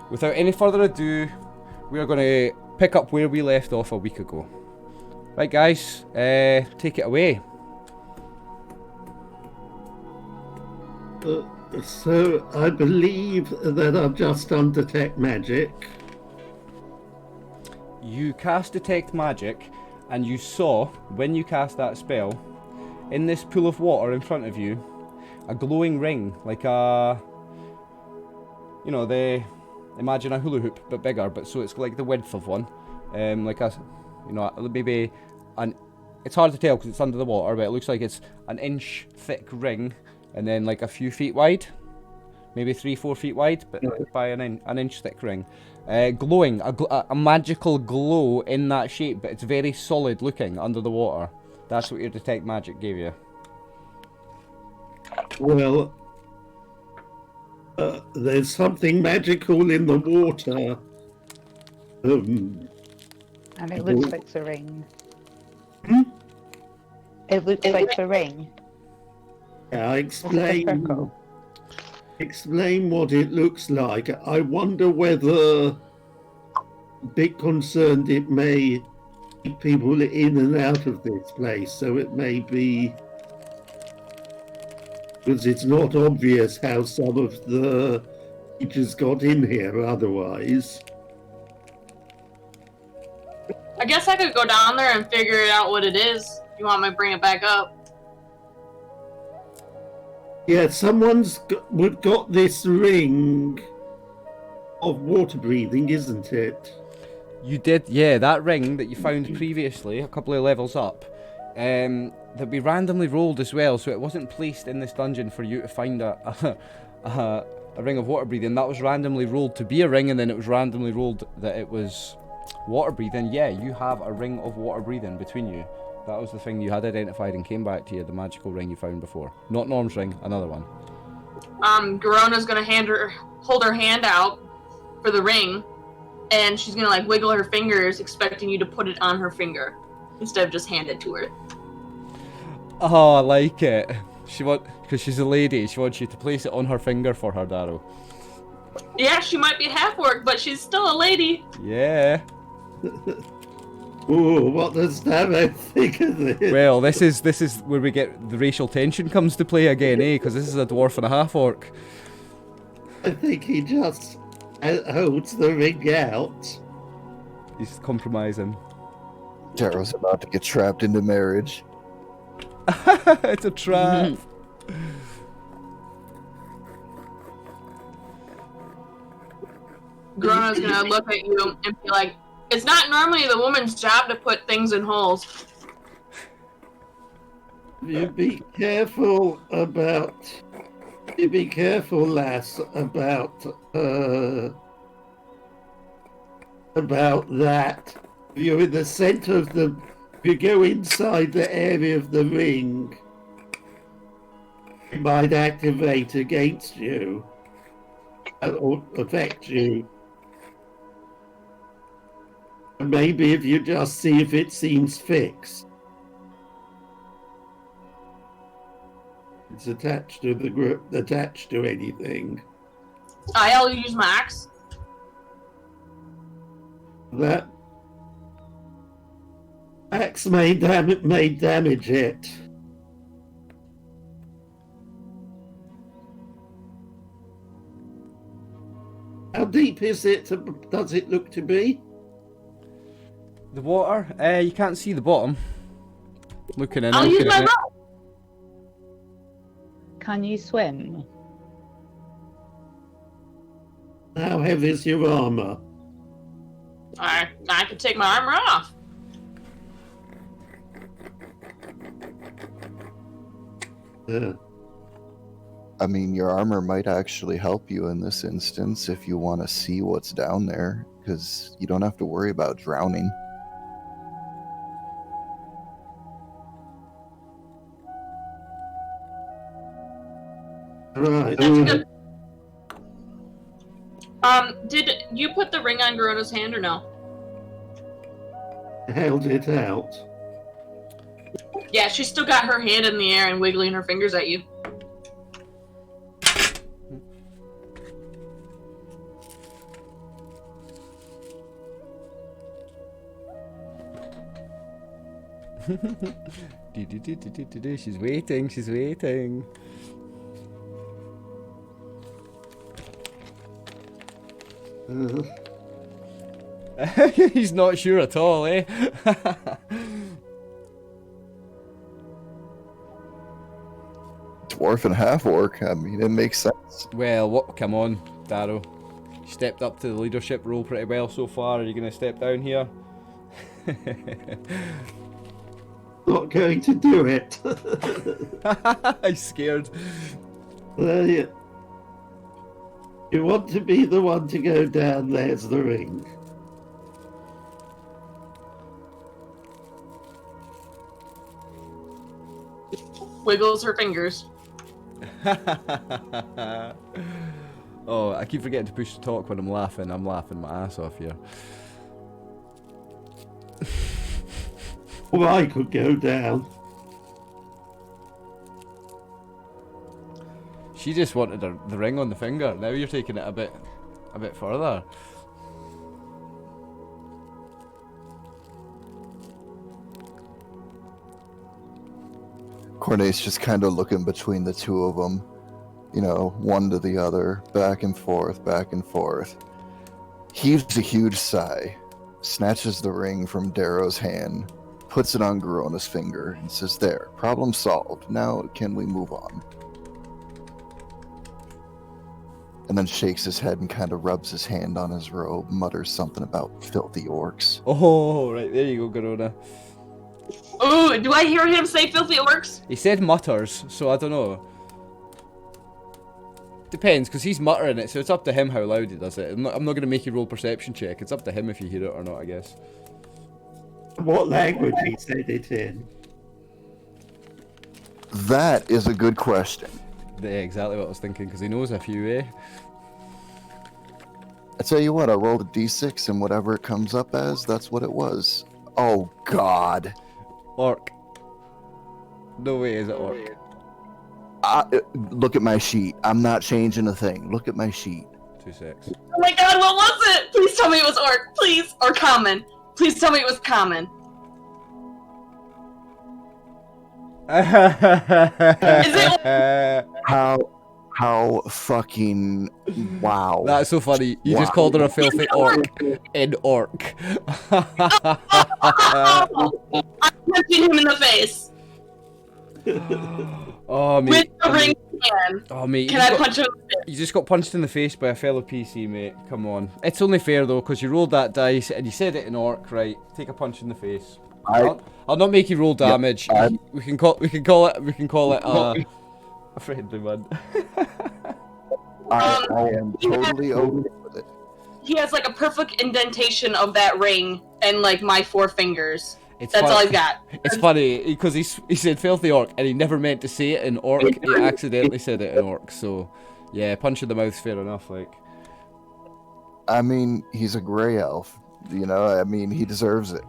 without any further ado, we are going to pick up where we left off a week ago. Right, guys, take it away. So I believe that I've just done Detect Magic. You cast Detect Magic, and you saw, when you cast that spell, in this pool of water in front of you, a glowing ring, like a, you know, imagine a hula hoop, but bigger, but so it's like the width of one, like a, you know, maybe it's hard to tell because it's under the water, but it looks like it's an inch thick ring, and then like a few feet wide, maybe 3-4 feet wide, but by an inch thick ring. Glowing, a magical glow in that shape, but it's very solid looking under the water. That's what your Detect Magic gave you. Well, there's something magical in the water. And it looks like the ring. Hmm? It looks like the ring. Yeah, Circle. explain what it looks like. I wonder whether, a bit concerned, it may keep people in and out of this place, so it may be, because it's not obvious how some of the creatures got in here otherwise. I guess I could go down there and figure out what it is. You want me to bring it back up? Yeah, someone's got this ring of water breathing, isn't it? You did, yeah, that ring that you found previously, a couple of levels up, that we randomly rolled as well, so it wasn't placed in this dungeon for you to find a ring of water breathing. That was randomly rolled to be a ring, and then it was randomly rolled that it was water breathing. Yeah, you have a ring of water breathing between you. That was the thing you had identified and came back to you, the magical ring you found before. Not Norm's ring, another one. Garona's gonna hold her hand out for the ring, and she's gonna like wiggle her fingers, expecting you to put it on her finger instead of just hand it to her. Oh, I like it. Because she's a lady, she wants you to place it on her finger for her, Darrow. Yeah, she might be half-orc, but she's still a lady. Yeah. Ooh, what does Darrow think of this? Well, this is where we get the racial tension comes to play again, eh? Because this is a dwarf and a half-orc. I think he just holds the ring out. He's compromising. Darrow's about to get trapped into marriage. It's a trap. Garona's gonna look at you and be like, it's not normally the woman's job to put things in holes. You be careful, lass, about that. You're in the center of if you go inside the area of the ring, it might activate against you or affect you. And maybe if you just see if it seems fixed. It's attached to the group, attached to anything. I'll use my axe. That axe may damage it. How deep is it? Does it look to be? The water? You can't see the bottom. Looking in. I'll use my rope. Can you swim? How heavy is your armor? I could take my armor off. I mean, your armor might actually help you in this instance if you want to see what's down there, because you don't have to worry about drowning. Right. That's good. Did you put the ring on Garona's hand or no? Held it out. Yeah, she's still got her hand in the air and wiggling her fingers at you. She's waiting, she's waiting. He's not sure at all, eh? Dwarf and half orc. I mean, it makes sense. Well, what? Come on, Darrow. You stepped up to the leadership role pretty well so far. Are you going to step down here? Not going to do it. I'm scared. You want to be the one to go down, there's the ring. Wiggles her fingers. Oh, I keep forgetting to push the talk when I'm laughing. I'm laughing my ass off here. Or I could go down. She just wanted the ring on the finger. Now you're taking it a bit further. Cornet's just kind of looking between the two of them, you know, one to the other, back and forth, back and forth. Heaves a huge sigh, snatches the ring from Darrow's hand, puts it on Garona's finger, and says, "There, problem solved. Now can we move on?" And then shakes his head and kind of rubs his hand on his robe, mutters something about filthy orcs. Oh, right, there you go, Garona. Ooh, do I hear him say filthy orcs? He said mutters, so I don't know. Depends, because he's muttering it, so it's up to him how loud he does it. I'm not going to make you roll perception check. It's up to him if you hear it or not, I guess. What language he said it in? That is a good question. Yeah, exactly what I was thinking, because he knows a few, eh? I tell you what, I rolled a d6 and whatever it comes up as, that's what it was. Oh, God. Orc. No way is it orc. Look at my sheet. I'm not changing a thing. Look at my sheet. 2-6. Oh my god, what was it? Please tell me it was orc, please. Or common. Please tell me it was common. Is it How fucking wow. That's so funny. You just Wow. called her a filthy orc in orc. I'm punching him in the face. Oh, With mate. the ring can. Oh, mate. Can I punch him in the face? You just got punched in the face by a fellow PC, mate. Come on. It's only fair, though, because you rolled that dice and you said it in orc, right? Take a punch in the face. I'll not make you roll damage. We can call it a friendly one. I am totally okay with it. He has like a perfect indentation of that ring and like my 4 fingers. It's That's fun- all he's got. It's funny because he said filthy orc and he never meant to say it in orc. He accidentally said it in orc. So yeah, punch in the mouth's fair enough. Like, I mean, he's a grey elf. You know, I mean, he deserves it.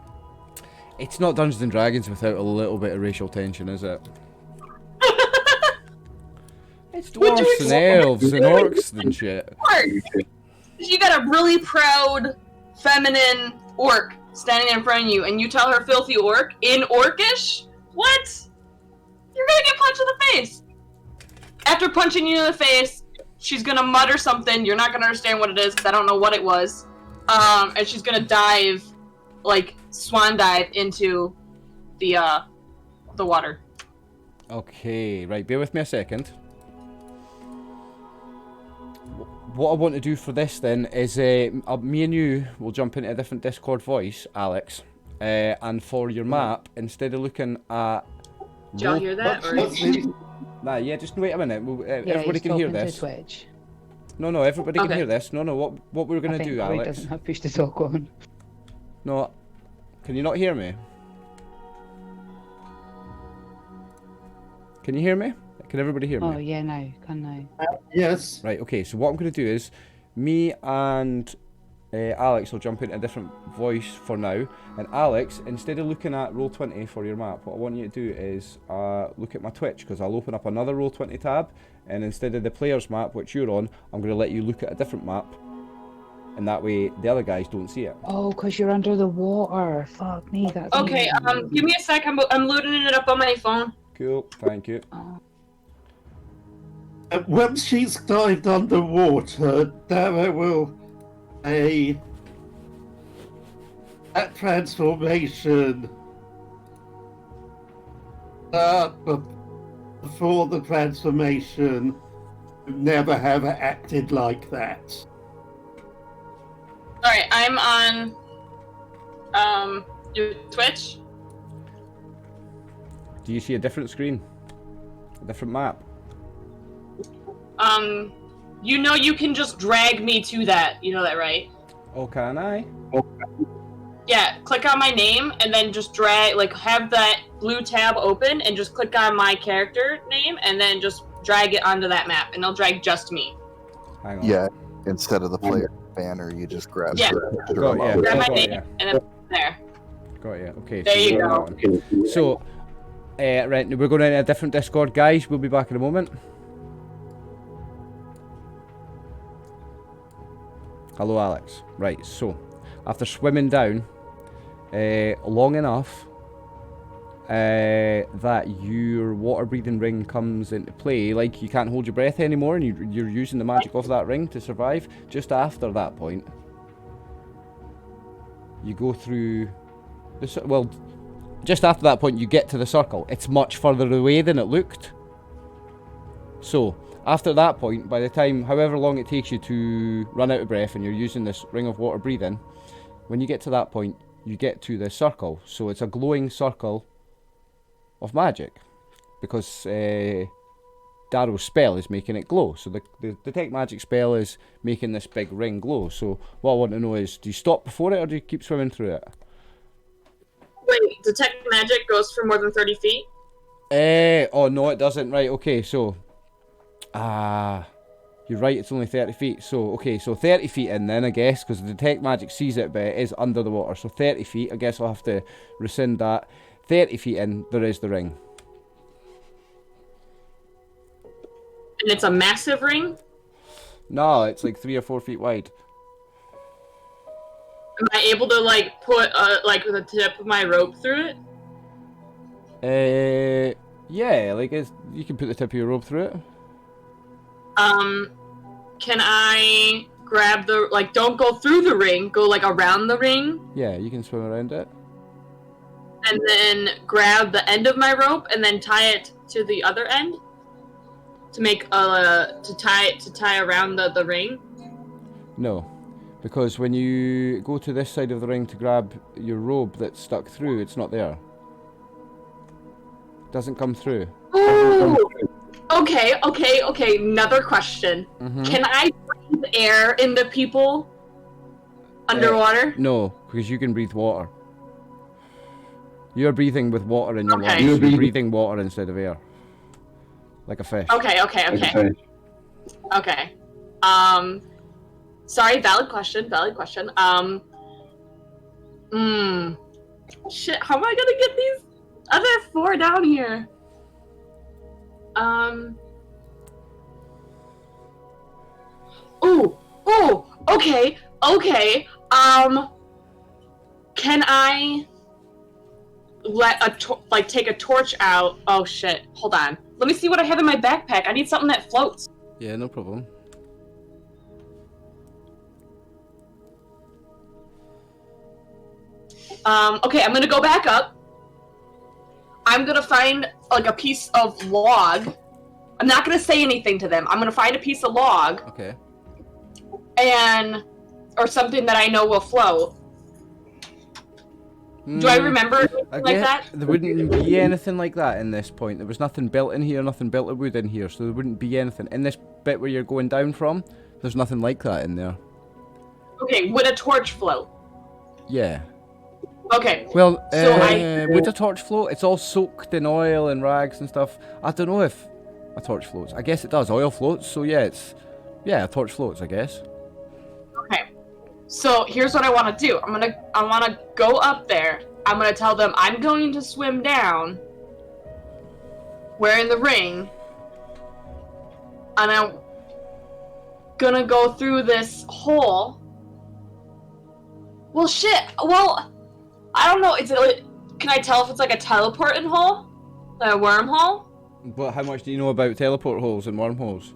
it's not Dungeons and Dragons without a little bit of racial tension, is it? It's Would you dwarves and elves and orcs and shit. Orc. You got a really proud, feminine orc standing in front of you, and you tell her filthy orc in orcish? What? You're gonna get punched in the face. After punching you in the face, she's gonna mutter something. You're not gonna understand what it is because I don't know what it was. And she's gonna dive, like swan dive into the water. Okay, right. Bear with me a second. What I want to do for this then is me and you will jump into a different Discord voice, Alex, and for your map, instead of looking at... Did y'all hear that? Or... Nah, yeah, just wait a minute. Everybody he's can hear talking to this. Twitch. No, everybody can Okay. hear this. No, what we're going I to think do, Roy Alex... doesn't have push to talk on. No, can you not hear me? Can you hear me? Can everybody hear me? Oh yeah, no, can now. Yes. Right, okay, so what I'm going to do is, me and Alex will jump into a different voice for now, and Alex, instead of looking at Roll20 for your map, what I want you to do is look at my Twitch, because I'll open up another Roll20 tab, and instead of the player's map, which you're on, I'm going to let you look at a different map, and that way the other guys don't see it. Oh, because you're under the water. Fuck me, that's Okay, give me a sec. I'm loading it up on my phone. Cool, thank you. Oh. Once she's dived underwater, Dara will that transformation before the transformation never have acted like that. Alright, I'm on your Twitch. Do you see a different screen? A different map? You know you can just drag me to that. You know that, right? Oh, can I? Yeah, click on my name and then just drag, like, have that blue tab open and just click on my character name and then just drag it onto that map and it'll drag just me. Hang on. Yeah, instead of the player banner, you just grab Yeah. the picture Got of it, them. Grab my got name it, and then there. Got you. Okay. There you we're go. on that one. So, right, we're going into a different Discord, guys. We'll be back in a moment. Hello, Alex. Right, so, after swimming down long enough that your water breathing ring comes into play, like you can't hold your breath anymore and you're using the magic of that ring to survive, just after that point, you go through the, well, just after that point you get to the circle. It's much further away than it looked. So, after that point, by the time, however long it takes you to run out of breath and you're using this ring of water breathing, when you get to that point, you get to the circle. So it's a glowing circle of magic, because Darrow's spell is making it glow. So the detect magic spell is making this big ring glow. So what I want to know is, do you stop before it or do you keep swimming through it? Wait, detect magic goes for more than 30 feet? Oh no, it doesn't. Right, okay, so you're right, it's only 30 feet. So, okay, so 30 feet in then, I guess, because the detect magic sees it, but it is under the water. So 30 feet, I guess I'll have to rescind that. 30 feet in, there is the ring. And it's a massive ring? No, it's like 3 or 4 feet wide. Am I able to, like, put, like, the tip of my rope through it? Yeah, like, you can put the tip of your rope through it. Can I grab the, like, don't go through the ring, go, like, around the ring, Yeah, you can swim around it. and then grab the end of my rope, and then tie it to the other end? To make, to tie around the ring? No, because when you go to this side of the ring to grab your rope that's stuck through, it's not there. It doesn't come through. Ooh! Okay, another question. Mm-hmm. Can I breathe air into people underwater? No, because you can breathe water. You're breathing with water in your Okay. lungs. You're breathing water instead of air. Like a fish. Okay. Sorry, valid question. Shit, how am I gonna get these other 4 down here? Okay. Can I let take a torch out? Oh shit, hold on. Let me see what I have in my backpack. I need something that floats. Yeah, no problem. Okay, I'm gonna go back up. I'm gonna find, like, a piece of log. I'm not gonna say anything to them. I'm gonna find a piece of log. Okay. Or something that I know will float. Do I remember anything like that? There wouldn't be anything like that in this point. There was nothing built in here, nothing built of wood in here, so there wouldn't be anything. In this bit where you're going down from, there's nothing like that in there. Okay, would a torch float? Yeah. Okay. Well, So would a torch float? It's all soaked in oil and rags and stuff. I don't know if a torch floats. I guess it does. Oil floats, so yeah, a torch floats, I guess. Okay. So here's what I want to do. I want to go up there. I'm going to tell them I'm going to swim down, wearing the ring, and I'm gonna go through this hole Well, shit. Well, I don't know. Is it? Like, can I tell if it's like a teleporting hole, like a wormhole? But how much do you know about teleport holes and wormholes?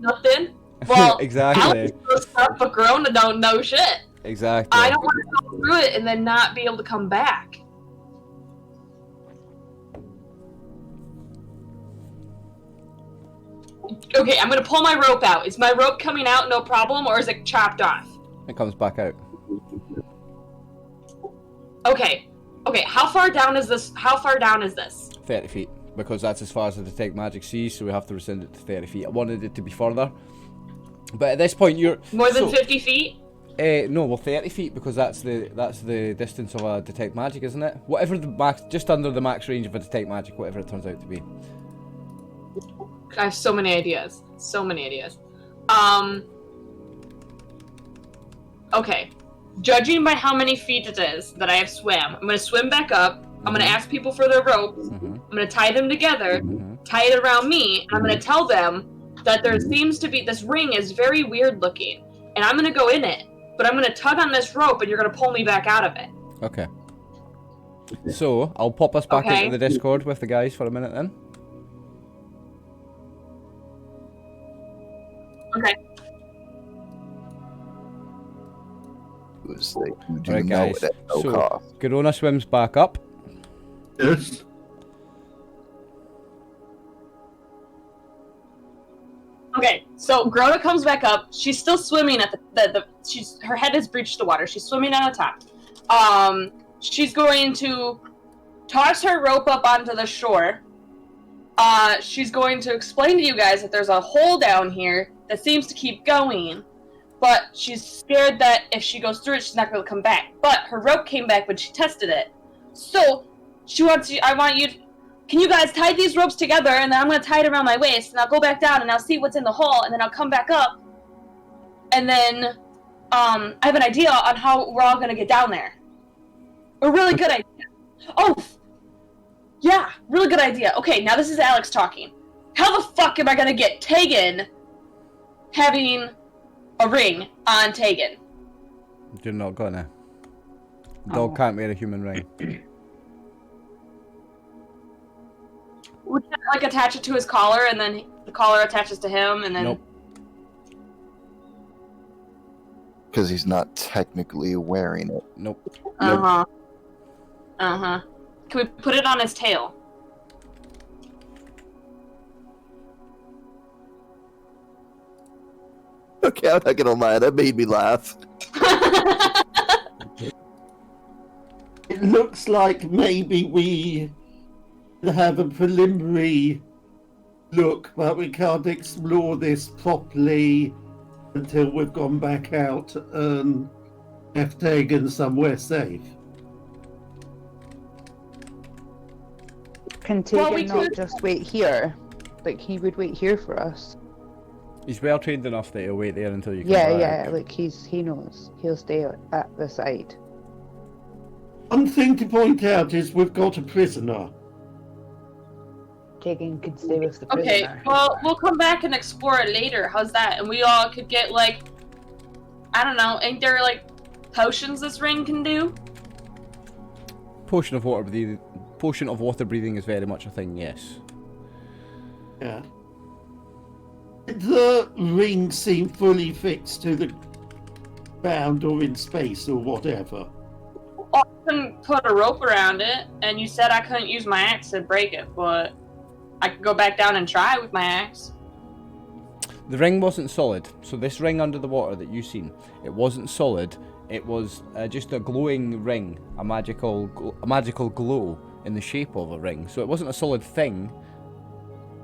Nothing. Well, Exactly. Alex knows stuff, but Corona don't know shit. Exactly. I don't want to go through it and then not be able to come back. Okay, I'm gonna pull my rope out. Is my rope coming out no problem, or is it chopped off? It comes back out. Okay. Okay, how far down is this? 30 feet. Because that's as far as the detect magic sees, so we have to rescind it to 30 feet. I wanted it to be further. But at this point you're... More than 50 feet? No, well 30 feet, because that's the distance of a detect magic, isn't it? Whatever the max, just under the max range of a detect magic, whatever it turns out to be. I have so many ideas. So many ideas. Okay. Judging by how many feet it is that I have swam, I'm gonna swim back up. I'm gonna ask people for their ropes. I'm gonna tie them together, tie it around me, and I'm gonna tell them that there seems to be this ring is very weird looking, and I'm gonna go in it, but I'm gonna tug on this rope, and you're gonna pull me back out of it. Okay. So I'll pop us back into the Discord with the guys for a minute then. Okay. Right, guys. So Corona swims back up. Yes. Okay, so Grona comes back up. She's still swimming at her head has breached the water. She's swimming on the top. She's going to toss her rope up onto the shore. She's going to explain to you guys that there's a hole down here that seems to keep going, but she's scared that if she goes through it, she's not going to come back. But her rope came back when she tested it. So can you guys tie these ropes together, and then I'm going to tie it around my waist, and I'll go back down, and I'll see what's in the hole, and then I'll come back up, and then, I have an idea on how we're all going to get down there. A really good idea. Oh! Yeah, really good idea. Okay, now this is Alex talking. How the fuck am I going to get Tegan having a ring on Tegan? You're not gonna. Dog can't wear a human ring. Would you, like, attach it to his collar, and then the collar attaches to him, and then... Nope. Because he's not technically wearing it. Nope. Uh-huh. Uh-huh. Can we put it on his tail? Okay, I'm not gonna lie, that made me laugh. It looks like maybe we have a preliminary look, but we can't explore this properly until we've gone back out and left Tegan somewhere safe. Can Tegan not just wait here? Like, he would wait here for us. He's well trained enough that he'll wait there until you come Yeah, back. yeah, like he knows. He'll stay at the site. One thing to point out is we've got a prisoner. Tegan could stay with the prisoner. Okay, well, we'll come back and explore it later. How's that? And we all could get, like, I don't know, ain't there, like, potions this ring can do? Potion of water breathing is very much a thing, yes. Yeah. Did the ring seem fully fixed to the ground or in space or whatever? I couldn't put a rope around it, and you said I couldn't use my axe to break it, but I could go back down and try with my axe. The ring wasn't solid, so this ring under the water that you've seen, it wasn't solid. It was just a glowing ring, a magical glow in the shape of a ring. So it wasn't a solid thing.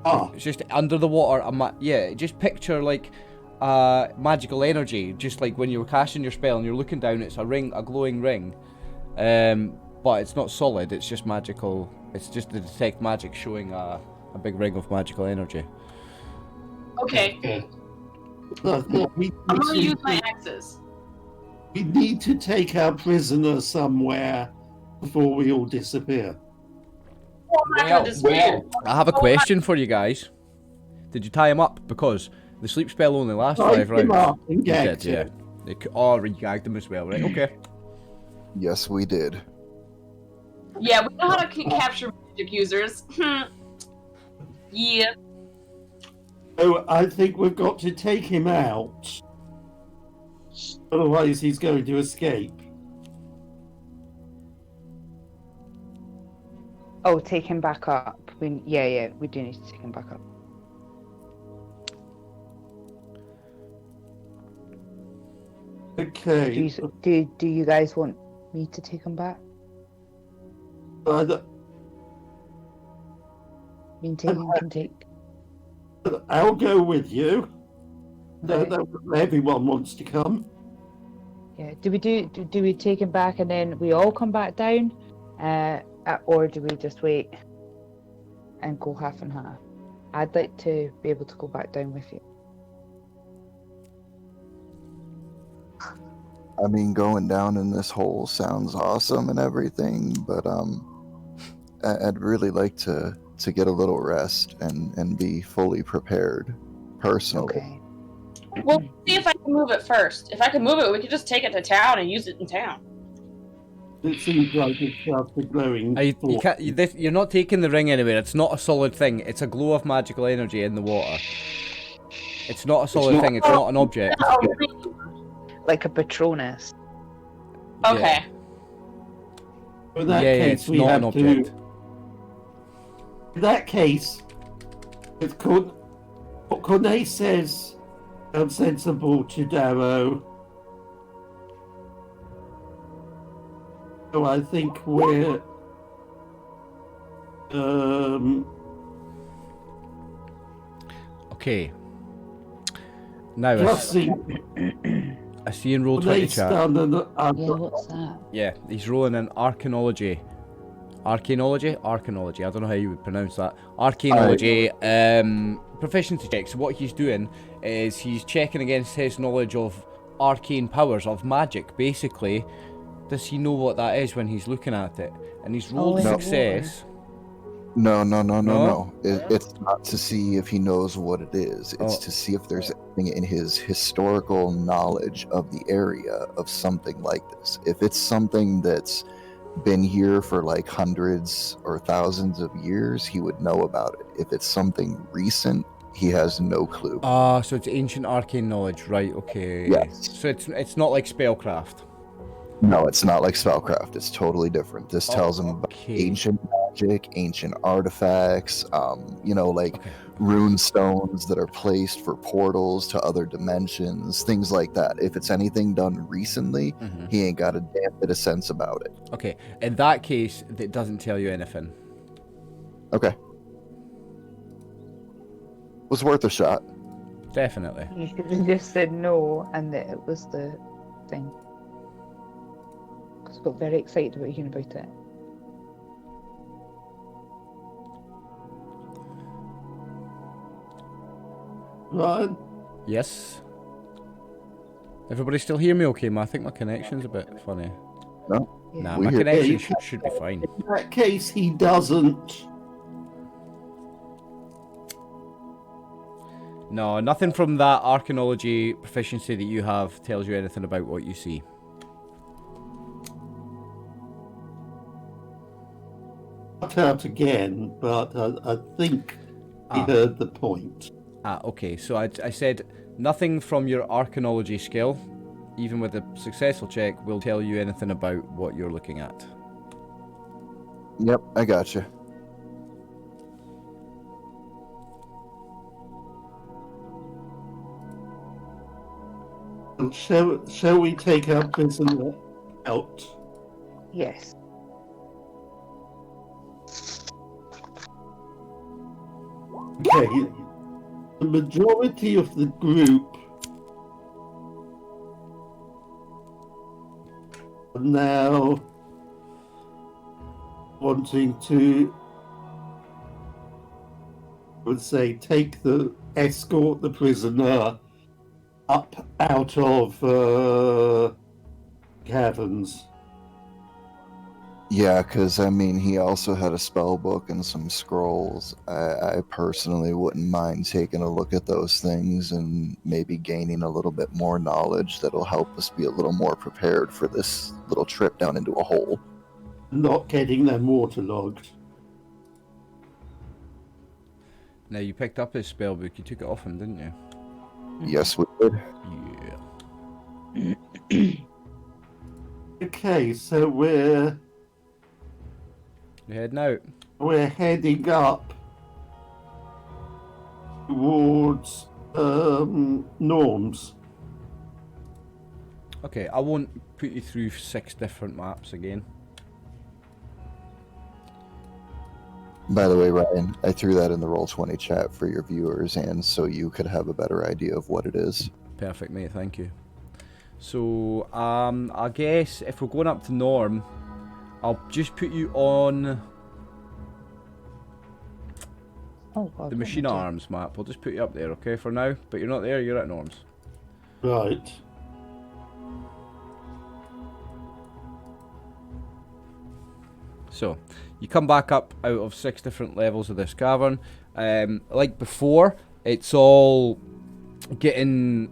It's just under the water. Just picture like magical energy, just like when you were casting your spell and you're looking down. It's a ring, a glowing ring, but it's not solid. It's just magical. It's just the detect magic showing a big ring of magical energy. Okay. I'm gonna use my axes. We need to take our prisoner somewhere before we all disappear. I have a question for you guys. Did you tie him up? Because the sleep spell only lasts 5 rounds. You did, yeah. You gagged him as well, right? Okay. Yes, we did. Yeah, we know how to capture magic users. Yeah. So I think we've got to take him out. Otherwise he's going to escape. Oh, take him back up. Yeah, we do need to take him back up. Okay. Do you guys want me to take him back? Uh, I mean, taking can take. I'll go with you. Everyone wants to come. Yeah. Do we take him back and then we all come back down, or do we just wait and go half and half? I'd like to be able to go back down with you. I mean, going down in this hole sounds awesome and everything, but I'd really like to get a little rest and be fully prepared, personally. Okay. Well, see if I can move it first. If I can move it, we could just take it to town and use it in town. It seems like it's after glowing. You're not taking the ring anywhere. It's not a solid thing. It's a glow of magical energy in the water. It's not a solid thing. It's not an object. Like a Patronus. Okay. In that case, it's we not have an object. In that case, it's what Cornet says sounds sensible to Darrow. So I think we're Okay. Now just I see in roll 20 chat. Yeah, what's that? Yeah, he's rolling an Arcanology. Arcanology. I don't know how you would pronounce that. Arcanology. Proficiency check. So what he's doing is he's checking against his knowledge of arcane powers, of magic. Basically, does he know what that is when he's looking at it? And he's rolled success. No. It's not to see if he knows what it is. It's to see if there's anything in his historical knowledge of the area of something like this. If it's something that's been here for like hundreds or thousands of years, he would know about it. If it's something recent, he has no clue. So it's ancient arcane knowledge, right? Okay. Yes. So it's not like spellcraft. No, it's not like spellcraft. It's totally different. This tells him about ancient magic, ancient artifacts, rune stones that are placed for portals to other dimensions, things like that. If it's anything done recently, he ain't got a damn bit of sense about it. Okay. In that case, it doesn't tell you anything. Okay. Was worth a shot. Definitely. You should have just said no, and that it was the thing. I got very excited about hearing about it. Ryan? Yes. Everybody still hear me okay? I think my connection's a bit funny. No? Nah, We my hear- connection should be fine. In that case, he doesn't. No, nothing from that arcanology proficiency that you have tells you anything about what you see. Cut out again, but I think he heard the point. Okay, so I said nothing from your arcanology skill, even with a successful check, will tell you anything about what you're looking at. Yep, I gotcha. Shall we take our prisoner out? Yes. Okay. The majority of the group are now wanting to, I would say, escort the prisoner up out of caverns. Yeah, because I mean, he also had a spell book and some scrolls. I personally wouldn't mind taking a look at those things and maybe gaining a little bit more knowledge that'll help us be a little more prepared for this little trip down into a hole. Not getting them waterlogged. Now, you picked up his spell book, you took it off him, didn't you? Yes, we did. Yeah. Okay, so we're You're heading out. heading up towards Norm's. Okay, I won't put you through 6 different maps again. By the way, Ryan, I threw that in the Roll20 chat for your viewers and so you could have a better idea of what it is. Perfect, mate, thank you. So, I guess if we're going up to Norm, I'll just put you on the Machine Arms map. I'll just put you up there, okay, for now. But you're not there, you're at Norm's. Right. So, you come back up out of 6 different levels of this cavern. Like before, it's all getting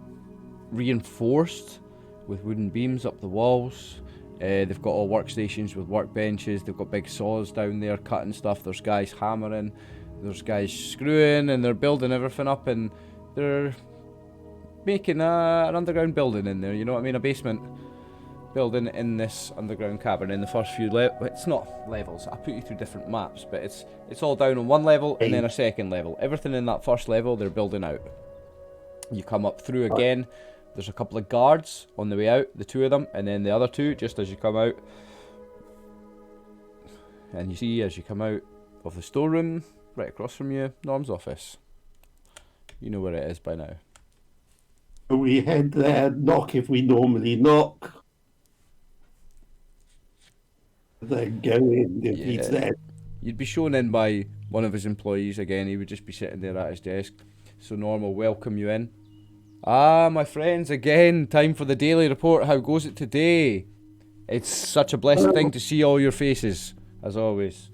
reinforced with wooden beams up the walls. They've got all workstations with workbenches. They've got big saws down there cutting stuff. There's guys hammering. There's guys screwing, and they're building everything up, and they're making an underground building in there. You know what I mean? A basement building in this underground cavern. In the first few it's not levels. I put you through different maps, but it's all down on one level and then a second level. Everything in that first level they're building out. You come up through again. There's a couple of guards on the way out, the 2 of them, and then the other 2 just as you come out. And you see as you come out of the storeroom, right across from you, Norm's office. You know where it is by now. We head there, knock if we normally knock. Then go in if he's there. You'd be shown in by one of his employees again. He would just be sitting there at his desk. So Norm will welcome you in. Ah, my friends, again, time for the daily report. How goes it today? It's such a blessed thing to see all your faces, as always.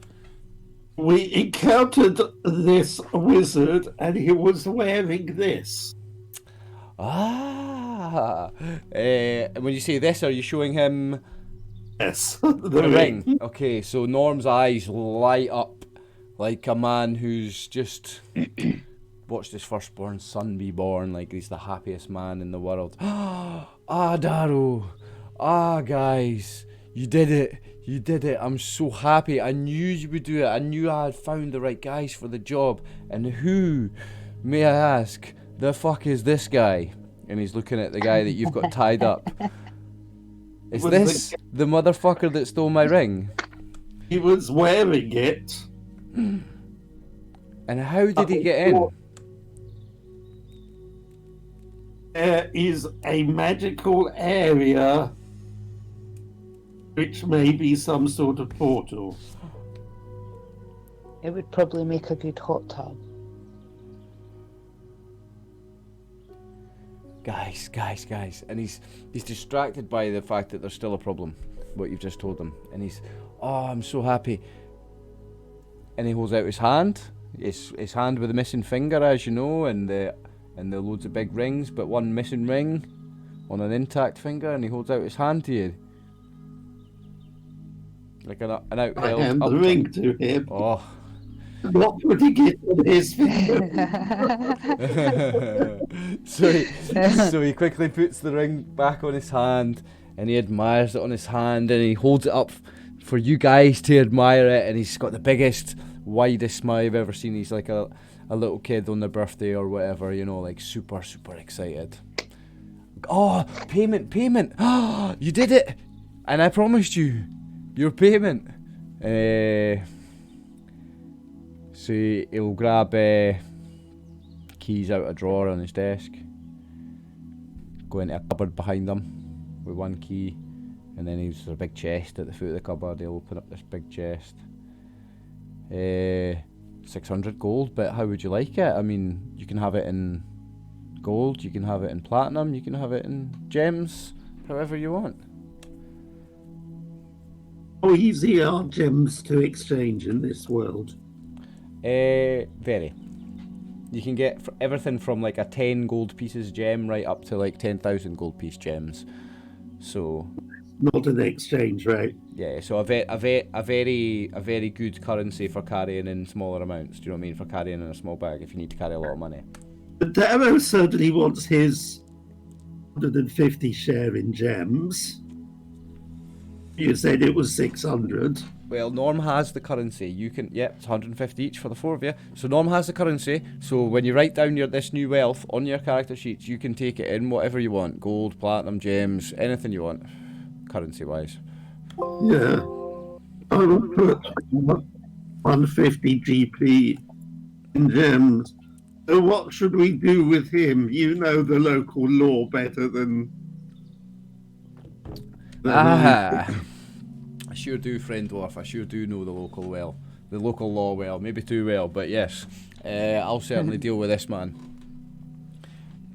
We encountered this wizard and he was wearing this. Ah, when you say this, are you showing him Yes, the ring? Okay, so Norm's eyes light up like a man who's just watched his firstborn son be born, like he's the happiest man in the world. Ah, Daru. Ah, guys, you did it. You did it. I'm so happy. I knew you would do it. I knew I had found the right guys for the job. And who, may I ask, the fuck is this guy? And he's looking at the guy that you've got tied up. Is this the motherfucker that stole my ring? He was wearing it. And how did he get in? There is a magical area which may be some sort of portal. It would probably make a good hot tub. Guys. And he's distracted by the fact that there's still a problem, what you've just told him. And he's, oh, I'm so happy. And he holds out his hand. His hand with a missing finger, as you know, and the loads of big rings, but one missing ring on an intact finger, and he holds out his hand to you. Like an outheld. I hand the ring to him. Oh. Not putting it on his finger. so he quickly puts the ring back on his hand, and he admires it on his hand, and he holds it up for you guys to admire it, and he's got the biggest, widest smile I've ever seen. He's like a little kid on their birthday or whatever, you know, like super excited. Oh, payment! Oh, you did it! And I promised you your payment. So he'll grab keys out of a drawer on his desk, go into a cupboard behind him with one key, and then there's a big chest at the foot of the cupboard. He'll open up this big chest. 600 gold, but how would you like it? I mean, you can have it in gold, you can have it in platinum, you can have it in gems, however you want. How easy are gems to exchange in this world? Very. You can get everything from like a 10 gold pieces gem right up to like 10,000 gold piece gems. So Not an exchange rate. yeah, so a very good currency for carrying in smaller amounts. Do you know what I mean? For carrying in a small bag if you need to carry a lot of money. But Darrow certainly wants his 150 share in gems. You said it was 600. Well, Norm has the currency. You can, yep, it's 150 each for the 4 of you. So Norm has the currency. So when you write down this new wealth on your character sheets, you can take it in whatever you want: gold, platinum, gems, anything you want, currency-wise. Yeah. I will put 150 GP in gems. So what should we do with him? You know the local law better than I sure do, friend dwarf. I sure do know the local law well. Maybe too well, but yes, I'll certainly deal with this man.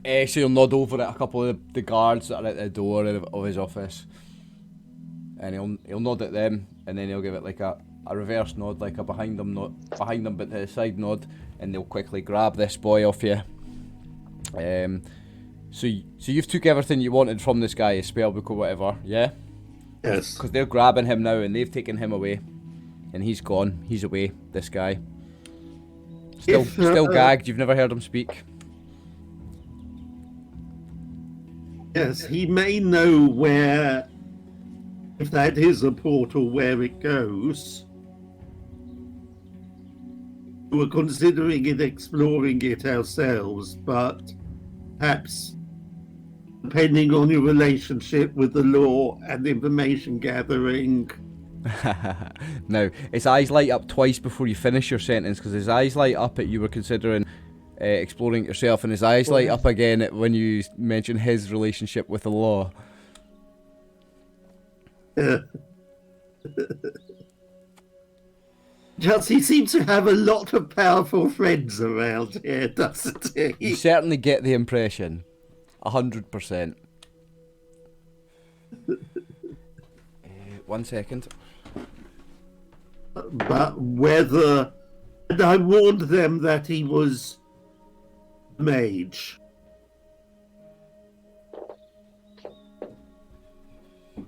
So he'll nod over at a couple of the guards that are at the door of his office, and he'll nod at them, and then he'll give it like a reverse nod, like a behind them but to the side nod, and they'll quickly grab this boy off you. So you've took everything you wanted from this guy, his spellbook or whatever, yeah? Yes. Because they're grabbing him now and they've taken him away. And he's gone. He's away, this guy. Still gagged, you've never heard him speak. Yes, he may know where, if that is a portal, where it goes. We're considering exploring it ourselves, but perhaps, depending on your relationship with the law and information gathering. Now, his eyes light up twice before you finish your sentence, because his eyes light up at you were considering exploring it yourself, and his eyes light up again when you mention his relationship with the law. Just, he seems to have a lot of powerful friends around here, doesn't he? You certainly get the impression. 100%. 1 second. But whether... And I warned them that he was a mage.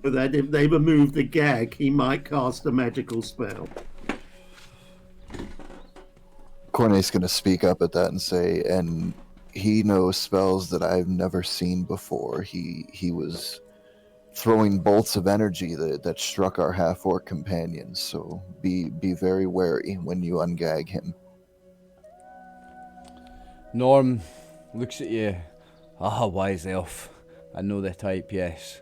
But that if they remove the gag, he might cast a magical spell. Cornet's going to speak up at that and say, and he knows spells that I've never seen before. He was throwing bolts of energy that struck our half-orc companions, so be very wary when you ungag him. Norm looks at you. Ah, wise elf. I know the type, yes.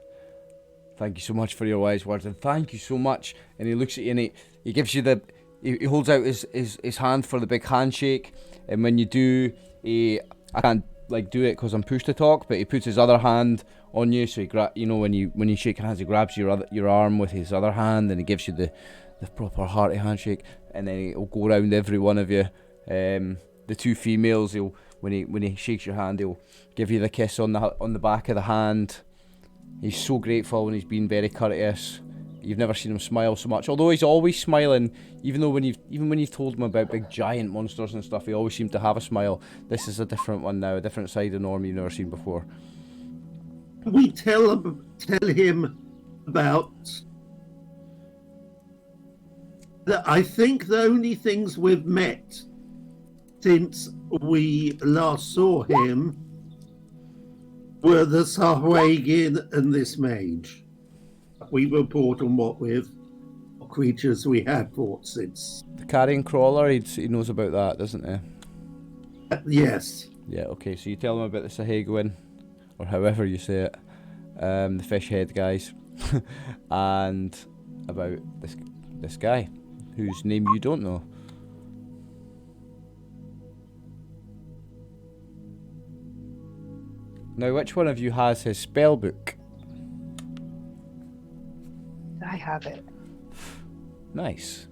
Thank you so much for your wise words, and thank you so much. And he looks at you and he gives you he holds out his hand for the big handshake, and when you do, I can't like do it because I'm pushed to talk, but he puts his other hand on you, so when you shake hands, he grabs your arm with his other hand, and he gives you the proper hearty handshake, and then he'll go around every one of you. The two females, when he shakes your hand, he'll give you the kiss on the back of the hand. He's so grateful and he's been very courteous. You've never seen him smile so much, although he's always smiling. Even when you've told him about big giant monsters and stuff, he always seemed to have a smile. This is a different one now, a different side of Norm you've never seen before. We tell him about... I think the only things we've met since we last saw him were the Sahuagin and this mage. We report on what creatures we had fought since. The carrion crawler, he knows about that, doesn't he? Yes. Yeah, okay, so you tell him about the Sahuagin, or however you say it, the fish head guys, and about this guy, whose name you don't know. Now, which one of you has his spell book? I have it. Nice.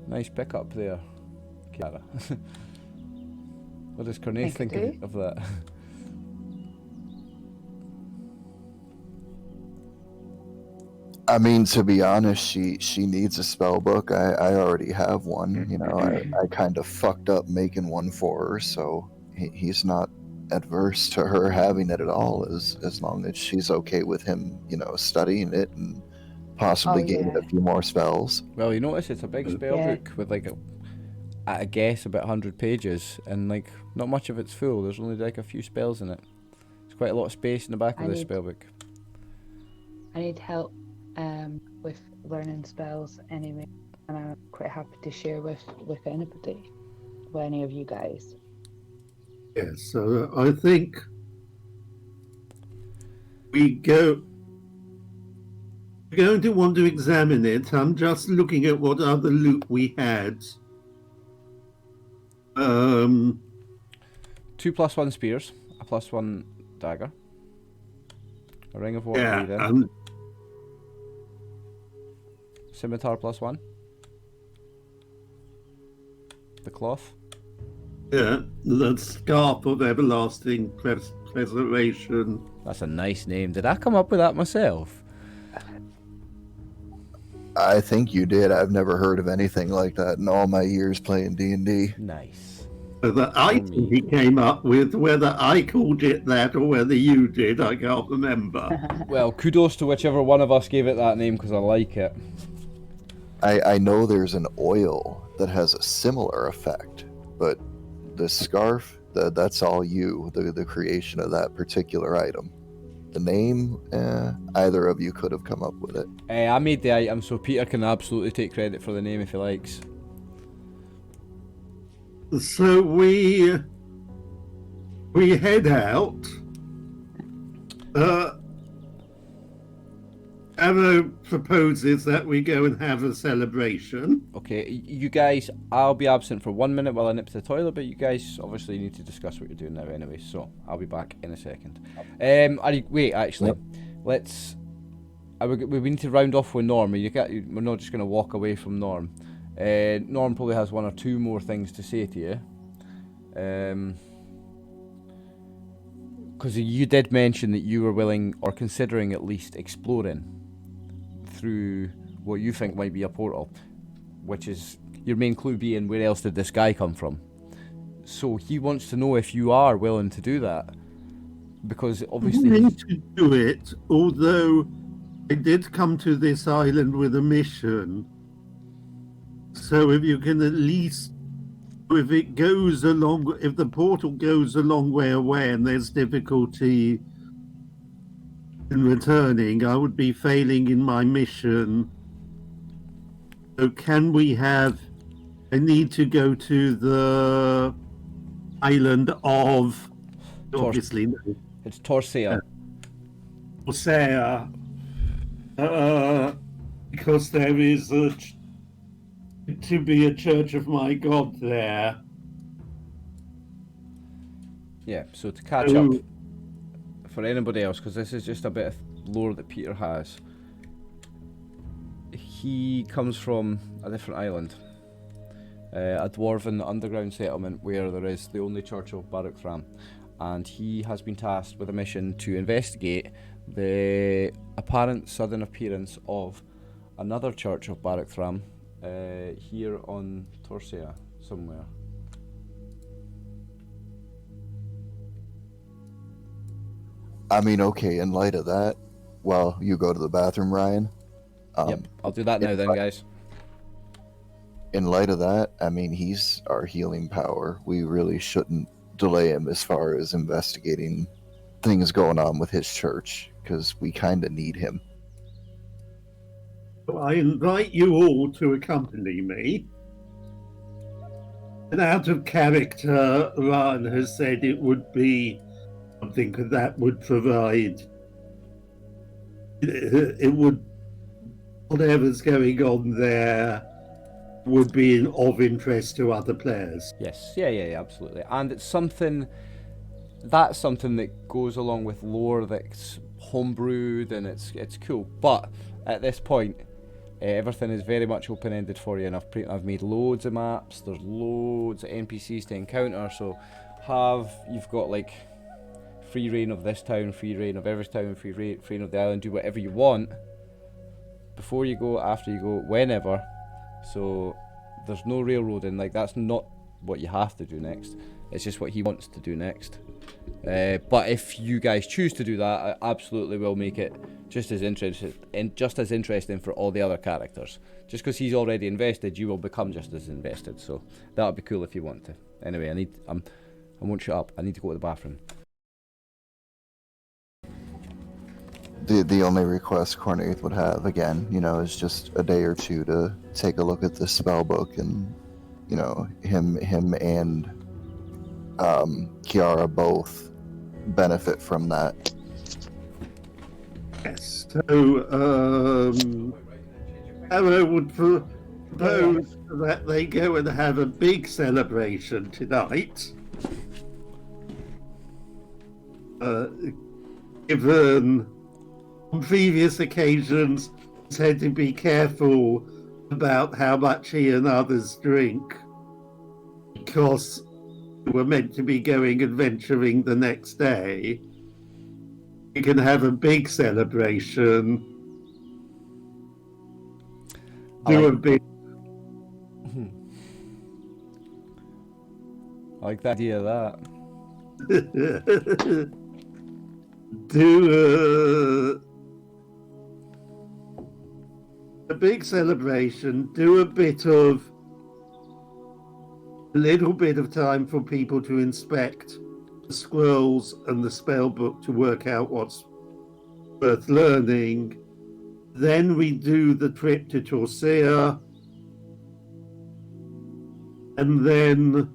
Nice pick up there, Kiara. What does Cornette think of that? I mean, to be honest, she needs a spell book. I already have one. You know, I kind of fucked up making one for her, so he's not adverse to her having it at all, as long as she's okay with him, you know, studying it and possibly gaining a few more spells. Well, you notice it's a big spell Yeah. book with like at a guess about 100 pages, and like not much of it's full. There's only like a few spells in it. There's quite a lot of space in the back of this spell book. I need help with learning spells anyway, and I'm quite happy to share with anybody, with any of you guys. Yes, so I think we're going to want to examine it. I'm just looking at what other loot we had. 2 +1 spears, a +1 dagger, a ring of water breathing, scimitar +1, the cloth. Yeah, the scarf of everlasting preservation. That's a nice name. Did I come up with that myself? I think you did. I've never heard of anything like that in all my years playing D&D. Nice. The item he came up with, whether I called it that or whether you did, I can't remember. Well, kudos to whichever one of us gave it that name, because I like it. I know there's an oil that has a similar effect, but the scarf, that's all you, the creation of that particular item. The name, either of you could have come up with it. I made the item, so Peter can absolutely take credit for the name if he likes. So we head out. Arrow proposes that we go and have a celebration. Okay, you guys, I'll be absent for 1 minute while I nip to the toilet, but you guys obviously need to discuss what you're doing now anyway, so I'll be back in a second. Wait, actually, let's... we need to round off with Norm. We're not just going to walk away from Norm. Norm probably has 1 or 2 more things to say to you. Because you did mention that you were willing, or considering at least, exploring through what you think might be a portal, which is your main clue being, where else did this guy come from? So he wants to know if you are willing to do that, because obviously I need to do it, although I did come to this island with a mission. So if you can at least, if the portal goes a long way away and there's difficulty in returning, I would be failing in my mission. So can we have... I need to go to the island of... Obviously, no. it's Torsea. Torsea. Because there is to be a church of my god there. Yeah, so to catch up for anybody else, because this is just a bit of lore that Peter has. He comes from a different island, a dwarven underground settlement where there is the only church of Barrackthram, and he has been tasked with a mission to investigate the apparent sudden appearance of another church of Barrackthram here on Torsea somewhere. I mean, okay, in light of that, well, you go to the bathroom, Ryan. Yep, I'll do that now then, guys. In light of that, I mean, he's our healing power. We really shouldn't delay him as far as investigating things going on with his church, because we kind of need him. I invite you all to accompany me. And out of character, Ryan has said it would be something that would provide... It would... Whatever's going on there would be of interest to other players. Yes, yeah, absolutely. And it's something... That's something that goes along with lore that's homebrewed, and it's cool. But at this point, everything is very much open-ended for you, and I've made loads of maps. There's loads of NPCs to encounter, so you've got like free reign of this town, free reign of every town, free reign of the island. Do whatever you want, before you go, after you go, whenever. So there's no railroading. Like, that's not what you have to do next. It's just what he wants to do next. But if you guys choose to do that, I absolutely will make it just as interesting for all the other characters. Just because he's already invested, you will become just as invested. So that would be cool if you want to. Anyway, I won't shut up. I need to go to the bathroom. The only request Cornaith would have, again, is just a day or two to take a look at the spell book, and him and Kiara both benefit from that. Yes. So, Arrow would propose that they go and have a big celebration tonight. Given on previous occasions, said to be careful about how much he and others drink, because we're meant to be going adventuring the next day. We can have a big celebration. Do a big. I like the idea of that. Do a big celebration. Do a little bit of time for people to inspect the scrolls and the spell book to work out what's worth learning. Then we do the trip to Torcia, and then,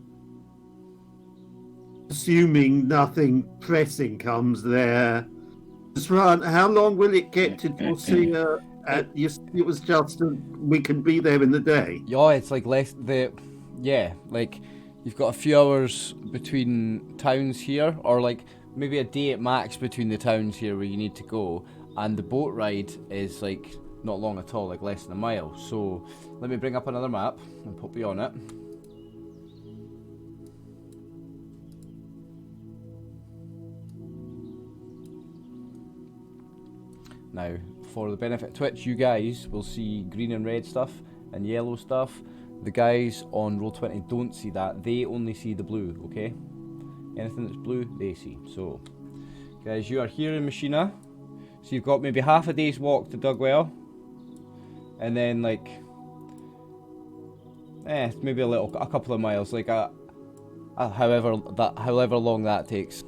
assuming nothing pressing comes there, Sran, how long will it get to Torcia? It was just we can be there in the day. Yeah, it's like like you've got a few hours between towns here, or like maybe a day at max between the towns here where you need to go, and the boat ride is like not long at all, like less than a mile. So let me bring up another map and pop you on it. Now, for the benefit of Twitch, you guys will see green and red stuff and yellow stuff. The guys on Roll20 don't see that. They only see the blue, okay? Anything that's blue, they see. So, guys, you are here in Machina. So you've got maybe half a day's walk to Dugwell. And then, like, maybe a couple of miles. Like, however long that takes.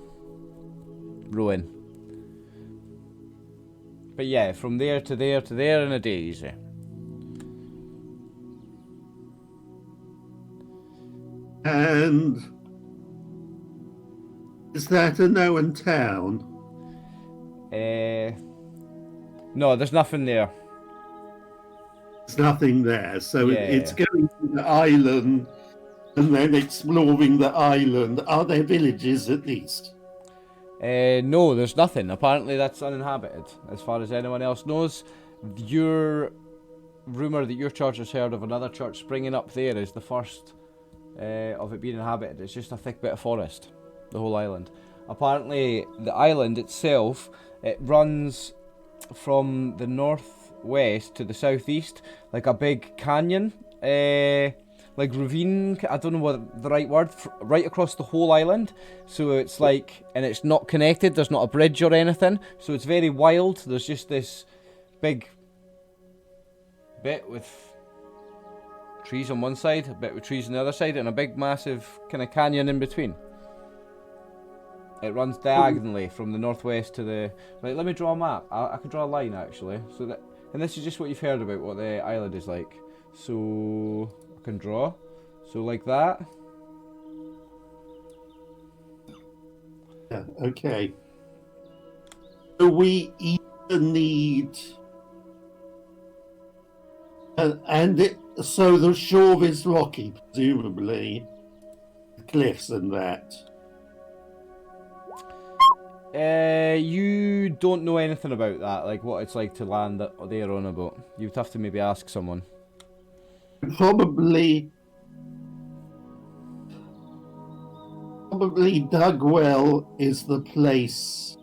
Rowing. But yeah, from there to there to there in a day, easy. And is that a known town? No, there's nothing there. There's nothing there, so Yeah. it's going to the island and then exploring the island. Are there villages at least? No, there's nothing. Apparently that's uninhabited, as far as anyone else knows. Your rumour that your church has heard of another church springing up there is the first of it being inhabited. It's just a thick bit of forest, the whole island. Apparently the island itself, it runs from the northwest to the southeast, like a big canyon, like ravine, I don't know what the right word, right across the whole island. So it's like, and it's not connected, there's not a bridge or anything, so it's very wild. There's just this big bit with trees on one side, a bit with trees on the other side, and a big massive kind of canyon in between. It runs diagonally from the northwest to the... Right, let me draw a map. I can draw a line, actually. So that, and this is just what you've heard about what the island is like. So I can draw. So like that. Yeah, okay. So we either need... so the shore is rocky, presumably. Cliffs and that. You don't know anything about that, like what it's like to land there on a boat. You'd have to maybe ask someone. Probably Dugwell is the place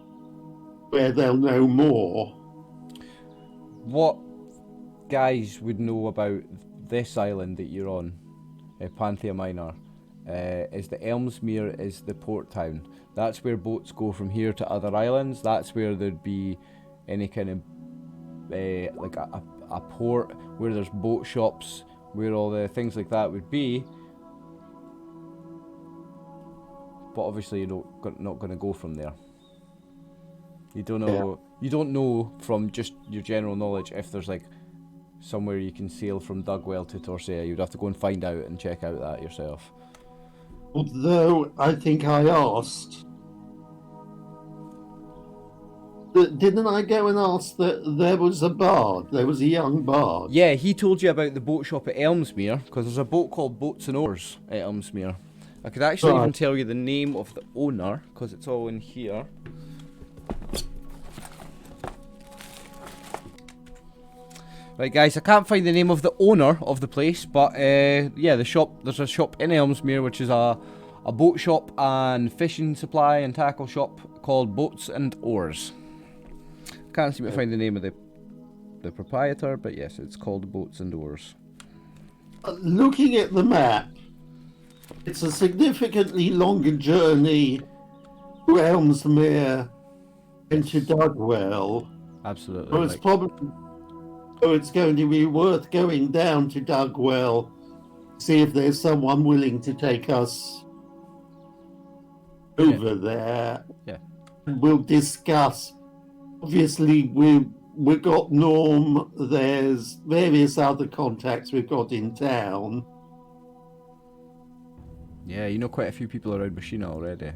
where they'll know more. What guys would know about this island that you're on, Panthea Minor, is that Elmsmere is the port town. That's where boats go from here to other islands. That's where there'd be any kind of like a port where there's boat shops, where all the things like that would be. But obviously you're not going to go from there. You don't know. Yeah. You don't know from just your general knowledge if there's like somewhere you can sail from Dugwell to Torsea. You'd have to go and find out and check out that yourself. Although I think I asked, didn't I go and ask that there was a bard? There was a young bard. Yeah, he told you about the boat shop at Elmsmere, because there's a boat called Boats and Oars at Elmsmere. I could actually even tell you the name of the owner, because it's all in here. Right, guys, I can't find the name of the owner of the place, but yeah, the shop. There's a shop in Elmsmere which is a boat shop and fishing supply and tackle shop called Boats and Oars. Can't seem to find the name of the proprietor, but yes, it's called Boats and Oars. Looking at the map, it's a significantly longer journey to Elmsmere and to Dugwell. Absolutely. So it's probably. So it's going to be worth going down to Dugwell, see if there's someone willing to take us over there. Yeah. We'll discuss. Obviously, we've got Norm. There's various other contacts we've got in town. Yeah, you know quite a few people around Machina already.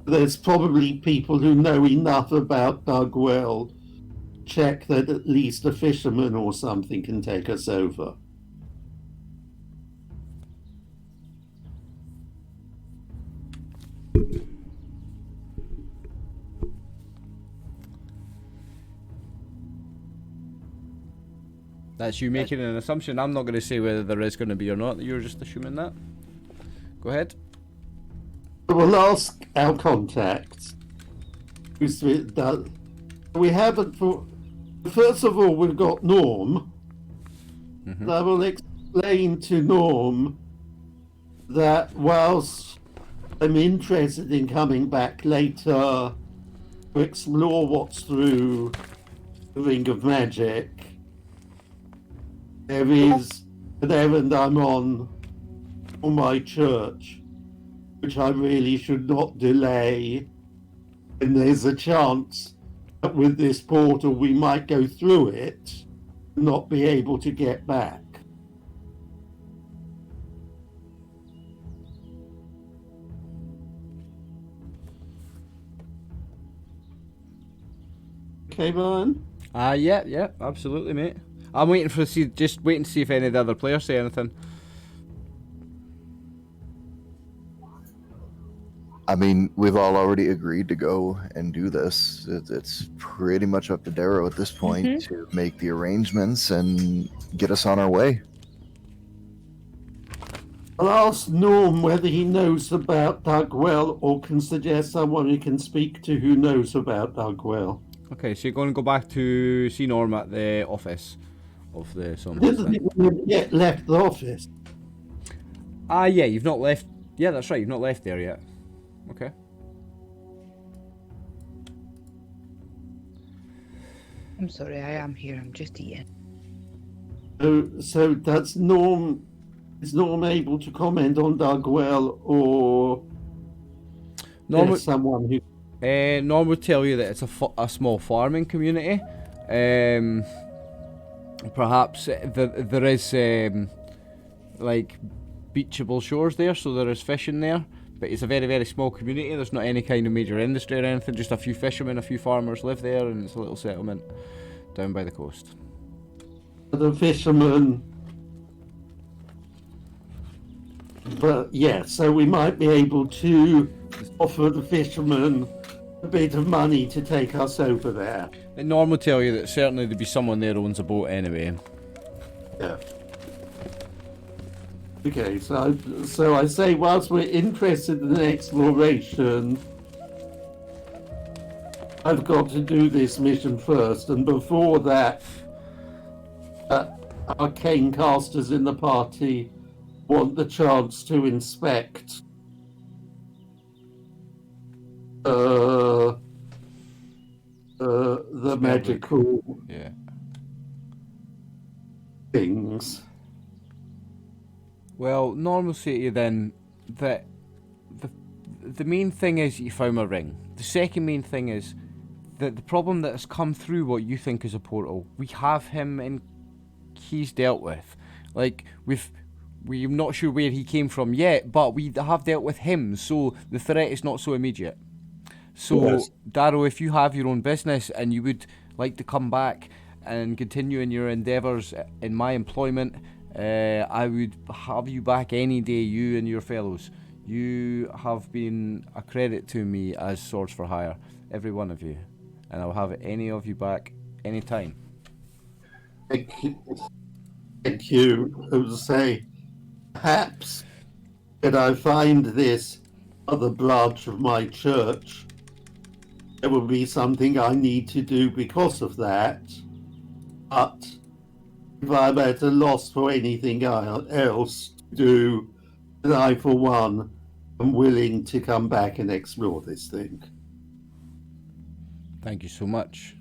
There's probably people who know enough about Dugwell. Check that at least a fisherman or something can take us over. That's you making an assumption. I'm not going to say whether there is going to be or not. You're just assuming that. Go ahead. We'll ask our contacts. We haven't. First of all, we've got Norm. Mm-hmm. I will explain to Norm that whilst I'm interested in coming back later to explore what's through the Ring of Magic, there is an errand I'm on for my church, which I really should not delay. And there's a chance that with this portal we might go through it and not be able to get back. Okay, Brian? Yeah, absolutely, mate. I'm waiting to see if any of the other players say anything. I mean, we've all already agreed to go and do this. It's pretty much up to Darrow at this point to make the arrangements and get us on our way. I'll ask Norm whether he knows about Dugwell or can suggest someone he can speak to who knows about Dugwell. Okay, so you're going to go back to see Norm at the office of the Summons. Didn't even yet left the office. Yeah, you've not left. Yeah, that's right, you've not left there yet. Okay. I'm sorry, I am here. I'm just eating. So that's Norm. Is Norm able to comment on Dugwell, or Norm there's someone who? Norm would tell you that it's a small farming community. Perhaps there is like beachable shores there, so there is fishing there. But it's a very, very small community. There's not any kind of major industry or anything. Just a few fishermen, a few farmers live there, and it's a little settlement down by the coast. The fishermen. But yeah, so we might be able to offer the fishermen a bit of money to take us over there. And Norm will tell you that certainly there'd be someone there who owns a boat anyway. Yeah. Okay, so I say whilst we're interested in exploration, I've got to do this mission first, and before that, arcane casters in the party want the chance to inspect the magical Yeah. things. Well, Norm will say to you then that the main thing is you found my ring. The second main thing is that the problem that has come through what you think is a portal, we have him and he's dealt with. Like, we're not sure where he came from yet, but we have dealt with him, so the threat is not so immediate. So, Yes. Darrow, if you have your own business and you would like to come back and continue in your endeavours in my employment, I would have you back any day, you and your fellows. You have been a credit to me as Swords for Hire, every one of you. And I'll have any of you back anytime. Thank you. I would say, perhaps, when I find this other branch of my church, there will be something I need to do because of that. But if I'm at a loss for anything else to do, then I, for one, am willing to come back and explore this thing. Thank you so much.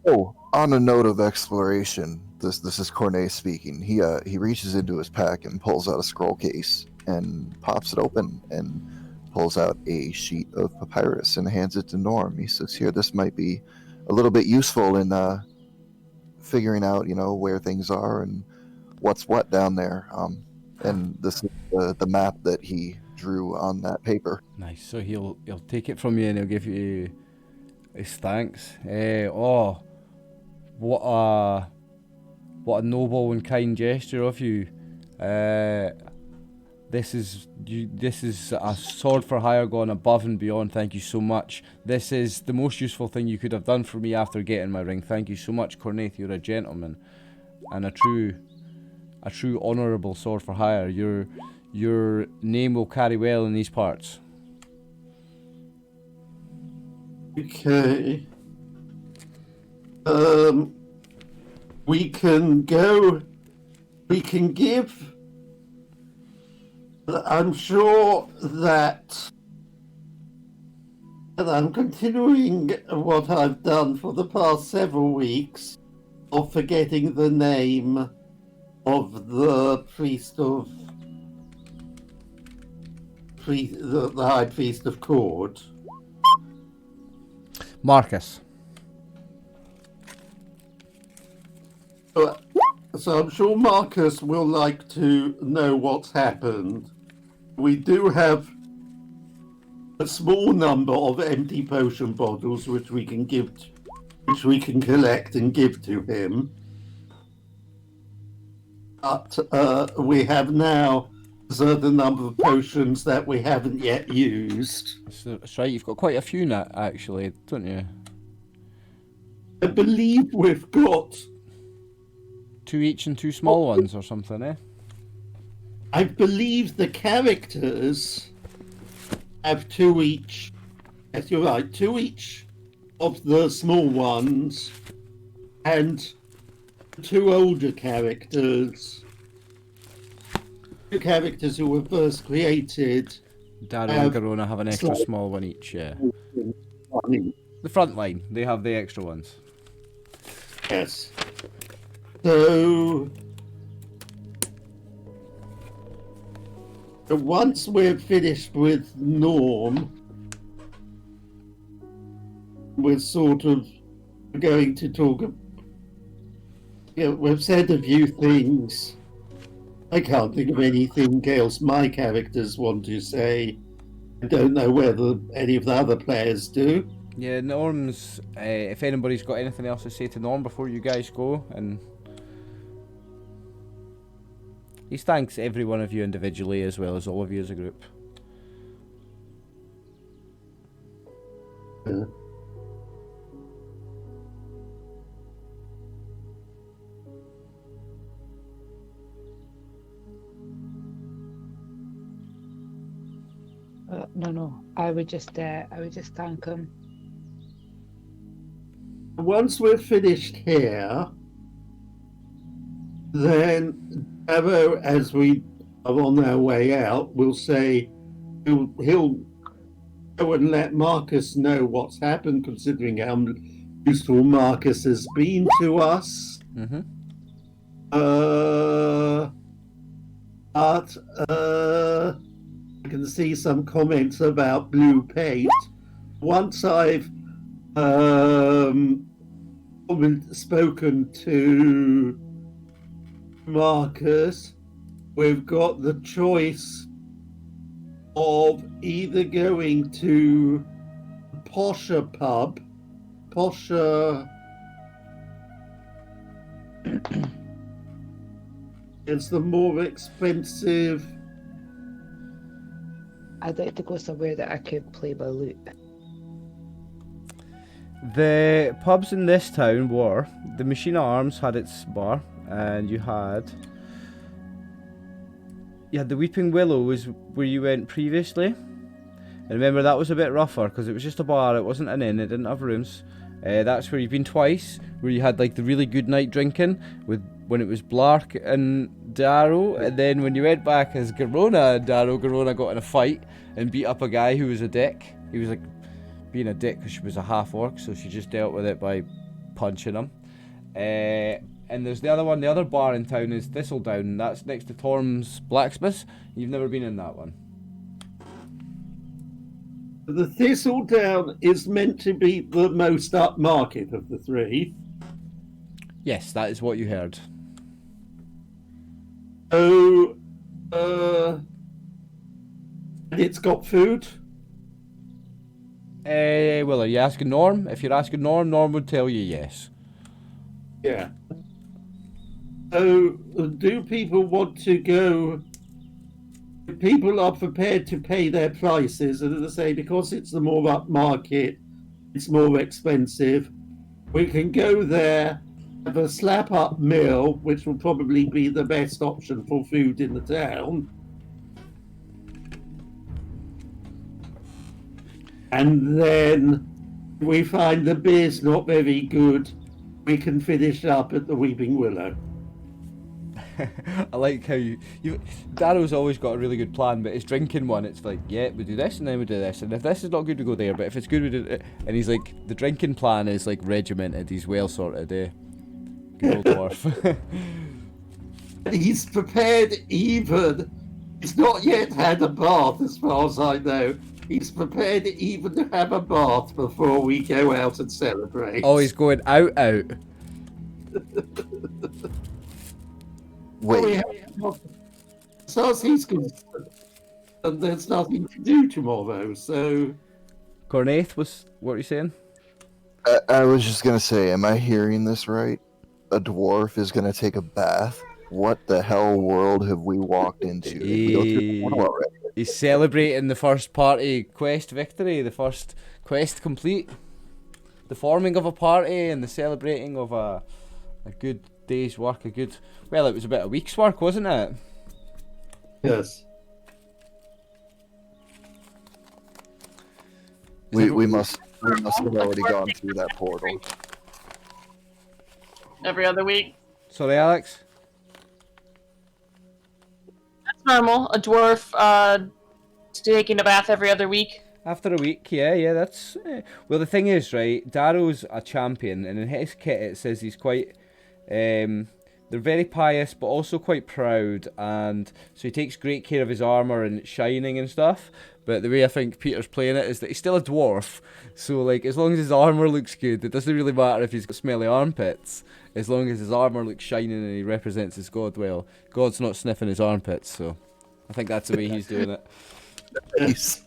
Oh, on a note of exploration, this is Cornet speaking. He reaches into his pack and pulls out a scroll case and pops it open and pulls out a sheet of papyrus and hands it to Norm. He says, "Here, this might be a little bit useful in figuring out, where things are and what's what down there." And this is the map that he drew on that paper. Nice. So he'll take it from you and he'll give you his thanks. Oh, what a noble and kind gesture of you. This is a Sword for Hire gone above and beyond. Thank you so much. This is the most useful thing you could have done for me after getting my ring. Thank you so much, Cornaith. You're a gentleman and a true honourable Sword for Hire. Your name will carry well in these parts. Okay. We can give. I'm sure that I'm continuing what I've done for the past several weeks of forgetting the name of the priest of the high priest of Cord. Marcus. So I'm sure Marcus will like to know what's happened. We do have a small number of empty potion bottles which we can collect and give to him. But we have now a certain number of potions that we haven't yet used. That's right, you've got quite a few now, actually, don't you? I believe we've got... 2 each and 2 small ones or something, eh? I believe the characters have 2 each. Yes, you're right, 2 each of the small ones, and 2 older characters. 2 characters who were first created. Darrow and Garona have an extra small one each, yeah. The front line, they have the extra ones. Yes. So once we're finished with Norm, we're sort of going to talk. We've said a few things. I can't think of anything else my characters want to say. I don't know whether any of the other players do. Yeah, Norm's, if anybody's got anything else to say to Norm before you guys go, and he thanks every one of you individually as well as all of you as a group. Yeah. No. I would just thank him once we're finished here, then Darrow, as we are on our way out, will say he'll go and let Marcus know what's happened, considering how useful Marcus has been to us. Mm-hmm. But I can see some comments about blue paint. Once I've spoken to Marcus, we've got the choice of either going to a posher pub, it's the more expensive. I'd like to go somewhere that I could play my lute. The pubs in this town were the Machine Arms had its bar, and you had the Weeping Willow was where you went previously. And remember, that was a bit rougher because it was just a bar. It wasn't an inn. It didn't have rooms. That's where you've been twice, where you had like the really good night drinking when it was Blark and Darrow, and then when you went back as Garona and Darrow, Garona got in a fight and beat up a guy who was a dick. He was like being a dick because she was a half orc, so she just dealt with it by punching him. And there's the other one. The other bar in town is Thistledown. That's next to Torm's Blacksmiths. You've never been in that one. The Thistledown is meant to be the most upmarket of the three. Yes, that is what you heard. Oh, and it's got food. Well, are you asking Norm? If you're asking Norm, Norm would tell you yes. Yeah. So, do people want to go? People are prepared to pay their prices, and as I say, because it's the more upmarket, it's more expensive. We can go there, have a slap-up meal, which will probably be the best option for food in the town. And then we find the beer's not very good, we can finish up at the Weeping Willow. I like how you Darrow's always got a really good plan, but his drinking one, it's like, yeah, we do this and then we do this, and if this is not good we go there, but if it's good we do it. And he's like, the drinking plan is like regimented. He's well sorted. Good old dwarf. He's prepared even. He's not yet had a bath, as far as I know. He's prepared even to have a bath before we go out and celebrate. Oh, he's going out. Wait, As far as he's concerned, there's nothing to do tomorrow, so... Cornaith, what were you saying? I was just gonna say, am I hearing this right? A dwarf is gonna take a bath? What the hell world have we walked into? We go through the portal already. He's celebrating the first party quest victory, the first quest complete. The forming of a party and the celebrating of a good day's work, well, it was about a week's work, wasn't it? Yes. We must have already gone through that portal. Every other week. Sorry, Alex? That's normal. A dwarf taking a bath every other week. After a week, yeah, that's... Well, the thing is, right, Darrow's a champion, and in his kit it says he's quite... they're very pious, but also quite proud, and so he takes great care of his armour and it's shining and stuff. But the way I think Peter's playing it is that he's still a dwarf, so like as long as his armour looks good, it doesn't really matter if he's got smelly armpits, as long as his armour looks shining and he represents his god well. God's not sniffing his armpits, so I think that's the way he's doing it. Nice.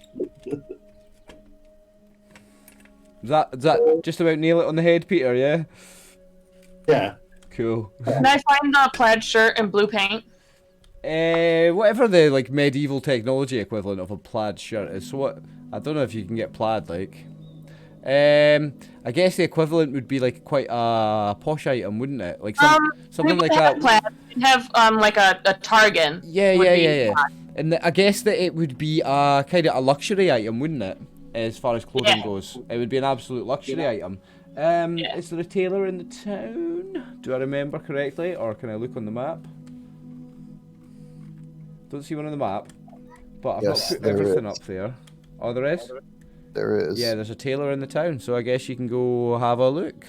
Does that just about nail it on the head, Peter, yeah? Yeah. Cool. Can I find a plaid shirt and blue paint? Whatever the like medieval technology equivalent of a plaid shirt is. So what? I don't know if you can get plaid like. I guess the equivalent would be like quite a posh item, wouldn't it? Like something like that. Plaid. We'd have like a targan. Yeah. And I guess that it would be a kind of a luxury item, wouldn't it? As far as clothing goes, it would be an absolute luxury item. Is there a tailor in the town? Do I remember correctly, or can I look on the map? Don't see one on the map, but I've Yes, not put there everything is. up there. Oh, there is? There is. Yeah, there's a tailor in the town, so I guess you can go have a look.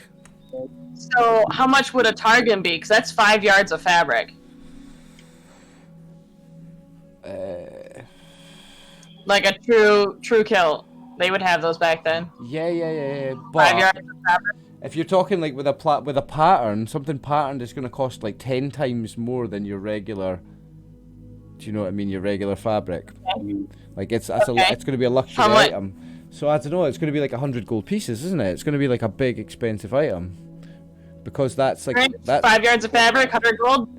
So, how much would a targan be? Because that's 5 yards of fabric. Like a true kill. They would have those back then. Yeah. 5 But yards of fabric. if you're talking like with a pattern, something patterned is going to cost like 10 times more than your regular. Do you know what I mean? Your regular fabric. Like it's going to be a luxury How much? item. So I don't know. It's going to be like 100 gold pieces, isn't it? It's going to be like a big expensive item. Because that's like Right? that. 5 yards of fabric, 100 gold.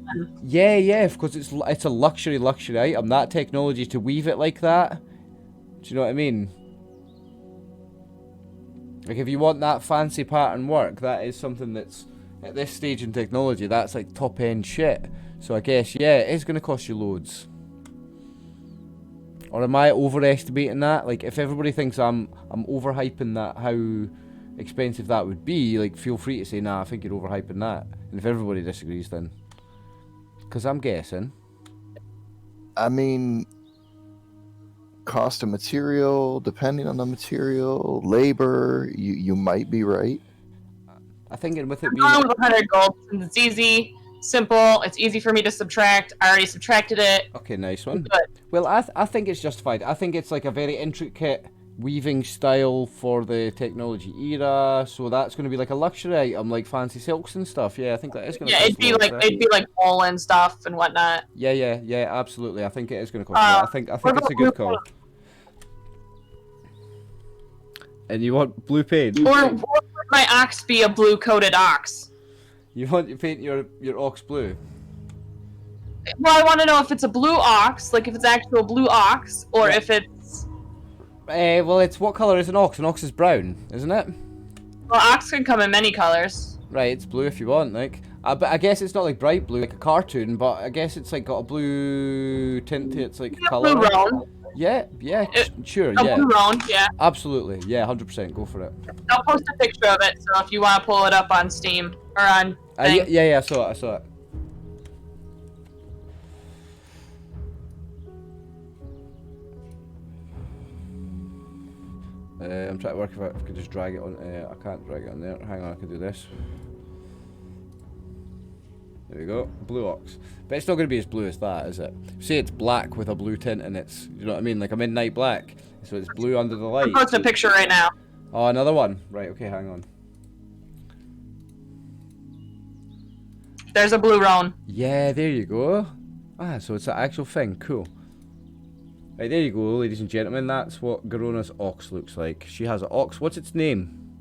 Yeah, because it's a luxury item. That technology to weave it like that. Do you know what I mean? Like if you want that fancy pattern work, that is something that's at this stage in technology, that's like top end shit. So I guess it is going to cost you loads. Or am I overestimating that? Like if everybody thinks I'm overhyping that, how expensive that would be, like feel free to say, nah, I think you're overhyping that. And if everybody disagrees, then because I'm guessing. I mean, cost of material, depending on the material, labor, you might be right. I think with it I'm being going with 100 gold since it's easy, simple. It's easy for me to subtract. I already subtracted it. okay, nice one. Good. Well, I think it's justified. I think it's like a very intricate weaving style for the technology era, so that's going to be like a luxury item, like fancy silks and stuff. Yeah, I think that is going to. Yeah, it'd be like wool and stuff and whatnot. Yeah, absolutely. I think it is going to cost. A lot. I think it's a good call. And you want blue paint? Or would my ox be a blue-coated ox? You want to paint your ox blue? Well, I want to know if it's a blue ox, like if it's actual blue ox, or if it's... Well, it's what color is an ox? An ox is brown, isn't it? Well, ox can come in many colors. Right, it's blue if you want, like. But I guess it's not like bright blue, like a cartoon, but I guess it's like got a blue tint to its like color. Blue roan. Yeah, sure, A blue roan, yeah. Absolutely, yeah, 100%, go for it. I'll post a picture of it, so if you want to pull it up on Steam, or on thing. Yeah, I saw it. I'm trying to work if I could just drag it on. I can't drag it on there. Hang on, I can do this. There we go, blue ox. But it's not going to be as blue as that, is it? Say it's black with a blue tint and it's, you know what I mean, like a midnight black. So it's blue under the light. I'm posting a picture right now. Oh, another one. Right, okay, hang on. There's a blue roan. Yeah, there you go. Ah, so it's an actual thing, cool. Right, there you go, ladies and gentlemen. That's what Garona's ox looks like. She has an ox. What's its name?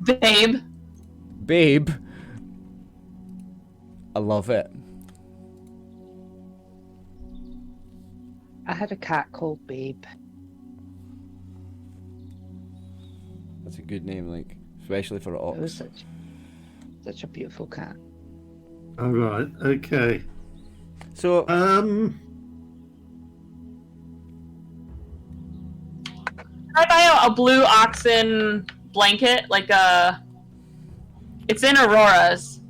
Babe. Babe. I love it. I had a cat called Babe. That's a good name, like, especially for an It was ox. such a beautiful cat. All right. Okay. So, Can I buy a blue oxen blanket? Like a... It's in Aurora's.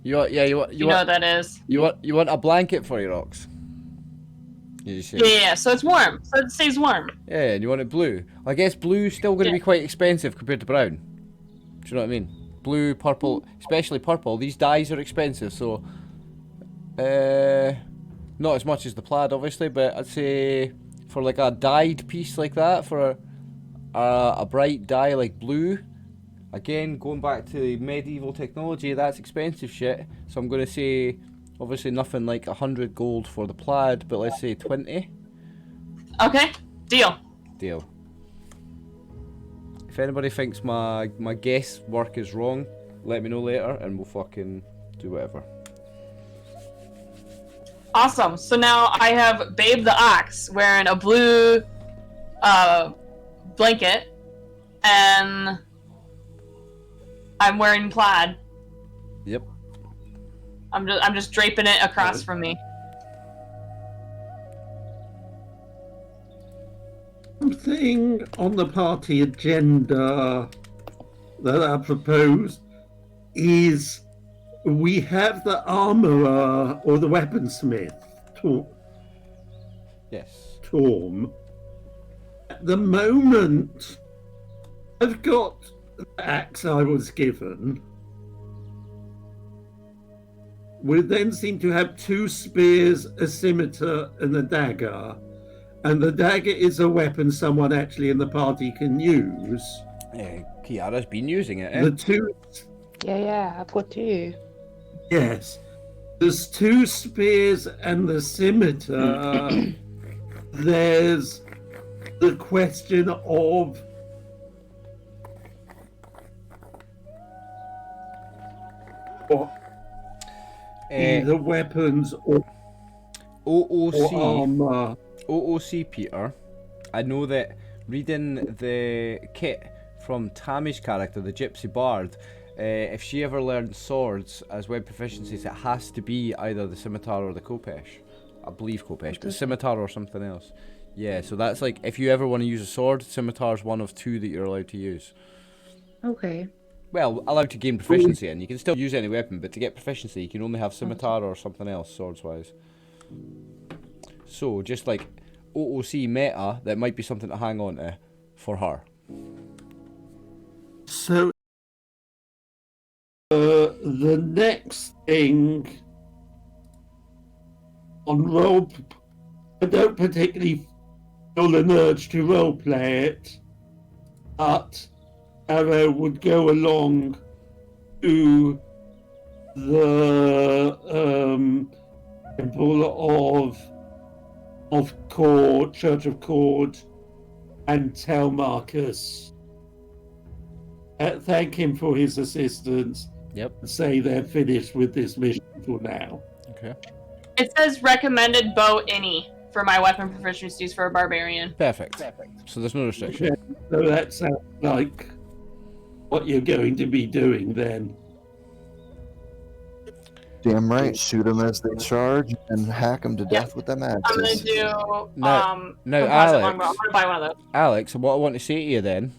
you want You know what that is. you want a blanket for your ox? You say? Yeah, so it's warm. So it stays warm. Yeah, and you want it blue. I guess blue's still going to be quite expensive compared to brown. Do you know what I mean? Blue, purple, especially purple. These dyes are expensive, so not as much as the plaid, obviously, but I'd say for like a dyed piece like that, for a bright dye like blue, again, going back to medieval technology, that's expensive shit. So I'm going to say, obviously nothing like 100 gold for the plaid, but let's say 20. Okay, deal. Deal. If anybody thinks my guess work is wrong, let me know later and we'll fucking do whatever. Awesome. So now I have Babe the Ox wearing a blue blanket, and I'm wearing plaid. Yep. I'm just draping it across from me. Something on the party agenda that I propose is we have the armorer or the weaponsmith, Yes. Torm. At the moment, I've got the axe I was given. We then seem to have 2 spears, a scimitar, and a dagger. And the dagger is a weapon someone actually in the party can use. Kiara's been using it, eh? The 2... Yeah, I've got 2. Yes. There's 2 spears and the scimitar. There's the question of either weapons or armor. OOC, Peter. I know that reading the kit from Tammy's character, the Gypsy Bard, if she ever learns swords as web proficiencies, it has to be either the scimitar or the khopesh. I believe khopesh, but scimitar or something else. Yeah, so that's like, if you ever want to use a sword, scimitar's one of 2 that you're allowed to use. Okay. Well, allowed to gain proficiency, and you can still use any weapon, but to get proficiency, you can only have scimitar or something else, swords-wise. So, just like OOC meta, that might be something to hang on to for her. So the next thing on role, I don't particularly feel an urge to roleplay it, but Arrow would go along to the temple of Cord, Church of Cord, and tell Marcus. Thank him for his assistance. Yep. And say they're finished with this mission for now. Okay. It says recommended bow any for my weapon proficiencies for a barbarian. Perfect. So there's no restriction. Okay, so that sounds like what you're going to be doing then. Damn right. Shoot them as they charge and hack them to death with them axes. I'm gonna do Now, composite longbow. Alex, I'm gonna buy one of those. Alex, what I want to say to you then,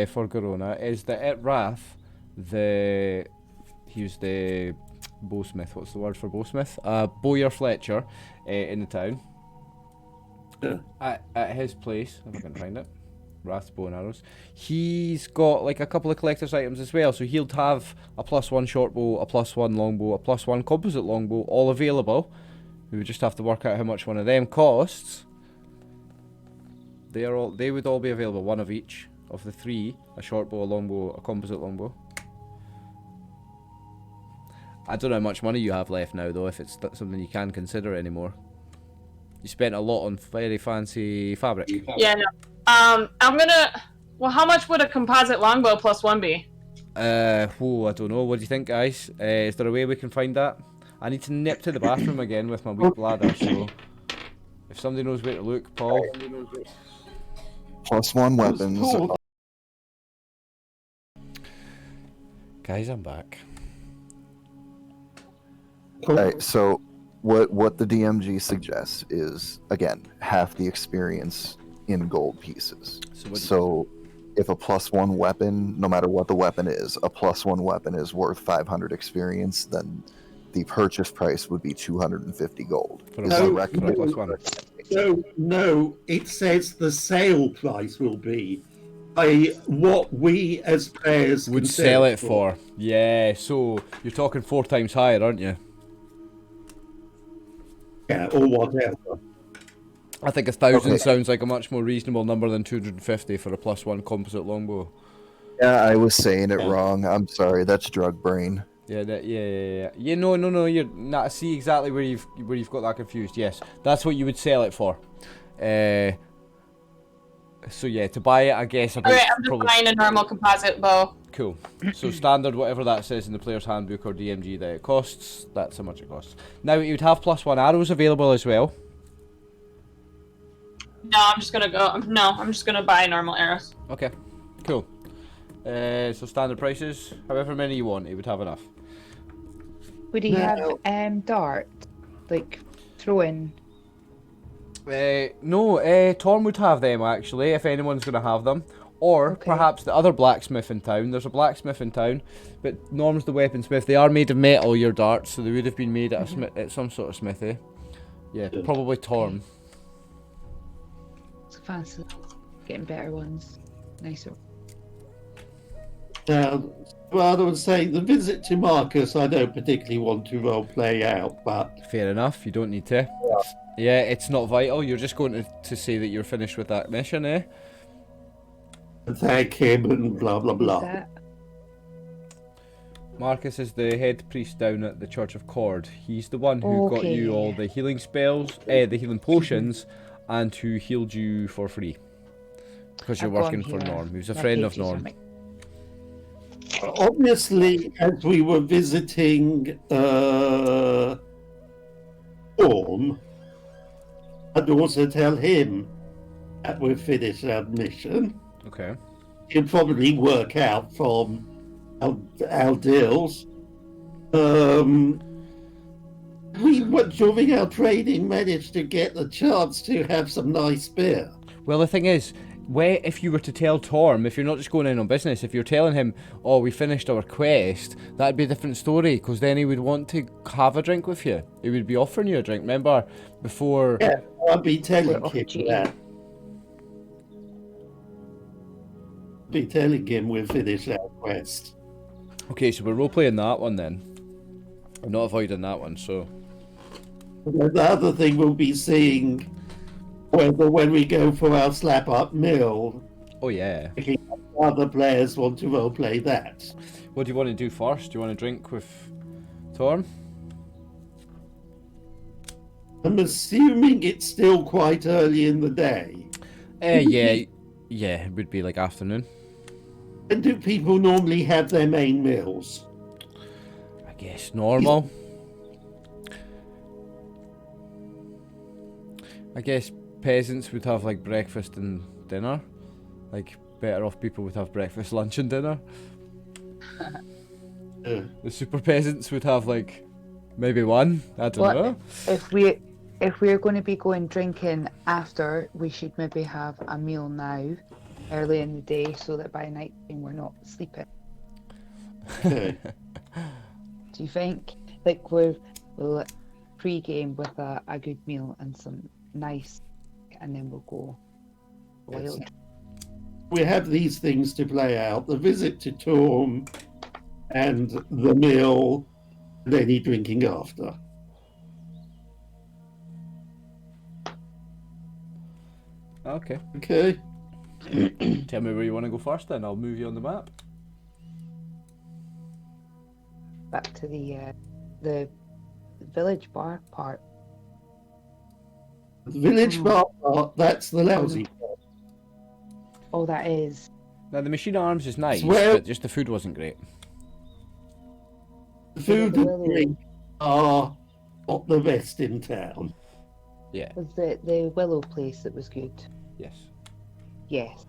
for Garona, is that at Wrath, he was the bowsmith. What's the word for bowsmith? Bowyer Fletcher, in the town. At his place, if I can find it, Wrath's bow and arrows. He's got like a couple of collector's items as well, so he'll have a +1 short bow, a +1 longbow, a +1 composite longbow, all available. We would just have to work out how much one of them costs. They would all be available, one of each of the 3: a short bow, a longbow, a composite longbow. I don't know how much money you have left now, though, if it's something you can consider anymore. You spent a lot on very fancy fabric. Yeah, no. I'm gonna. Well, how much would a composite longbow +1 be? I don't know. What do you think, guys? Is there a way we can find that? I need to nip to the bathroom again with my weak bladder, so if somebody knows where to look, Paul. +1 weapons. Guys, I'm back. Alright, so what the DMG suggests is, again, half the experience in gold pieces. So if a +1 weapon, no matter what the weapon is, a +1 weapon is worth 500 experience, then the purchase price would be 250 gold. No, it says the sale price will be what we as players would sell it for. Yeah, so you're talking 4 times higher, aren't you? Yeah, or whatever. I think 1,000 sounds like a much more reasonable number than 250 for a +1 composite longbow. Yeah, I was saying it wrong. I'm sorry. That's drug brain. Yeah. Yeah, no. You're not. I see exactly where you've got that confused. Yes, that's what you would sell it for. So yeah, to buy it, I guess. Alright, I'm just buying a normal composite bow. Cool. So standard, whatever that says in the player's handbook or DMG that it costs, that's how much it costs. Now you'd have +1 arrows available as well. No, I'm just gonna buy normal arrows. Okay, cool. So standard prices, however many you want, it would have enough. Would he have dart, like throwing? No, Torm would have them actually, if anyone's going to have them. Or Okay. perhaps the other blacksmith in town. There's a blacksmith in town, but Norm's the weaponsmith. They are made of metal, your darts, so they would have been made at at some sort of smithy. Yeah, Yeah. probably Torm. It's fancy. Getting better ones. Nicer. Now, rather than saying the visit to Marcus, I don't particularly want to role play out, but Fair enough, you don't need to. Yeah, it's not vital. You're just going to say that you're finished with that mission, eh? thank him and blah blah Who's blah. that? Marcus is the head priest down at the Church of Cord. He's the one who got Okay, you all yeah. the healing spells, the healing potions, and who healed you for free. Because you're I've gone working for here. Norm. He was a My friend of pages are Norm. mi- Obviously, as we were visiting Orm, I'd also tell him that we've finished our mission. Okay. He'll probably work out from our deals. We were during our trading managed to get the chance to have some nice beer. Well, the thing is, if you were to tell Torm, if you're not just going in on business, if you're telling him, oh, we finished our quest, that'd be a different story, because then he would want to have a drink with you. He would be offering you a drink. Remember, before... Yeah, I'll be telling We're him off duty. that. Be telling him we've finished our quest. Okay, so we're role-playing that one then. I'm not avoiding that one, so... The other thing we'll be seeing whether when we go for our slap-up meal, Oh, yeah. other players want to roleplay that. What do you want to do first? Do you want to drink with Torm? I'm assuming it's still quite early in the day. Yeah, it would be like afternoon. And do people normally have their main meals? I guess normal. I guess peasants would have like breakfast and dinner. Like better off people would have breakfast, lunch and dinner. The super peasants would have like maybe one. I don't What? know. If we're going to be going drinking after, we should maybe have a meal now, early in the day, so that by night time we're not sleeping. Okay. Do you think? Like we'll pre-game with a good meal and some nice, and then we'll go wild. Yes. We have these things to play out: the visit to Torm, and the meal, and any drinking after. Okay. Okay. Tell me where you want to go first then. I'll move you on the map. Back to the village bar part. The village bar, that's the lousy part. Oh, that is. Now the machine arms is nice, Well- but just the food wasn't great. The food and drink are not the best in town. Yeah. Was the Willow place that was good? Yes. Yes.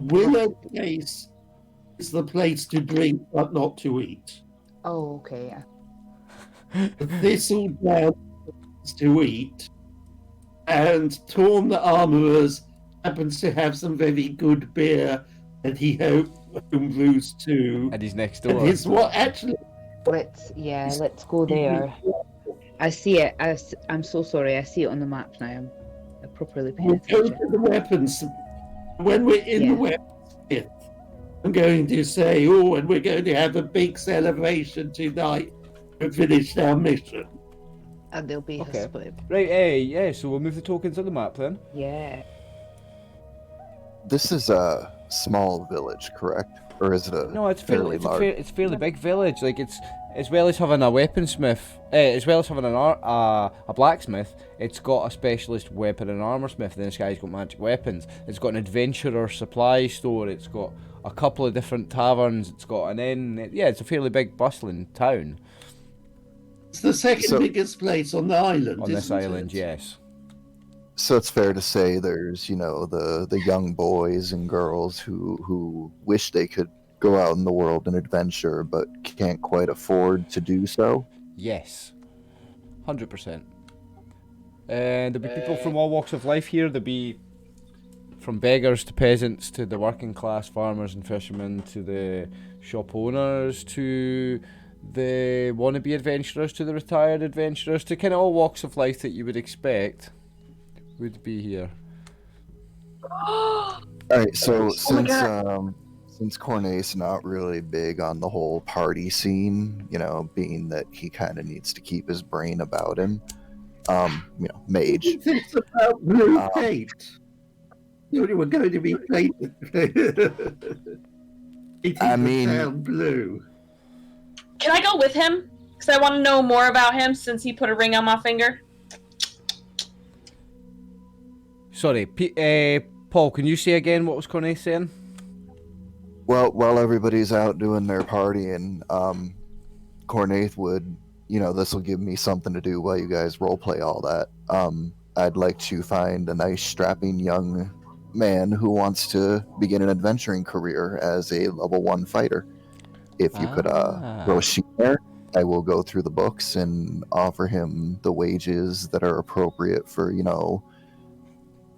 Willow Place is the place to drink but not to eat. Oh, okay. The Thistledown is to eat, and Torm the Armourers happens to have some very good beer, and he homebrews too. And he's next And door. his what actually Let's go there. I see it. I'm so sorry. I see it on the map now. I'm properly paying We'll go attention. to the weapons. When we're in the Yeah. weapons pit, I'm going to say, oh, and we're going to have a big celebration tonight. We've finished our mission. And there'll be Okay. a split. Right, yeah, so we'll move the tokens on the map then. Yeah. This is a small village, correct? Or is it a No, it's fairly it's large? it's a fairly big village. Like it's as well as having a weaponsmith, as well as having a blacksmith. It's got a specialist weapon and armor smith. Then this guy's got magic weapons. It's got an adventurer supply store. It's got a couple of different taverns. It's got an inn. Yeah, it's a fairly big, bustling town It's the second So- biggest place on the island. on this isn't island. it? Yes. So it's fair to say there's, the young boys and girls who wish they could go out in the world and adventure, but can't quite afford to do so. Yes. 100%. And there'll be people from all walks of life here. There'll be from beggars to peasants to the working class farmers and fishermen to the shop owners to the wannabe adventurers to the retired adventurers to kind of all walks of life that you would expect would be here. All right, so my since Cornet's not really big on the whole party scene, you know, being that he kind of needs to keep his brain about him, you know, mage. It's about blue paint. You were going to be painted. I mean- the town blue. Can I go with him? Because I want to know more about him since he put a ring on my finger. Sorry, Paul, can you say again what was Cornet saying? Well, while everybody's out doing their partying, Cornaith would, you know, this will give me something to do while you guys roleplay all that. I'd like to find a nice strapping young man who wants to begin an adventuring career as a level 1 fighter. If you could throw a sheet there, I will go through the books and offer him the wages that are appropriate for, you know,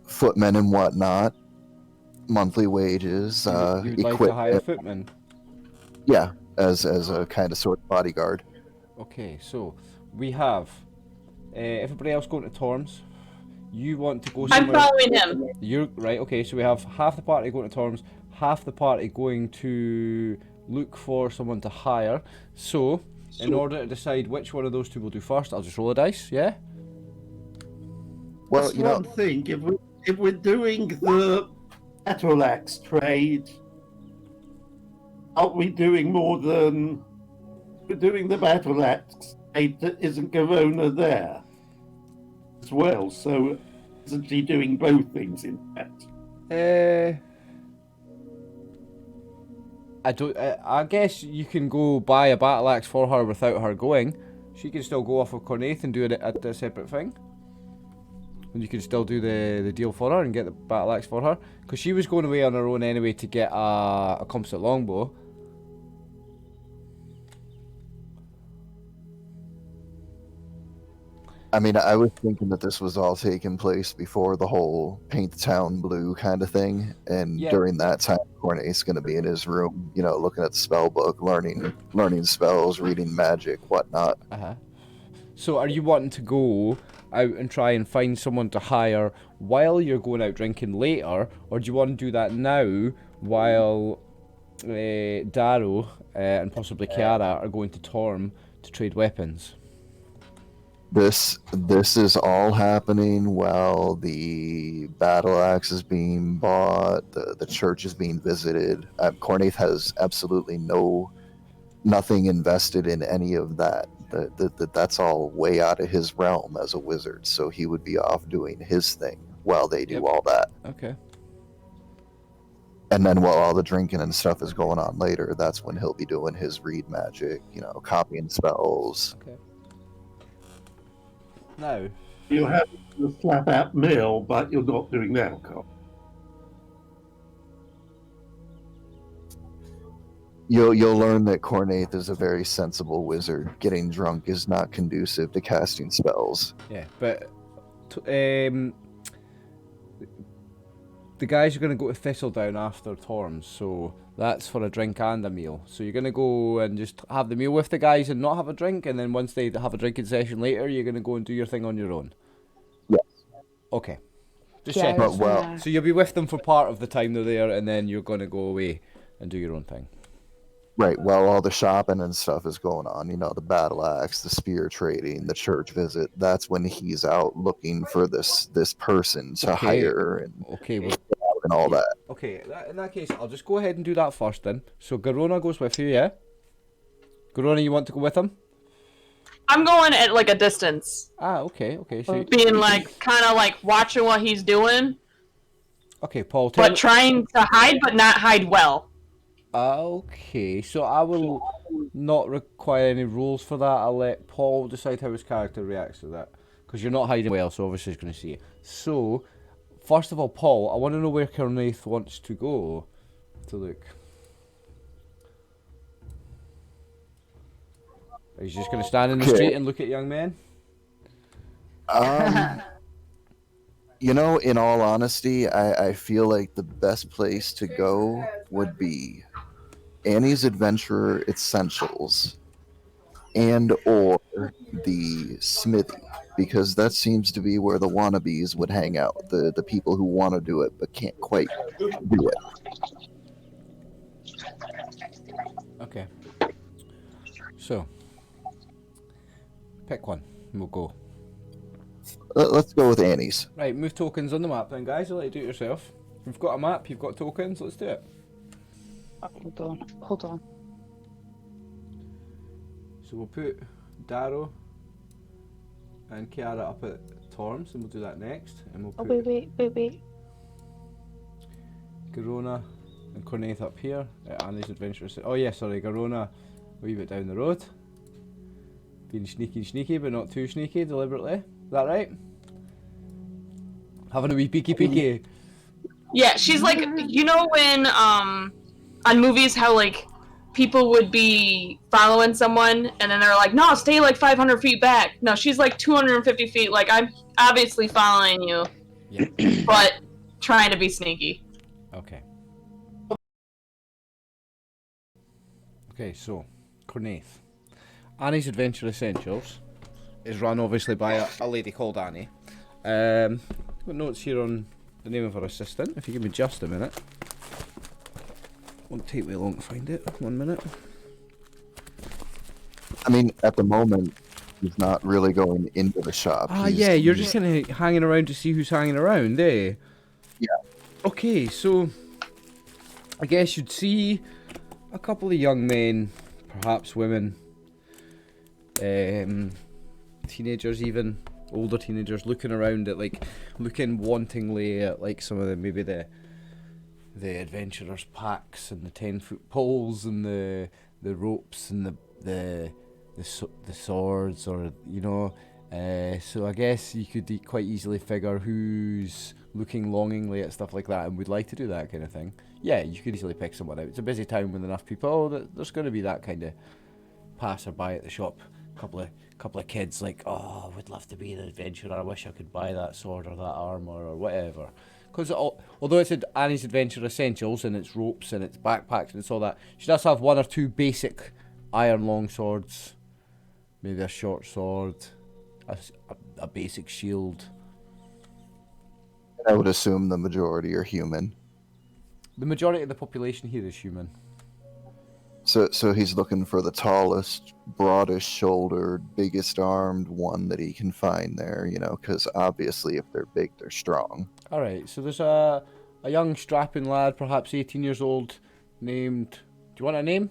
footmen and whatnot, monthly wages, You'd like to hire footmen? Yeah, as a kind of sort of bodyguard. Okay, so we have everybody else going to Torms. You want to go somewhere? I'm following him. You're right. Okay, so we have half the party going to Torms, half the party going to look for someone to hire. So, in order to decide which one of those two we'll do first, I'll just roll a dice. Yeah. Well, That's you know, one thing. If we're doing the battle axe trade, aren't we doing more than we're doing the battle axe trade that isn't Garona there as well? So isn't she doing both things in fact? I don't. I guess you can go buy a battle axe for her without her going. She can still go off of Cornaith and do it at a separate thing. And you can still do the deal for her and get the battle axe for her. Because she was going away on her own anyway to get a composite longbow. I mean, I was thinking that this was all taking place before the whole paint the town blue kind of thing, and Yeah. during that time, Cornet's going to be in his room, you know, looking at the spell book, learning spells, reading magic, whatnot. So are you wanting to go out and try and find someone to hire while you're going out drinking later, or do you want to do that now while Darrow and possibly Kiara are going to Torm to trade weapons? This is all happening while the battle axe is being bought, the church is being visited. Cornaith has absolutely nothing invested in any of that. That's all way out of his realm as a wizard. So he would be off doing his thing while they do all that. Okay. And then while all the drinking and stuff is going on later, that's when he'll be doing his read magic, you know, copying spells. Okay. Now, You have the slap out meal, but you're not doing alcohol. You'll learn that Cornaith is a very sensible wizard. Getting drunk is not conducive to casting spells. yeah, but the guys are going to go to Thistledown after Torms, so that's for a drink and a meal. So you're going to go and just have the meal with the guys and not have a drink, and then once they have a drinking session later, you're going to go and do your thing on your own? Yes. Okay. Just Yeah, checking. But well, So you'll be with them for part of the time they're there, and then you're going to go away and do your own thing. right, while all the shopping and stuff is going on, you know, the battle axe, the spear trading, the church visit, that's when he's out looking for this person to Okay. hire and Okay, well, all that. okay. In that case, I'll just go ahead and do that first then. So Garona goes with you, yeah? Garona, you want to go with him? I'm going at like a distance, Okay. So, being like kind of like watching what he's doing, okay, Paul. but trying to hide, but not hide well. Okay, so I will not require any rules for that. I'll let Paul decide how his character reacts to that. Because you're not hiding well, so obviously he's going to see it. So, first of all, Paul, I want to know where Cornaith wants to go to look. He's just going to stand in the Okay. street and look at young men? You know, in all honesty, I feel like the best place to go would be Annie's Adventurer Essentials and or the Smithy, because that seems to be where the wannabes would hang out, the people who want to do it but can't quite do it. Okay. So, pick one and we'll go. Let's go with Annie's. Right, move tokens on the map then, guys. You'll let you do it yourself. You've got a map, you've got tokens, let's do it. Hold on. So we'll put Darrow and Kiara up at Torms, and we'll do that next. And we'll Oh, put wait. Garona and Cornaith up here at Annie's Adventurous. Oh yeah, sorry, Garona a wee bit down the road. Being sneaky, but not too sneaky, deliberately. Is that right? Having a wee peeky. Yeah, she's like, you know when on movies how like people would be following someone and then they're like, no, stay like 500 feet back. No, she's like 250 feet. Like, I'm obviously following you, Yeah. but trying to be sneaky. Okay. Okay, so Cornaith. Annie's Adventure Essentials is run obviously by a lady called Annie. Got notes here on the name of her assistant. If you give me just a minute. Won't take me long to find it. 1 minute. I mean, at the moment, he's not really going into the shop. Yeah, you're just kind of hanging around to see who's hanging around, eh? Yeah. Okay, so I guess you'd see a couple of young men, perhaps women, teenagers even, older teenagers, looking around at looking wantingly at some of the adventurers' packs and the 10-foot poles and the ropes and the swords, or so I guess you could quite easily figure who's looking longingly at stuff like that and would like to do that kind of thing. Yeah, you could easily pick someone out. It's a busy town with enough people that there's going to be that kind of passerby at the shop. Couple of kids like, oh, I would love to be an adventurer. I wish I could buy that sword or that armor or whatever. Because although it's Annie's Adventure Essentials and it's ropes and it's backpacks and it's all that, she does have one or two basic iron long swords, maybe a short sword, a basic shield. I would assume the majority are human. The majority of the population here is human. So he's looking for the tallest, broadest shouldered, biggest armed one that he can find there, because obviously if they're big, they're strong. Alright, so there's a young strapping lad, perhaps 18 years old, named... Do you want a name?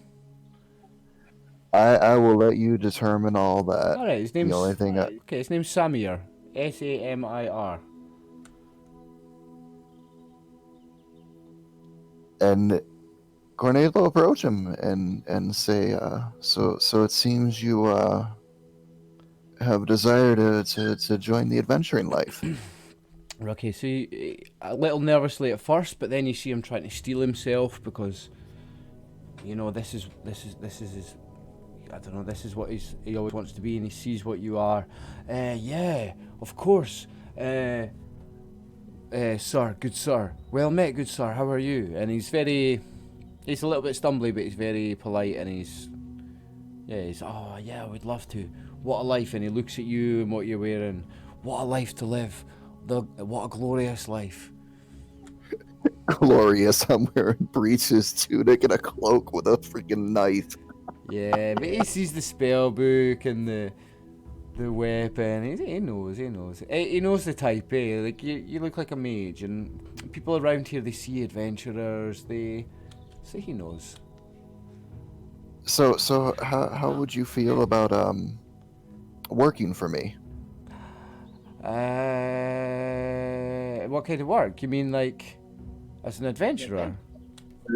I will let you determine all that. Alright, his name's... The only thing Okay, his name's Samir. Samir. And Cornelius will approach him and say, so it seems you have a desire to join the adventuring life. Okay, so a little nervously at first, but then you see him trying to steel himself because, this is his, I don't know, this is what he always wants to be, and he sees what you are. Yeah, of course. Sir, good sir. Well met, good sir. How are you? And he's a little bit stumbly, but he's very polite, and he's, oh yeah, I would love to. What a life. And he looks at you and what you're wearing. What a life to live. What a glorious life. Glorious, I'm wearing breeches, tunic, and a cloak with a freaking knife. Yeah, but he sees the spell book and the weapon. He knows. He knows the type, eh? Like, you look like a mage, and people around here, they see adventurers, so he knows. So how would you feel about working for me? What kind of work? You mean like as an adventurer?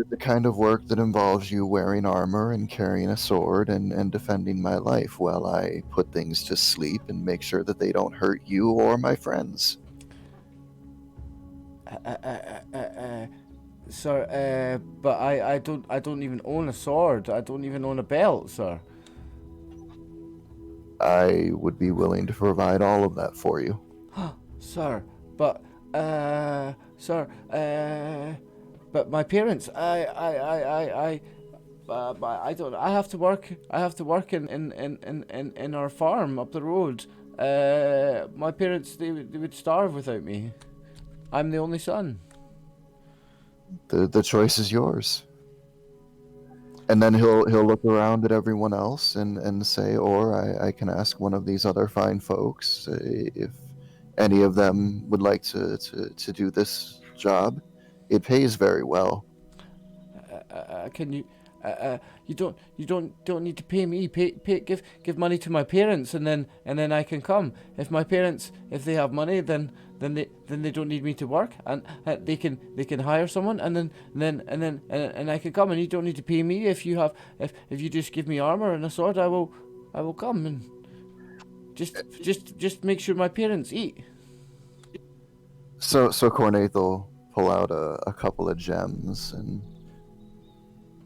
The kind of work that involves you wearing armor and carrying a sword and defending my life while I put things to sleep and make sure that they don't hurt you or my friends. Sir, but I don't even own a sword. I don't even own a belt, sir. I would be willing to provide all of that for you. Sir, but Sir, but my parents, I don't. I have to work. I have to work in our farm up the road. My parents, they would starve without me. I'm the only son. The choice is yours. And then he'll look around at everyone else and say, or I can ask one of these other fine folks if any of them would like to do this job. It pays very well. Can you? You don't need to pay me. Give money to my parents, and then I can come. If my parents, if they have money, then they don't need me to work, and they can hire someone, and then I can come, and you don't need to pay me. If you just give me armor and a sword, I will come, and just make sure my parents eat. So Cornate will pull out a couple of gems, and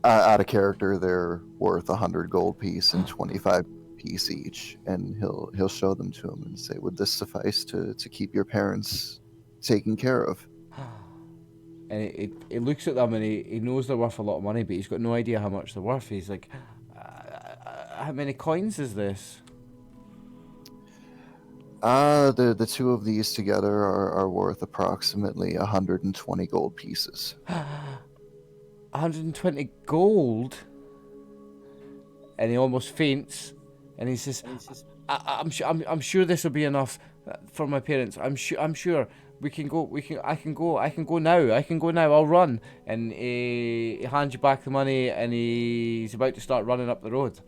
out of character, they're worth 100 gold piece and 25 piece each, and he'll show them to him and say, "Would this suffice to keep your parents taken care of?" And he looks at them, and he knows they're worth a lot of money, but he's got no idea how much they're worth. He's like, "How many coins is this?" The two of these together are worth approximately 120 gold pieces. 120 gold? And he almost faints, and he says, I'm sure this will be enough for my parents. I'm sure I can go now. I'll run." And he hands you back the money, and he's about to start running up the road.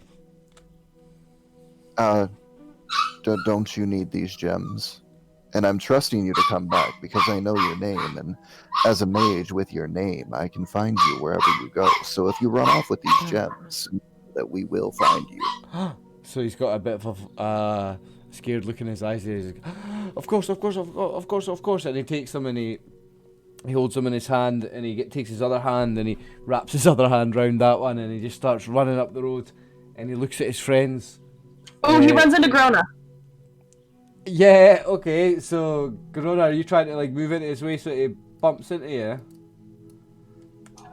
Don't you need these gems? And I'm trusting you to come back because I know your name, and as a mage with your name, I can find you wherever you go. So if you run off with these gems, that we will find you. So he's got a bit of a scared look in his eyes. He's like, of course, and he takes them, and he holds them in his hand, and he takes his other hand, and he wraps his other hand round that one, and he just starts running up the road, and he looks at his friends. Oh, he runs into Grona. Yeah, okay, so Grona, are you trying to like move into his way so he bumps into you?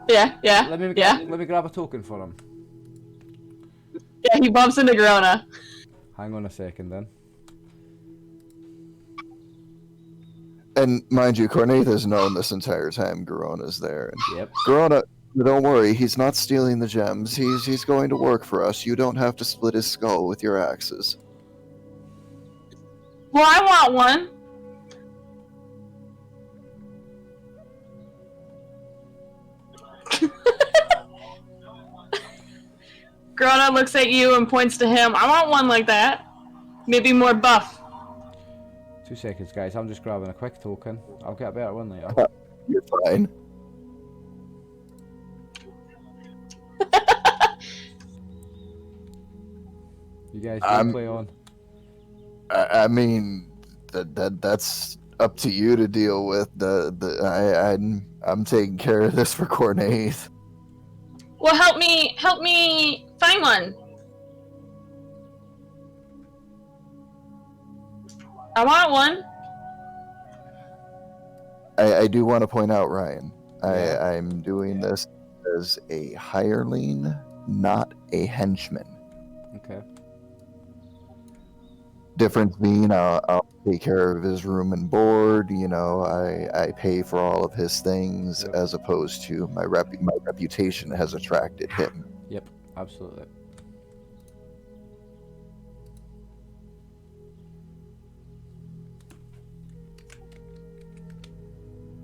Yeah. Let me grab a token for him. Yeah, he bumps into Grona. Hang on a second then. And mind you, Cornate has known this entire time Garona's there. And Yep. Garona, don't worry, he's not stealing the gems. He's going to work for us. You don't have to split his skull with your axes. Well, I want one. Grona looks at you and points to him. I want one like that. Maybe more buff. 2 seconds, guys. I'm just grabbing a quick token. I'll get a better one later. You're fine. You guys can play on. I mean, that's up to you to deal with. I'm taking care of this for Cornate. Well, help me find one. I want one. I do want to point out, Ryan, I'm doing this as a hireling, not a henchman. Okay. Difference being, I'll take care of his room and board. You know, I pay for all of his things, Yep. as opposed to my reputation has attracted him. Yep, absolutely.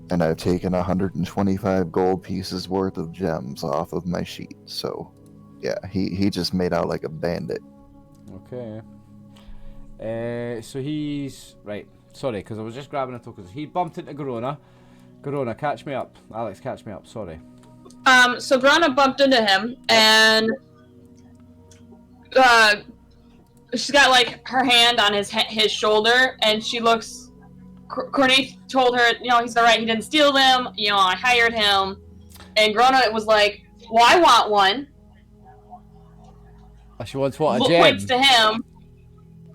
And I've taken 125 gold pieces worth of gems off of my sheet. So, yeah, he just made out like a bandit. Okay. So he's right. Sorry, because I was just grabbing a token. He bumped into Garona. Garona, catch me up. Alex, catch me up. Sorry. So Grona bumped into him, and she's got like her hand on his shoulder, and she looks. Cornate told her, you know, he's alright. He didn't steal them. You know, I hired him. And Grona was like, "Well, I want one." Oh, she wants what, a gem? Points to him,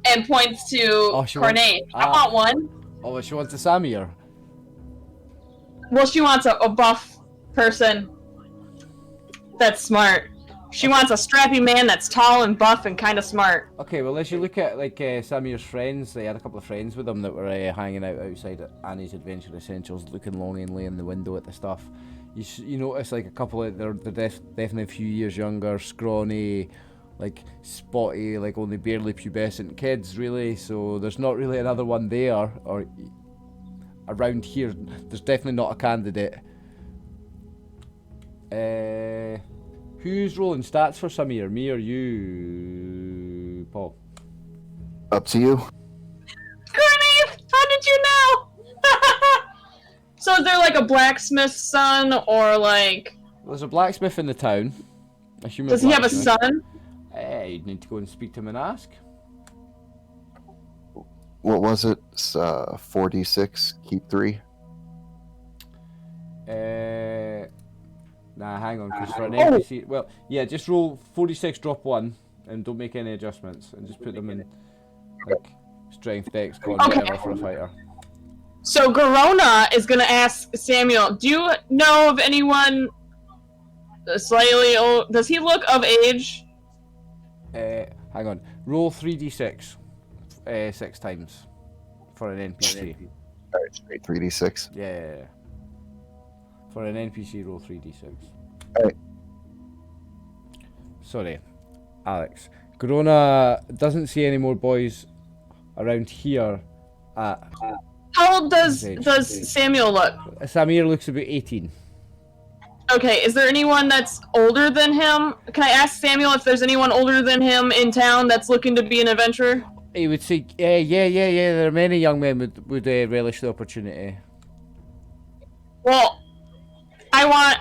and points to Cornate. I want one. Oh, she wants a Samir. Well, she wants a buff person that's smart. She wants a strappy man that's tall and buff and kind of smart. Okay, well, as you look at like some of your friends, they had a couple of friends with them that were hanging out outside at Annie's Adventure Essentials, looking longingly in the window at the stuff. You notice like a couple of they're definitely a few years younger, scrawny, like spotty, like only barely pubescent kids, really. So there's not really another one there or around here. There's definitely not a candidate. Who's rolling stats for Samir? Me or you, Paul? Up to you. Grenade! How did you know? So is there like a blacksmith's son or like... There's a blacksmith in the town. A human Does he have a blacksmith. son? You'd need to go and speak to him and ask. What was it? 4d6, keep 3. Nah, hang on, because for an NPC... Well, yeah, just roll 46, drop 1, and don't make any adjustments, and just put them in, like, strength, dex, con, whatever for a fighter. So Garona is gonna ask Samuel, do you know of anyone slightly old? Does he look of age? Hang on. Roll 3d6 6 times for an NPC. Alright, straight 3d6. Yeah. For an NPC, roll 3d6. Alright. Sorry, Alex. Corona doesn't see any more boys around here at... How old does Age. Samuel look? Samir looks about 18. Okay, is there anyone that's older than him? Can I ask Samuel if there's anyone older than him in town that's looking to be an adventurer? He would say, yeah, there are many young men would relish the opportunity. Well, I want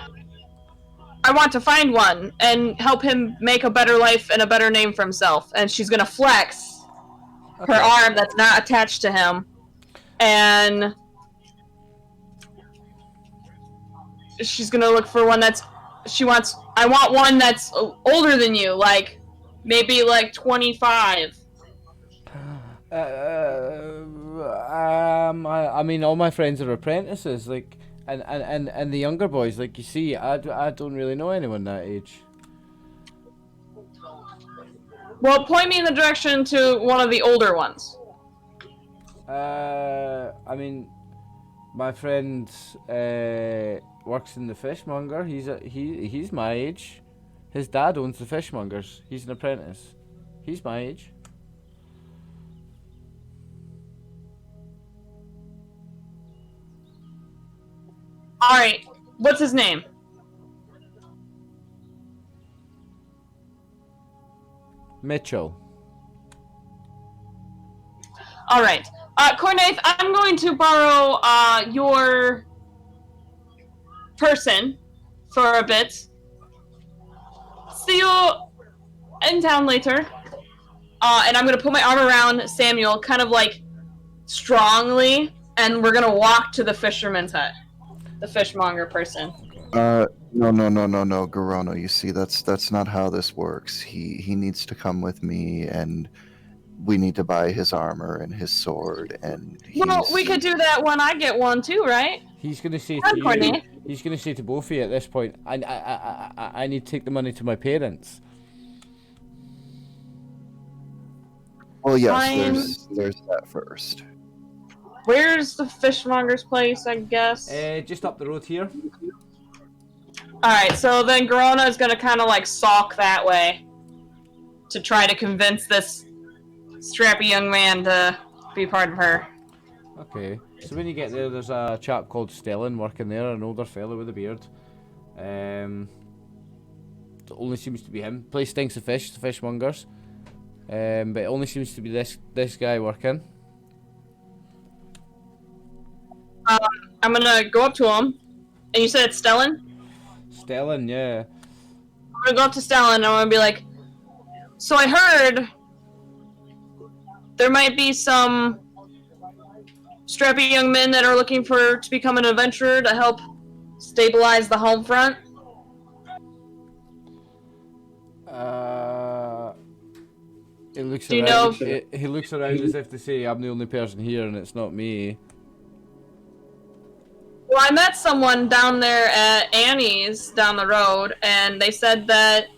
to find one and help him make a better life and a better name for himself. And she's gonna flex her arm that's not attached to him. And she's gonna look for one that's... I want one that's older than you, like, maybe like 25. I mean, all my friends are apprentices, like, and the younger boys, like, you see, I don't really know anyone that age. Well, point me in the direction to one of the older ones. I mean, my friend works in the fishmonger. He's my age. His dad owns the fishmongers. He's an apprentice. He's my age. Alright, what's his name? Mitchell. Alright. Cornaith, I'm going to borrow your person for a bit. See you in town later. And I'm going to put my arm around Samuel, kind of like strongly, and we're going to walk to the fisherman's hut. The fishmonger person. No, Garono, you see, that's not how this works. He needs to come with me, and we need to buy his armor and his sword, and Well, we could do that when I get one too, right? He's gonna say Hi, to you. Courtney. He's gonna say to both of you at this point. I need to take the money to my parents. Well, yes, Fine. there's that first. Where's the fishmonger's place, I guess? Just up the road here. Alright, so then Garona is gonna kind of like sulk that way to try to convince this strappy young man to be part of her. Okay. So when you get there, there's a chap called Stellan working there, an older fellow with a beard. It only seems to be him. Place stinks of fish, the fishmongers. But it only seems to be this guy working. I'm gonna go up to him, and you said it's Stellan? Stellan, yeah. I'm gonna go up to Stellan, and I'm gonna be like, so I heard there might be some strappy young men that are looking to become an adventurer to help stabilize the home front. He looks Do you around. know He looks around as if to say, "I'm the only person here, and it's not me." Well, I met someone down there at Annie's down the road, and they said that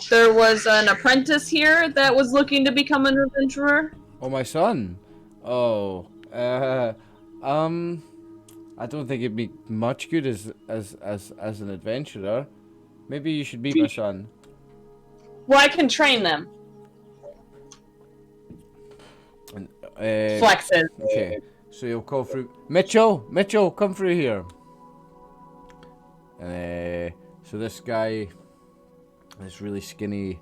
there was an apprentice here that was looking to become an adventurer. Oh, my son. Oh, I don't think it'd be much good as an adventurer. Maybe you should be my son. Well, I can train them. And, Flexes. Okay, so you'll call through. Mitchell, come through here. And so this guy, this really skinny,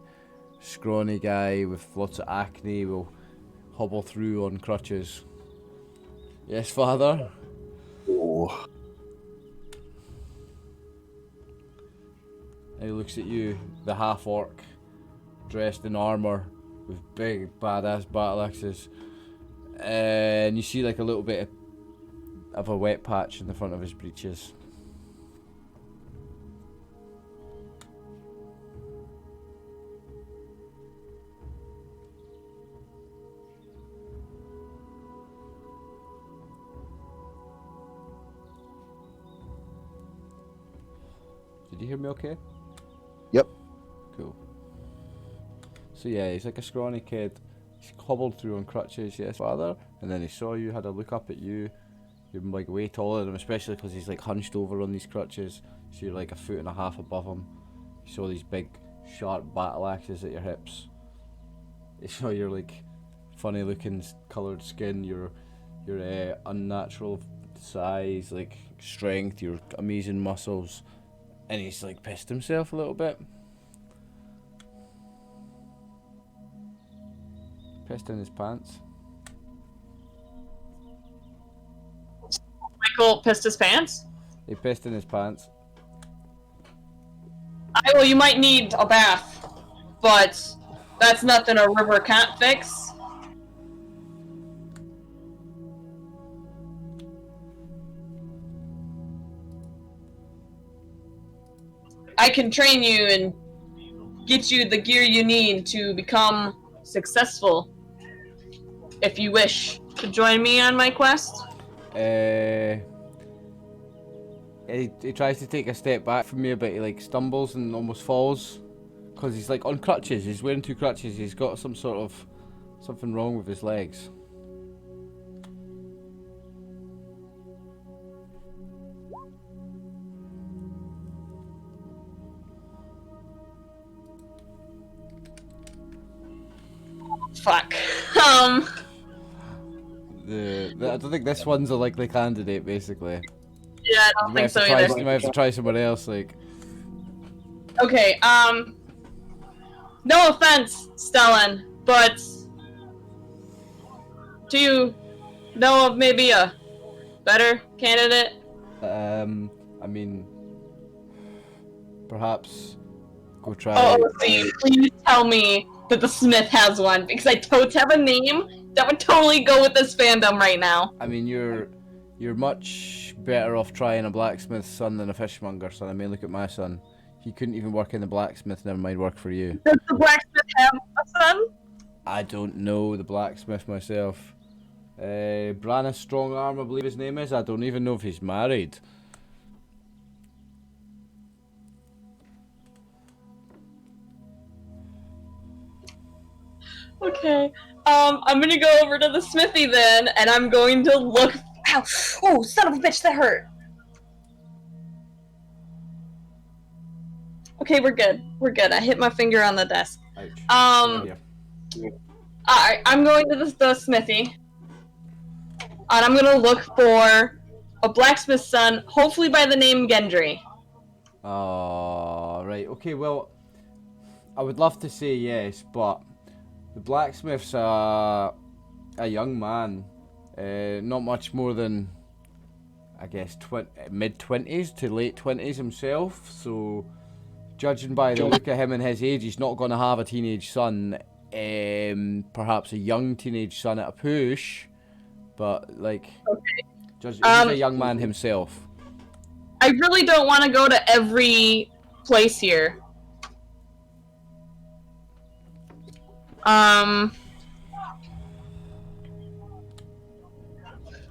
scrawny guy with lots of acne, will hobble through on crutches. Yes, father. Oh. And he looks at you, the half orc, dressed in armor with big badass battle axes, and you see like a little bit of a wet patch in the front of his breeches. Did you hear me okay? Yep. Cool. So yeah, he's like a scrawny kid. He's hobbled through on crutches, yes, father. And then he saw you, had a look up at you. You're like way taller than him, especially because he's like hunched over on these crutches. So you're like a foot and a half above him. You saw these big, sharp battle axes at your hips. You saw your like funny looking coloured skin, your unnatural size, like strength, your amazing muscles. And he's like pissed himself a little bit. Pissed in his pants. Michael pissed his pants? He pissed in his pants. Well, you might need a bath, but that's nothing a river can't fix. I can train you and get you the gear you need to become successful. If you wish to join me on my quest. He tries to take a step back from you, but he like stumbles and almost falls. Because he's like on crutches, he's wearing 2 crutches, he's got something wrong with his legs. Fuck. I don't think this one's a likely candidate, basically. Yeah, I don't think so either. You might have to try someone else, like. Okay, no offense, Stellan, but do you know of maybe a better candidate? I mean, perhaps go try. Oh, please tell me that the Smith has one, because I don't have a name that would totally go with this fandom right now. I mean, you're much better off trying a blacksmith's son than a fishmonger son. I mean, look at my son. He couldn't even work in the blacksmith, never mind work for you. Does the blacksmith have a son? I don't know the blacksmith myself. Brannis Strongarm, I believe his name is. I don't even know if he's married. Okay. I'm gonna go over to the smithy then, and I'm going to look. Ow! Oh, son of a bitch, that hurt. Okay, we're good. We're good. I hit my finger on the desk. Ouch. Alright, I'm going to the smithy. And I'm gonna look for a blacksmith's son, hopefully by the name Gendry. Oh, right. Okay, well, I would love to say yes, but the blacksmith's a young man. Not much more than, I guess, mid-20s to late 20s himself. So, judging by the look of him and his age, he's not going to have a teenage son. Perhaps a young teenage son at a push. But, like, he's a young man himself. I really don't want to go to every place here.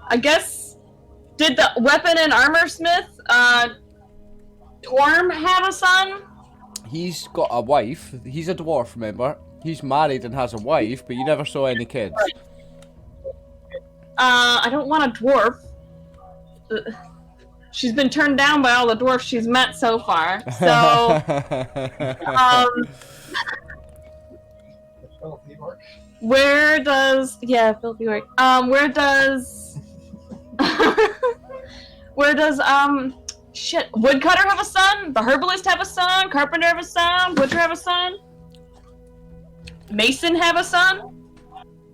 I guess Did the weapon and armor smith, Torm, have a son? He's got a wife. He's a dwarf, remember? He's married and has a wife, but you never saw any kids. I don't want a dwarf. She's been turned down by all the dwarfs she's met so far. So, where does filthy orc? Where does woodcutter have a son? The herbalist have a son? Carpenter have a son? Butcher have a son? Mason have a son?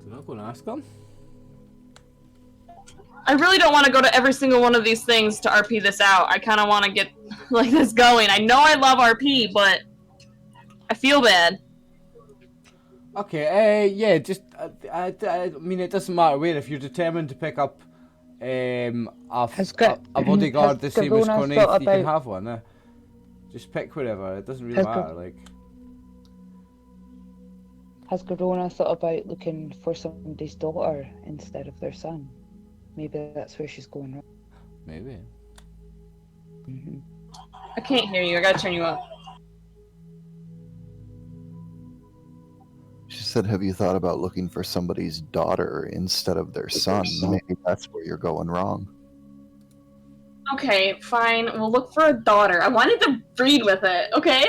Did I go and ask them? I really don't want to go to every single one of these things to RP this out. I kind of want to get like this going. I know I love RP, but I feel bad. Okay, yeah, just, I mean, it doesn't matter where. If you're determined to pick up a bodyguard the same as Cornaith, you can have one. Just pick wherever. It doesn't really matter, like. Has Garona thought about looking for somebody's daughter instead of their son? Maybe that's where she's going wrong. Maybe. Mm-hmm. I can't hear you. I gotta turn you up. She said, have you thought about looking for somebody's daughter instead of their son? Maybe that's where you're going wrong. Okay, fine. We'll look for a daughter. I wanted to breed with it, okay?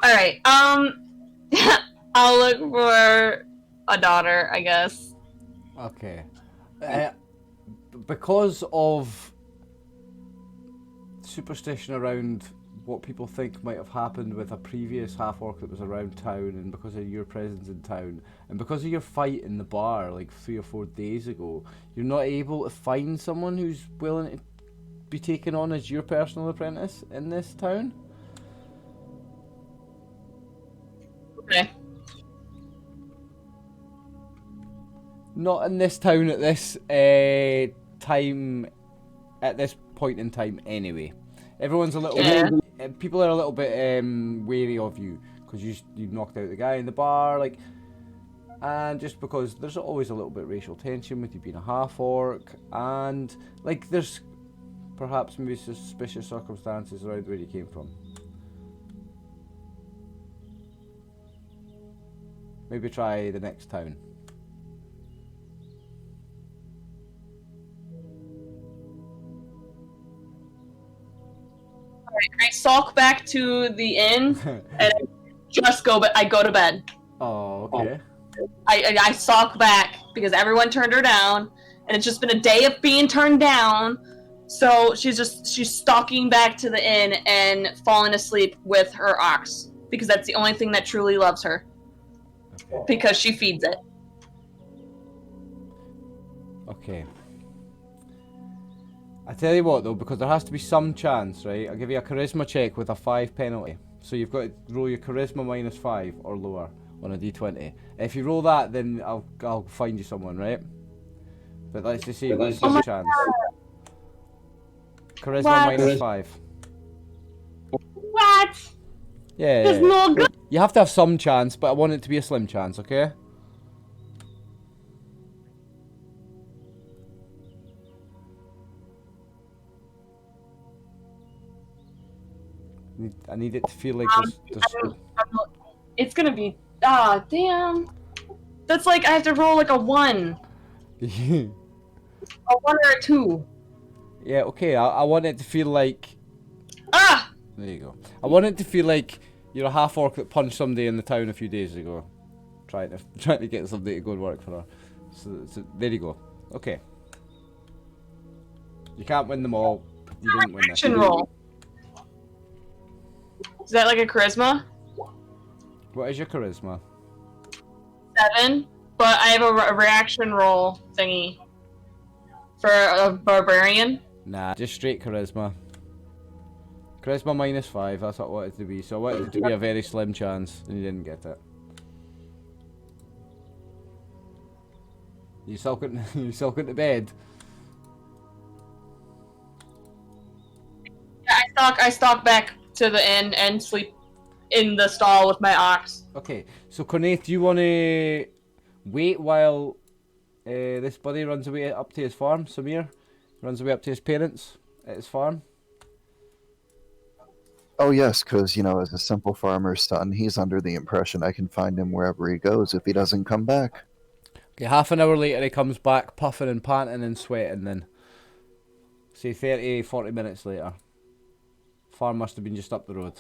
Alright, I'll look for a daughter, I guess. Okay. Because of superstition around what people think might have happened with a previous half-orc that was around town, and because of your presence in town, and because of your fight in the bar like 3 or 4 days ago, you're not able to find someone who's willing to be taken on as your personal apprentice in this town. Okay. Not in this town at this time, at this point in time anyway. Everyone's a little bit, people are a little bit wary of you because you knocked out the guy in the bar, like, and just because there's always a little bit of racial tension with you being a half-orc, and like there's perhaps maybe suspicious circumstances around where you came from. Maybe try the next town. I sulk back to the inn and I go to bed. Oh, okay. I sulk back because everyone turned her down, and it's just been a day of being turned down. So she's stalking back to the inn and falling asleep with her ox because that's the only thing that truly loves her. Because she feeds it. Okay. I tell you what though, because there has to be some chance, right? I'll give you a charisma check with a 5 penalty. So you've got to roll your charisma -5 or lower on a d20. If you roll that, then I'll find you someone, right? But let's just see, let's give a chance. Charisma -5. What? Yeah. There's no good. You have to have some chance, but I want it to be a slim chance, okay? I need it to feel like there's... It's gonna be... damn. That's like, I have to roll like a 1. A 1 or a 2. Yeah, okay, I want it to feel like... Ah! There you go. I want it to feel like you're a half-orc that punched somebody in the town a few days ago. Trying to get somebody to go and work for her. So there you go. Okay. You can't win them all. You didn't win this. Action roll. Is that like a charisma? What is your charisma? 7, but I have a reaction roll thingy for a barbarian. Nah, just straight charisma. Charisma -5, that's what I wanted it to be. So I wanted it to be a very slim chance, and you didn't get it. You sulking to bed? Yeah, I stalk back to the inn and sleep in the stall with my ox. Okay, so Cornaith, do you want to wait while this buddy runs away up to his farm. Samir runs away up to his parents at his farm. Oh yes, because as a simple farmer's son, he's under the impression I can find him wherever he goes if he doesn't come back. Okay, half an hour later he comes back puffing and panting and sweating then. Say 30, 40 minutes later. Farm must have been just up the road.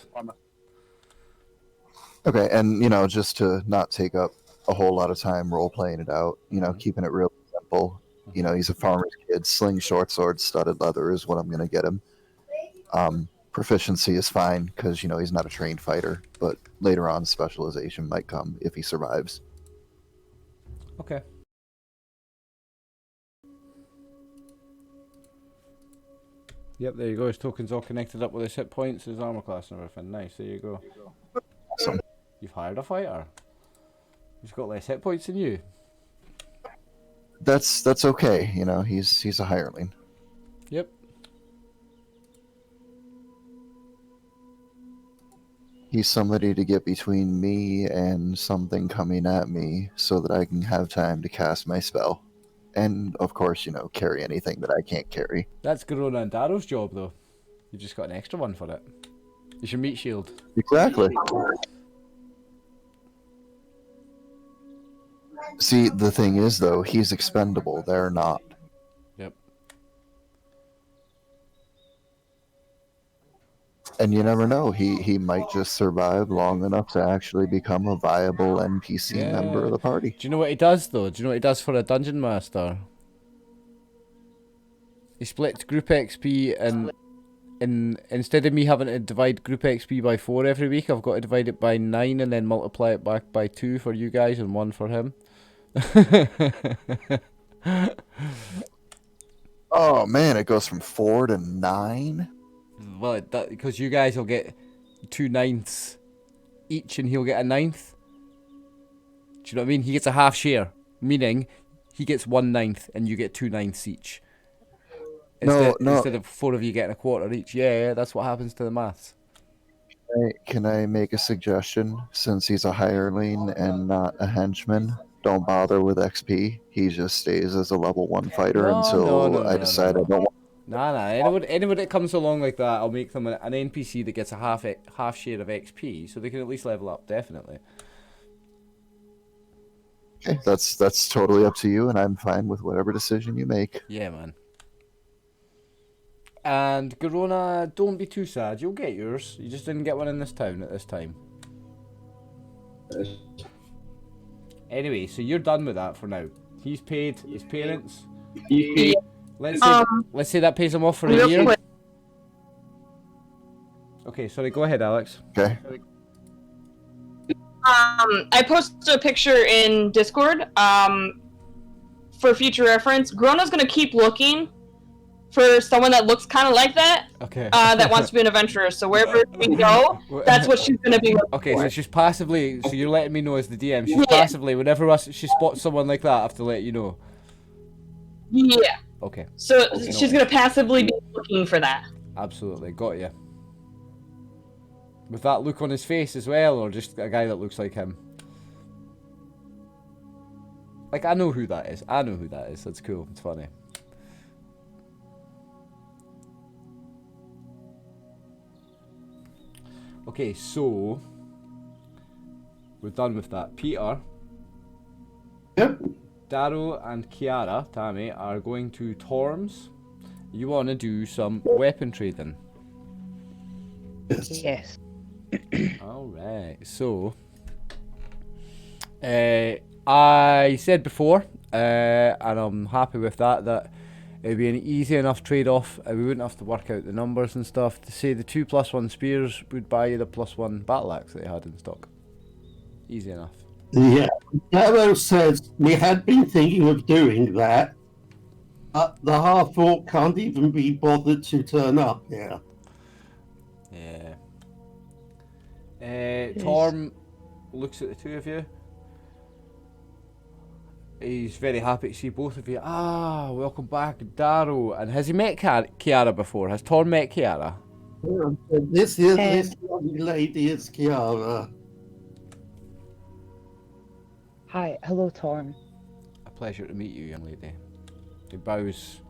Okay, and just to not take up a whole lot of time role playing it out, keeping it real simple. He's a farmer's kid. Sling, short sword, studded leather is what I'm gonna get him. Proficiency is fine because he's not a trained fighter, but later on specialization might come if he survives. Okay. Yep, there you go. His token's all connected up with his hit points, his armor class and everything. Nice, there you go. Awesome. You've hired a fighter. He's got less hit points than you. That's okay. He's a hireling. Yep. He's somebody to get between me and something coming at me so that I can have time to cast my spell. And, of course, carry anything that I can't carry. That's Garona and Darrow's job, though. You just got an extra one for it. It's your meat shield. Exactly. See, the thing is, though, he's expendable. They're not. Yep. And you never know. He might just survive long enough to actually become a viable NPC member of the party. Do you know what he does, though? Do you know what he does for a dungeon master? He splits group XP and instead of me having to divide group XP by 4 every week, I've got to divide it by 9 and then multiply it back by 2 for you guys and 1 for him. Oh man, it goes from 4 to 9? Well, because you guys will get 2 ninths each and he'll get a ninth. Do you know what I mean? He gets a half share, meaning he gets 1/9 and you get 2 ninths each. Instead of 4 of you getting a quarter each. Yeah, that's what happens to the maths. Can I make a suggestion? Since he's a hireling and not a henchman, don't bother with XP. He just stays as a level 1 fighter until I decide I don't want. Nah. Anyone that comes along like that, I'll make them an NPC that gets a half share of XP, so they can at least level up. Definitely. Okay, that's totally up to you, and I'm fine with whatever decision you make. Yeah, man. And Garona, don't be too sad. You'll get yours. You just didn't get one in this town at this time. Anyway, so you're done with that for now. He's paid his parents. Let's say that pays him off for a year. Okay, sorry. Go ahead, Alex. Okay. I posted a picture in Discord. For future reference, Grona's gonna keep looking for someone that looks kind of like that. Okay. That wants to be an adventurer. So wherever we go, that's what she's gonna be looking Okay, for. so she's passively. So you're letting me know as the DM. She's passively. Whenever she spots someone like that, I have to let you know. Yeah. Okay. So she's gonna passively be looking for that. Absolutely, got you. With that look on his face as well, or just a guy that looks like him? Like, I know who that is. That's cool. It's funny. Okay, so we're done with that. Peter. Yep. Darrow and Kiara, Tammy, are going to Torms. You want to do some weapon trading. Yes. Alright, so I said before, and I'm happy with that it'd be an easy enough trade-off. We wouldn't have to work out the numbers and stuff to say the 2+1 spears would buy you the +1 battle axe that they had in stock. Easy enough. Yeah. Darrow says we had been thinking of doing that. The half-orc can't even be bothered to turn up here. Yeah. Torm looks at the two of you. He's very happy to see both of you. Ah, welcome back, Darrow. And has he met Kiara before? Has Torm met Kiara? This young lady is Kiara. Hi, hello, Torm. Pleasure to meet you, young lady. He bows.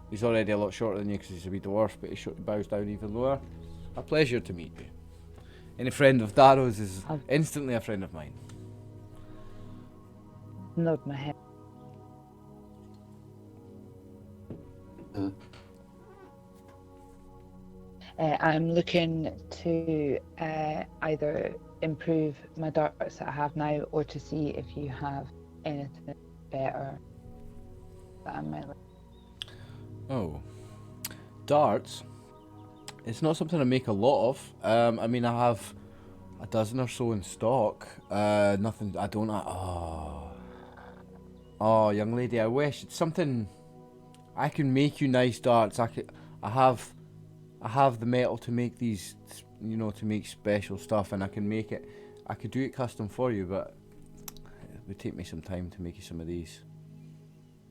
He's already a lot shorter than you because he's a wee dwarf, but he bows down even lower. A pleasure to meet you. Any friend of Darrow's is instantly a friend of mine. Nod my head. I'm looking to either improve my darts that I have now, or to see if you have anything better that I might like. Oh. Darts. It's not something I make a lot of. I mean, I have a dozen or so in stock. Nothing, I don't, oh, young lady, I wish. It's something, I can make you nice darts. I have the metal to make these, you know, to make special stuff, and I could do it custom for you, but it would take me some time to make you some of these.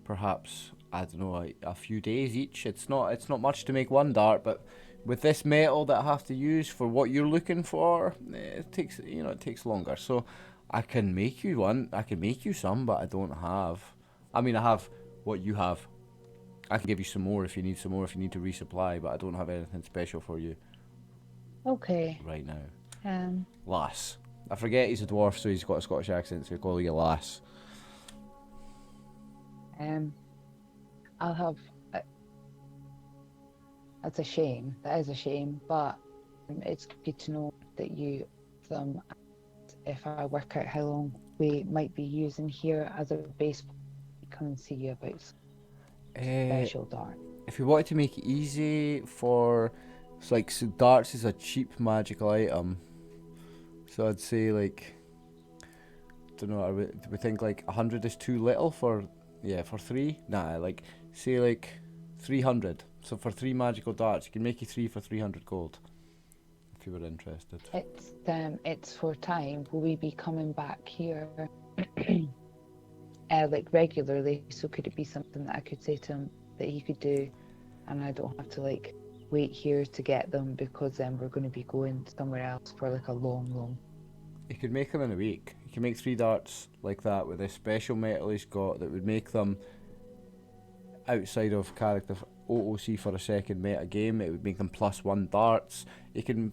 Perhaps, I don't know, a few days each. It's not much to make one dart, but with this metal that I have to use for what you're looking for, it takes longer. So I can make you one. I can make you some, but I don't have. I mean, I have what you have. I can give you some more if you need some more, if you need to resupply, but I don't have anything special for you. Okay. Right now. Lass. I forget he's a dwarf, so he's got a Scottish accent, so I call you Lass. I'll have. That's a shame. That is a shame, but it's good to know that you have them. If I work out how long we might be using here as a base, come and see you about special dart. If you wanted to make it easy for, so darts is a cheap magical item, so I'd say like, don't know, we think like 100 is too little for 3? Nah, like say like 300. So for 3 magical darts, you can make you 3 for 300 gold. If you were interested. It's for time. Will we be coming back here like regularly? So could it be something that I could say to him that he could do, and I don't have to like wait here to get them, because then we're going to be going somewhere else for like a long. You could make them in a week. You can make 3 darts like that with this special metal he's got that would make them outside of character OOC for a second meta game. It would make them +1 darts. You can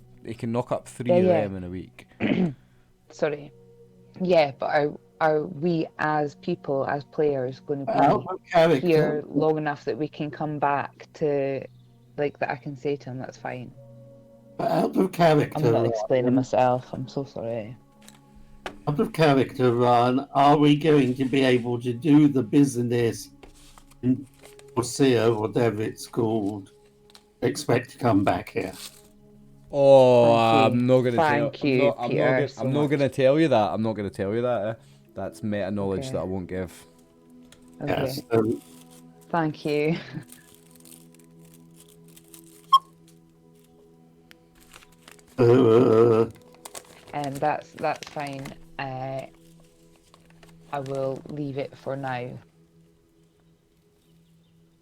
knock up 3 of them in a week. Sorry. Yeah, but are we as people, as players, going to be here long enough that we can come back to, like, that I can say to him, that's fine? Out of character. I'm not explaining myself. I'm so sorry. Out of character, Ron, are we going to be able to do the business in Osea, whatever it's called? Expect to come back here. Oh, I'm not gonna tell. Peter, I'm not gonna tell you that. I'm not gonna tell you that. That's meta knowledge that I won't give. Okay. Yes. Thank you. And that's fine. I will leave it for now.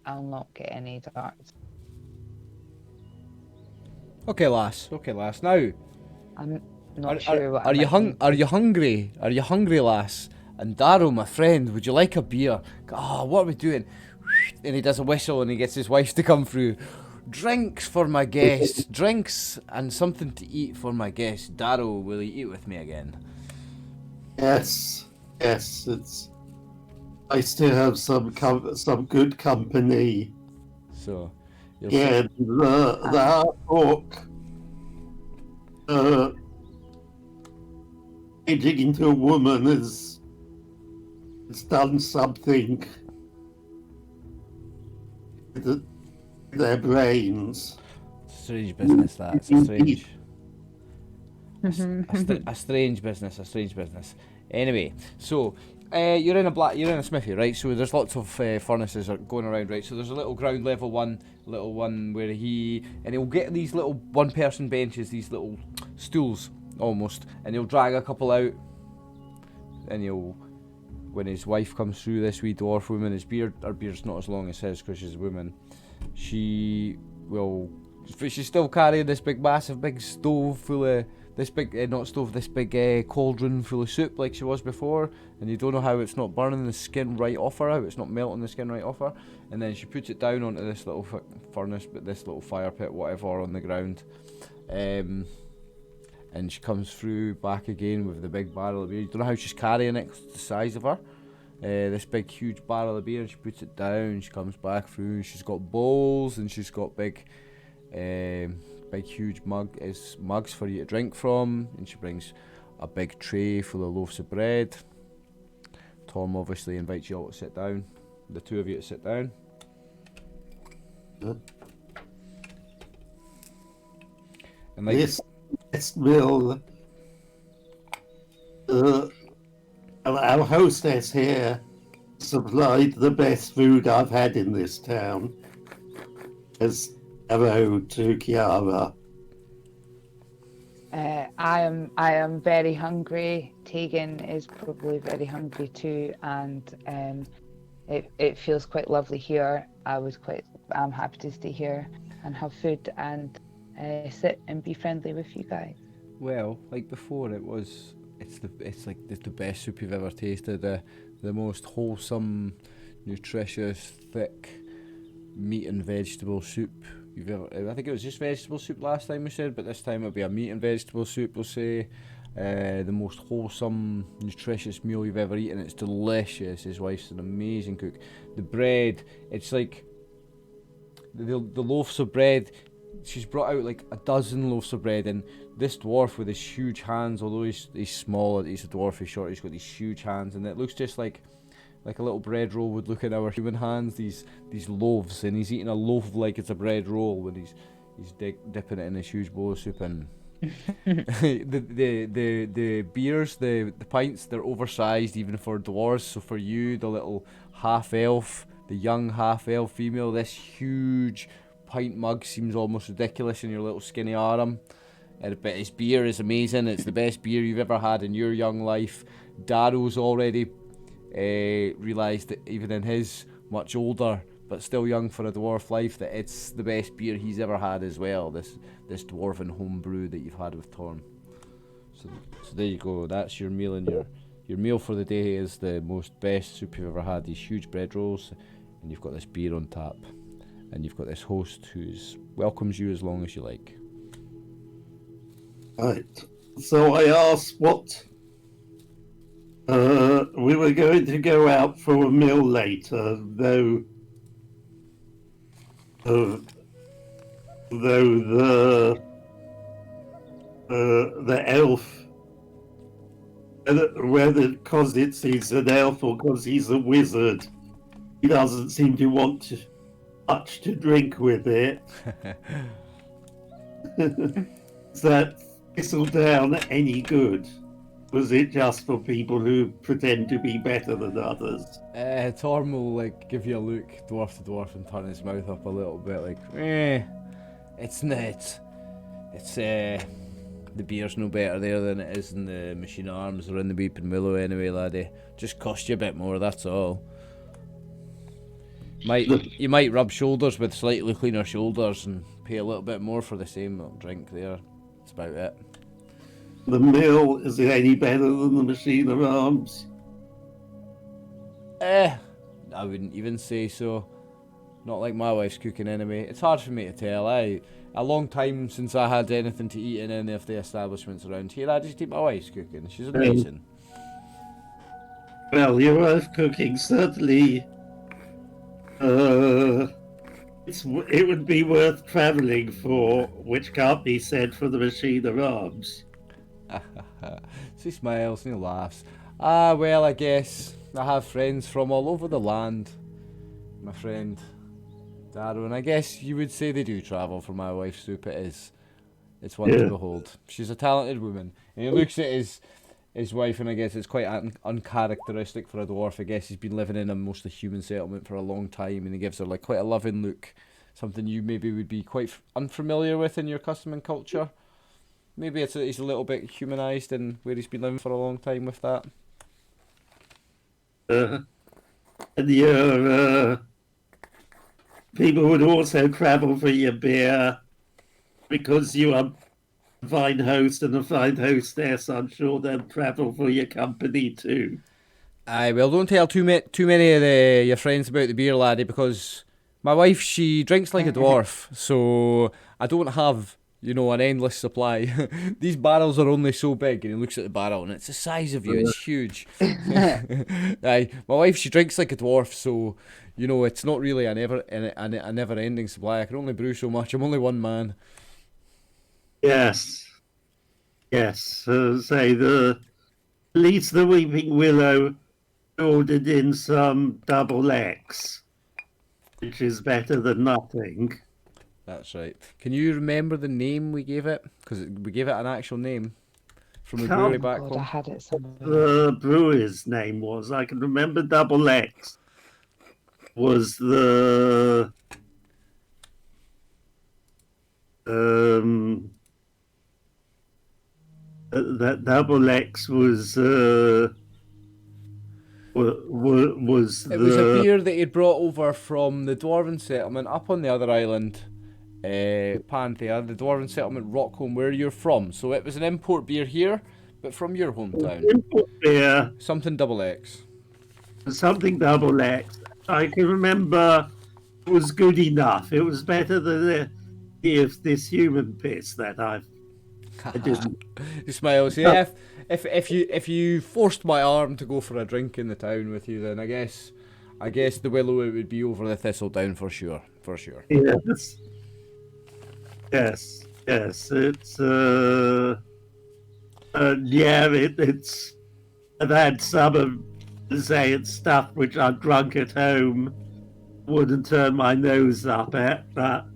I'll not get any darts. Okay, lass. Now, I'm not sure what. Are you hungry? Are you hungry, lass? And Darrow, my friend, would you like a beer? Oh, what are we doing? And he does a whistle and he gets his wife to come through. Drinks for my guests. Drinks and something to eat for my guests. Darrow, will you eat with me again? Yes. It's nice to have some good company. So, yeah, the orc changing into a woman has done something with their brains. Strange business, that. It's a strange business. Anyway, so you're in a smithy, right? So there's lots of furnaces going around, right? So there's a little ground level one where he'll get these little 1-person benches, these little stools almost, and he'll drag a couple out, and when his wife comes through, this wee dwarf woman, her beard's not as long as his because she's a woman, she's still carrying this massive big stove full of this big not stove, this big cauldron full of soup like she was before, and you don't know how it's not burning the skin right off her, how it's not melting the skin right off her. And then she puts it down onto this little furnace, but this little fire pit, whatever, on the ground. And she comes through back again with the big barrel of beer. You don't know how she's carrying it, 'cause it's the size of her. This big huge barrel of beer, and she puts it down. She comes back through. She's got bowls, and she's got big huge mugs for you to drink from. And she brings a big tray full of loaves of bread. Tom obviously invites you all to sit down. The two of you to sit down. Good. And like This will. Our hostess here supplied the best food I've had in this town. As a ode to Kiara. I am very hungry. Tegan is probably very hungry too, and it feels quite lovely here. I'm happy to stay here and have food and sit and be friendly with you guys. Well, like before, it's like the best soup you've ever tasted. The most wholesome, nutritious, thick meat and vegetable soup you've ever. I think it was just vegetable soup last time we said, but this time it'll be a meat and vegetable soup. We'll say the most wholesome, nutritious meal you've ever eaten. It's delicious. His wife's an amazing cook. The bread, it's like the loaves of bread. She's brought out like a dozen loaves of bread, and this dwarf with his huge hands, although he's small, he's a dwarf, he's short, he's got these huge hands, and it looks just like a little bread roll would look in our human hands, these loaves, and he's eating a loaf like it's a bread roll when he's dipping it in this huge bowl of soup. And the beers, the pints, they're oversized even for dwarves. So for you, the little half elf, the young half elf female, this huge pint mug seems almost ridiculous in your little skinny arm. But his beer is amazing. It's the best beer you've ever had in your young life. Darrow's already realised that even in his much older but still young for a dwarf life, that it's the best beer he's ever had as well. This dwarven homebrew that you've had with Torm. So there you go. That's your meal, and your meal for the day is the most best soup you've ever had. These huge bread rolls, and you've got this beer on tap, and you've got this host who welcomes you as long as you like. Right. So I asked what we were going to go out for a meal later, though the elf, whether because he's an elf or because he's a wizard, he doesn't seem to want much to drink with it. Is that thistle down any good? Was it just for people who pretend to be better than others? Torm will like give you a look, dwarf to dwarf, and turn his mouth up a little bit, like, it's not. It's the beer's no better there than it is in the Machine Arms or in the Weeping Willow anyway, laddie. Just cost you a bit more, that's all. You might rub shoulders with slightly cleaner shoulders and pay a little bit more for the same little drink there. That's about it. The meal, is it any better than the Machine of Arms? I wouldn't even say so. Not like my wife's cooking anyway. It's hard for me to tell. A long time since I had anything to eat in any of the establishments around here. I just eat my wife's cooking. She's amazing. Well, your wife's cooking certainly. It would be worth travelling for, which can't be said for the Machine of Arms. So he smiles and he laughs. Well, I guess I have friends from all over the land, my friend Darrow, and I guess you would say they do travel for my wife's soup. It's one to behold. She's a talented woman. And he looks at his wife, and I guess it's quite uncharacteristic for a dwarf. I guess he's been living in a mostly human settlement for a long time, and he gives her like quite a loving look, something you maybe would be quite unfamiliar with in your custom and culture. Maybe he's a little bit humanised in where he's been living for a long time with that. And your people would also travel for your beer because you are fine host and a fine hostess, I'm sure they'll travel for your company too. Aye, well, don't tell too many of your friends about the beer, laddie, because my wife, she drinks like a dwarf, so I don't have, an endless supply. These barrels are only so big, and he looks at the barrel, and it's the size of you, it's huge. Aye, my wife, she drinks like a dwarf, so, it's not really a never-ending supply. I can only brew so much. I'm only one man. Yes. Say at least the Weeping Willow ordered in some double X, which is better than nothing. That's right. Can you remember the name we gave it? Because we gave it an actual name from the brewery back God, I home. had it somewhere. The brewer's name was, I can remember double X was the that double X was It was a beer that he'd brought over from the Dwarven settlement up on the other island, Panthea, the Dwarven settlement Rockholm, where you're from. So it was an import beer here, but from your hometown. import beer, Something double X. something double X. I can remember it was good enough. It was better than this human piss that I didn't. He smiles. Yeah, if you forced my arm to go for a drink in the town with you, then I guess the Willow, it would be over the Thistledown for sure. Yes. It's it's. I've had some of it's stuff which I've drunk at home, wouldn't turn my nose up at, but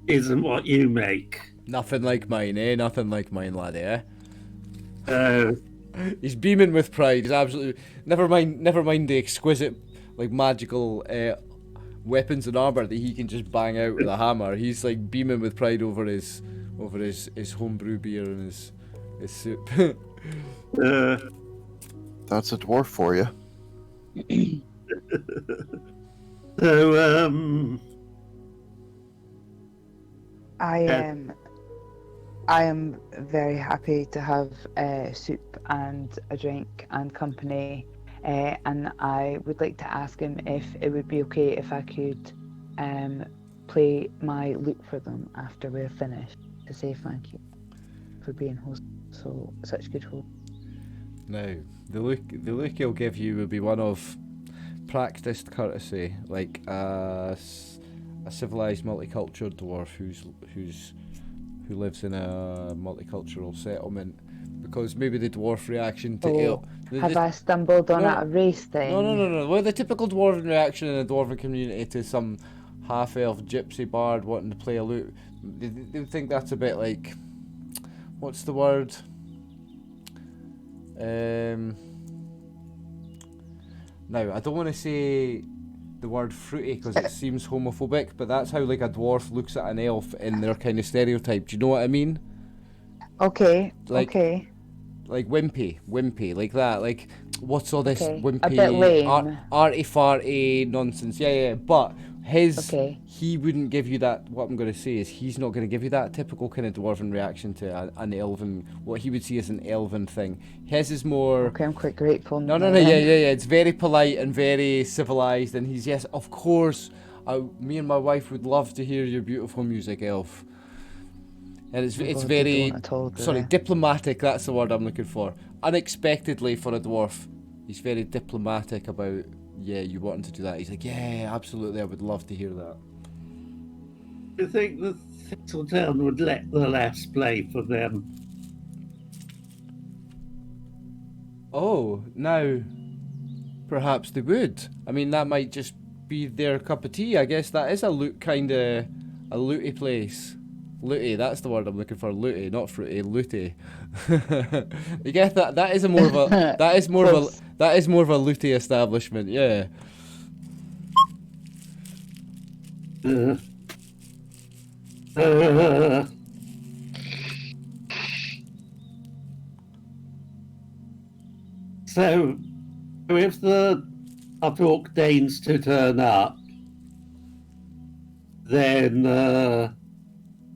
isn't what you make. Nothing like mine, eh? Nothing like mine, laddie, eh? Uh, He's beaming with pride. He's absolutely never mind the exquisite, magical weapons and armor that he can just bang out with a hammer. He's like beaming with pride over his homebrew beer and his soup. That's a dwarf for you. so I am very happy to have soup and a drink and company, and I would like to ask him if it would be okay if I could play my lute for them after we're finished to say thank you for being such good host. Now, the look he'll give you will be one of practiced courtesy, like a civilized, multicultural dwarf who lives in a multicultural settlement. Because maybe the dwarf reaction to I stumbled on a race thing? No. Well, the typical dwarven reaction in the dwarven community to some half-elf gypsy bard wanting to play a lute, they would think that's a bit like, what's the word? Now, I don't want to say the word fruity because it seems homophobic, but that's how a dwarf looks at an elf in their kind of stereotype. Do you know what I mean? Okay. Okay. Like wimpy, like that. Like, what's all this wimpy, a bit lame, arty-farty nonsense? Yeah. But he wouldn't give you that. What I'm going to say is he's not going to give you that typical kind of dwarven reaction to an elven, what he would see as an elven thing. His is more. Okay, I'm quite grateful. No. Yeah. It's very polite and very civilized, and he's yes, of course. Me and my wife would love to hear your beautiful music, elf. And it's very diplomatic. That's the word I'm looking for. Unexpectedly for a dwarf, he's very diplomatic about. Yeah, you wanting to do that? He's like, yeah, absolutely. I would love to hear that. Do you think the Thistletown would let the lass play for them? Oh, now, perhaps they would. I mean, that might just be their cup of tea. I guess that is a looty place. Looty, that's the word I'm looking for. Looty, not fruity. Looty. You get that? That is more of a looty establishment. Yeah. So, if the Uptalk deigns to turn up, then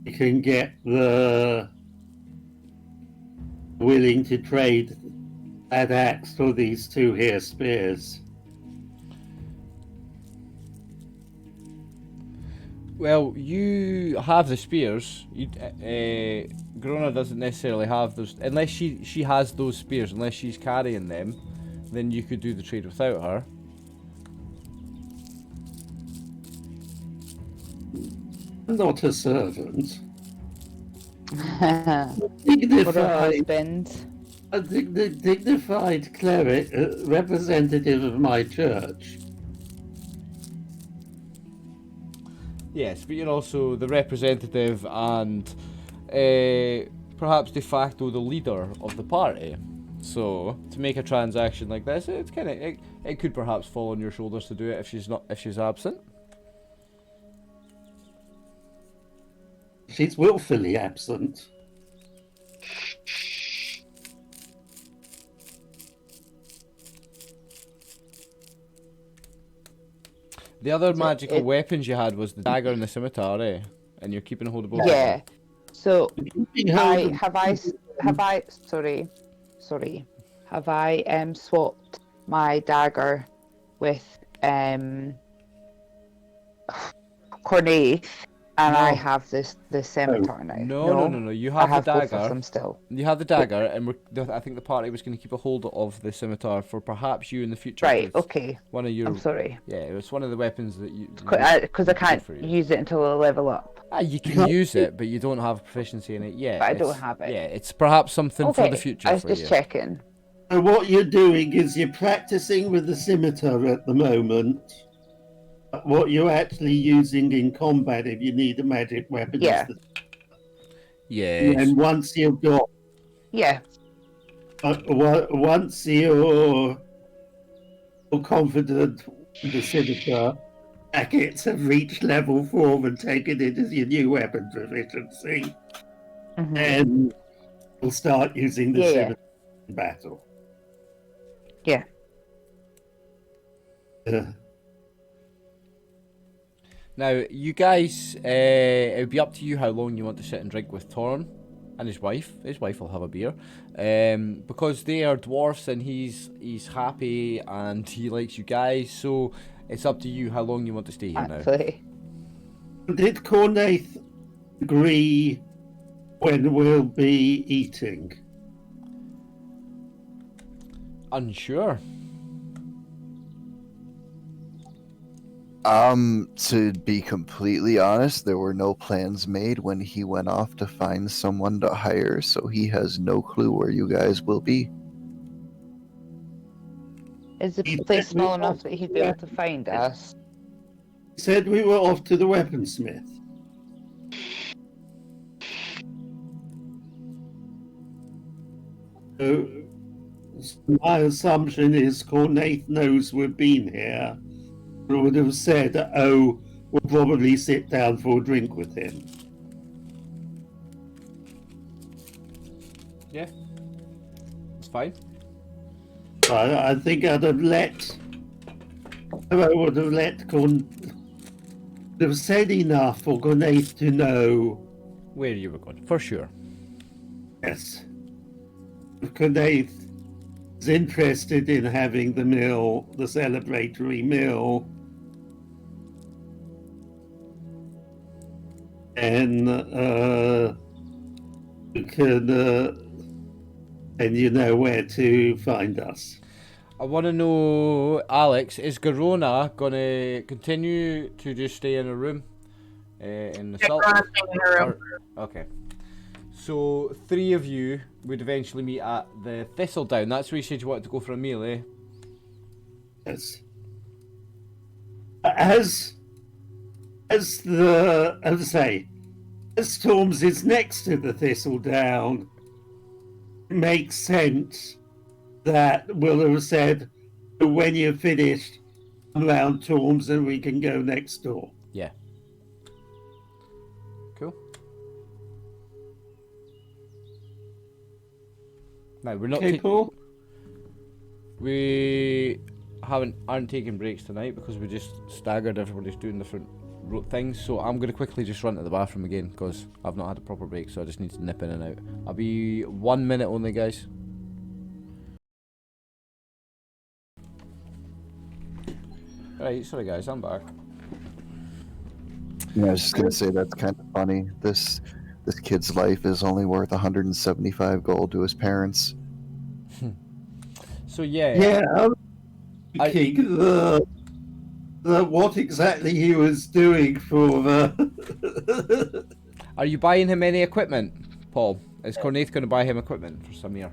you can get the willing to trade that axe for these two here spears. Well, you have the spears. Grona doesn't necessarily have those, unless she has those spears. Unless she's carrying them, then you could do the trade without her. I'm not a servant. For a Dignified, husband. a dignified cleric, representative of my church. Yes, but you're also the representative and perhaps de facto the leader of the party. So to make a transaction like this, it's kind of it could perhaps fall on your shoulders to do it if she's absent. She's willfully absent. The other magical weapons you had was the dagger and the scimitar, eh? And you're keeping hold of both. Yeah. So Keeping hold of- have I swapped my dagger with Cornaith, and I No. have the scimitar now. No. You I have have the both of dagger. them still. You have the dagger, and I think the party was going to keep a hold of the scimitar for perhaps you in the future. Right. 'cause Okay. One of your I'm sorry. yeah, it was one of the weapons that you. Because I good can't for you. use it until I level up. You can use it, but you don't have proficiency in it yet. But I don't It's- have it. Yeah, it's perhaps something Okay. for the future I was for just you. checking. So what you're doing is you're practicing with the scimitar at the moment. But what you're actually using in combat, if you need a magic weapon, Yeah. is Yes. and once you've got, Yeah. once you're confident with the scimitar, packets have reached level 4 and taken it as your new weapon proficiency, Mhm. and you'll start using the Yeah. scimitar in battle. Yeah. Now, you guys, it would be up to you how long you want to sit and drink with Torn and his wife. His wife will have a beer, because they are dwarfs and he's happy and he likes you guys. So it's up to you how long you want to stay here now. Actually. Did Cornaith agree when we'll be eating? Unsure. To be completely honest, there were no plans made when he went off to find someone to hire, so he has no clue where you guys will be. Is the He place said we small enough were- that he'd be able to find us? He said we were off to the weaponsmith. So, my assumption is Cornaith knows we've been here. Or would have said, "Oh, we'll probably sit down for a drink with him." Yeah. It's fine. I think I'd have let. I would have let would have said enough for Cornaith to know. Where you were going, for sure. Yes. If Cornaith is interested in having the meal, the celebratory meal, and you can, and you know where to find us. I want to know, Alex, is Garona gonna continue to just stay in a room in the salt? Garona staying in her room. Okay. So 3 of you would eventually meet at the Thistledown. That's where you said you wanted to go for a meal, eh? Yes. As I say, as Storms is next to the Thistledown, it makes sense that we'll have said, when you're finished, come round Storms and we can go next door. Yeah. Cool. Now we're not. Okay, Paul? We aren't taking breaks tonight because we just staggered. Everybody's doing different things, so I'm going to quickly just run to the bathroom again, because I've not had a proper break, so I just need to nip in and out. I'll be 1 minute only, guys. Right, sorry guys, I'm back. Yeah, I was just gonna say that's kind of funny. This kid's life is only worth 175 gold to his parents. So yeah. Yeah, I was thinking what exactly he was doing for Are you buying him any equipment, Paul? Is Cornaith going to buy him equipment for some year?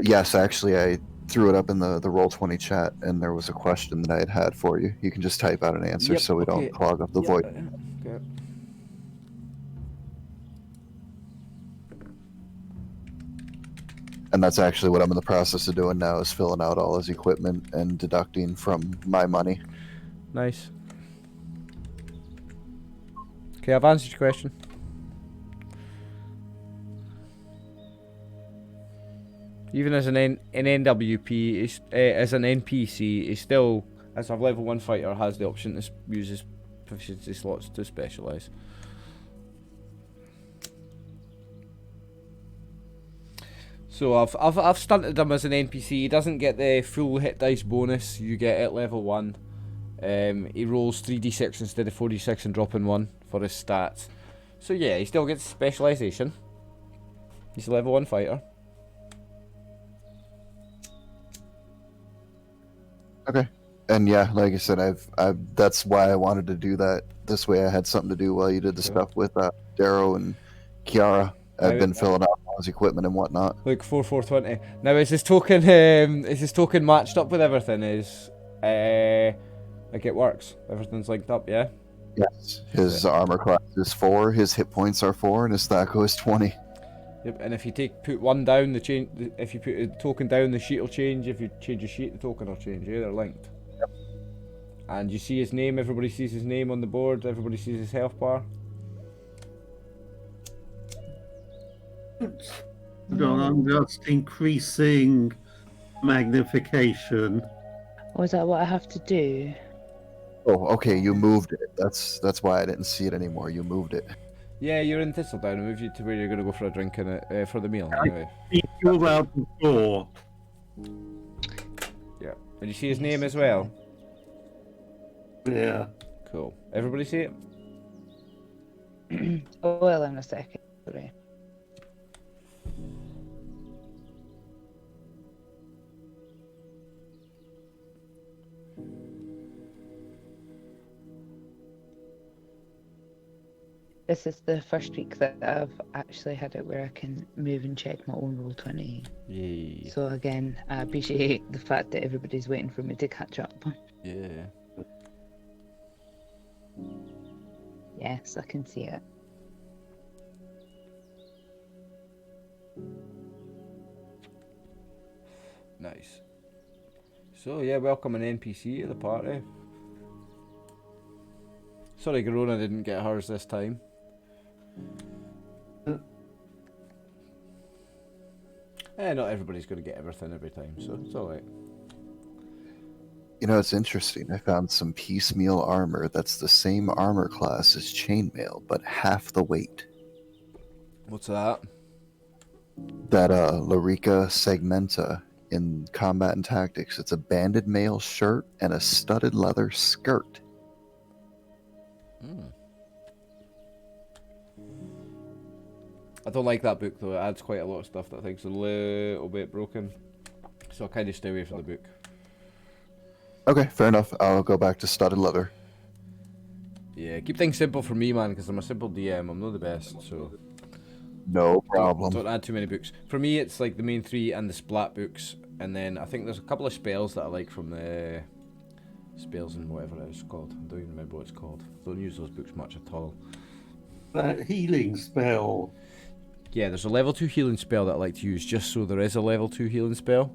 Yes, actually, I threw it up in the Roll20 chat, and there was a question that I had for you. You can just type out an answer Yep, so we okay. don't clog up the Yep, void. okay. And that's actually what I'm in the process of doing now, is filling out all his equipment and deducting from my money. Nice. Okay, I've answered your question. Even as an NWP, as an NPC, he still, as a level 1 fighter, has the option to use his proficiency slots to specialise. So I've stunted him as an NPC. He doesn't get the full hit dice bonus you get at level 1. He rolls 3d6 instead of 4d6 and dropping 1 for his stats. So yeah, he still gets specialisation. He's a level 1 fighter. Okay. And yeah, like I said, I've that's why I wanted to do that. This way I had something to do while you did the stuff with Darrow and Kiara. I've been filling out all his equipment and whatnot. Look, 4/4/20. Now is his token matched up with everything? Like it works. Everything's linked up, yeah? Yes. His armor class is 4, his hit points are 4, and his Thaco is 20. Yep, and if you put one down, if you put a token down, the sheet will change. If you change your sheet, the token will change. Yeah, they're linked. Yep. And you see his name. Everybody sees his name on the board. Everybody sees his health bar. I'm just increasing magnification. Or is that what I have to do? Oh, okay, you moved it. That's why I didn't see it anymore. You moved it. Yeah, you're in Thistledown. I moved you to where you're going to go for a drink and for the meal. Anyway. You're out the door. Yeah. And you see his name as well? Yeah. Cool. Everybody see it? Oh, well, in a second. Sorry. This is the first week that I've actually had it where I can move and check my own Roll20. Yay. So again, I appreciate the fact that everybody's waiting for me to catch up. Yeah. Yes, I can see it. Nice. So yeah, welcome an NPC to the party. Sorry, Garona didn't get hers this time. Not everybody's going to get everything every time, so it's alright. You know, it's interesting. I found some piecemeal armor that's the same armor class as chainmail, but half the weight. What's that? That Larica Segmenta in Combat and Tactics. It's a banded mail shirt and a studded leather skirt. I don't like that book though. It adds quite a lot of stuff that I think's a little bit broken. So I kind of stay away from the book. Okay, fair enough. I'll go back to studded leather. Yeah, keep things simple for me, man, because I'm a simple DM. I'm not the best, so... No problem. Don't add too many books. For me, it's like the main 3 and the splat books. And then I think there's a couple of spells that I like from the... Spells and whatever it's called. I don't even remember what it's called. Don't use those books much at all. That healing spell. Yeah, there's a level 2 healing spell that I like to use, just so there is a level 2 healing spell.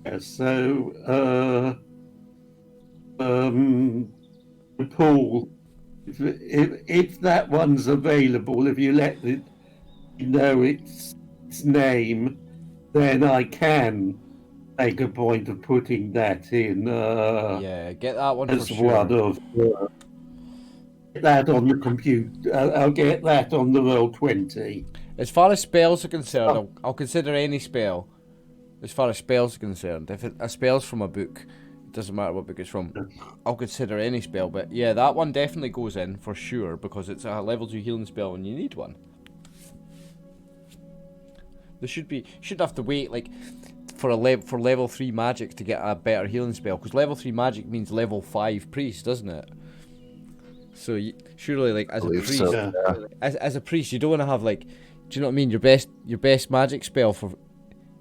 Yeah, so, Paul, if that one's available, if you let it know its name, then I can make a point of putting that in. Yeah, get that one for As sure. one of get that on the computer. I'll get that on the Roll20. As far as spells are concerned, I'll consider any spell. As far as spells are concerned, if a spell's from a book, it doesn't matter what book it's from, I'll consider any spell. But yeah, that one definitely goes in for sure because it's a level 2 healing spell and you need one. There shouldn't have to wait like for level 3 magic to get a better healing spell, because level 3 magic means level 5 priest, doesn't it? So surely, like as a priest, so, yeah. as a priest, you don't want to have like, do you know what I mean? Your best magic spell for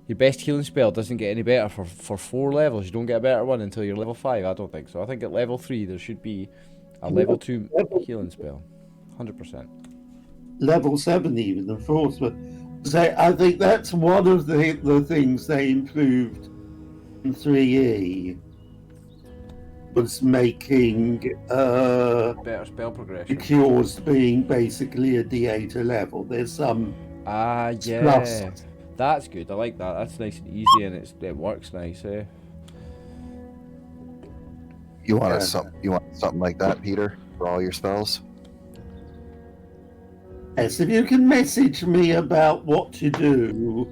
your best healing spell doesn't get any better for 4 levels. You don't get a better one until you're level 5. I don't think so. I think at level 3 there should be a level 2 healing spell, 100%. Level 7 even, of course. But I think that's one of the things they improved in 3E, was making Better spell progression. cures being basically a D8 a level. There's some Ah, yeah. plus. That's good. I like that. That's nice and easy, and it works nice, eh? You want something like that, Peter, for all your spells? Yes, if you can message me about what to do,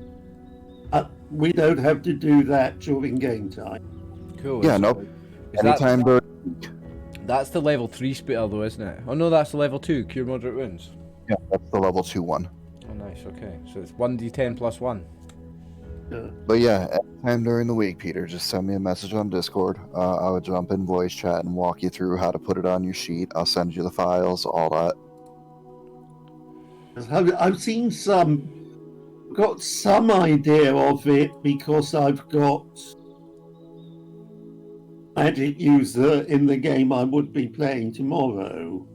we don't have to do that during game time. Cool. Yeah, no. Is that- Anytime, bro. That's the level 3 spell though, isn't it? Oh no, that's the level 2, Cure Moderate Wounds. Yeah, that's the level 2 one. Oh nice, okay. So it's 1d10 plus 1. But yeah, anytime during the week, Peter, just send me a message on Discord. I would jump in voice chat and walk you through how to put it on your sheet. I'll send you the files, all that. I've seen got some idea of it because I've got magic user in the game I would be playing tomorrow.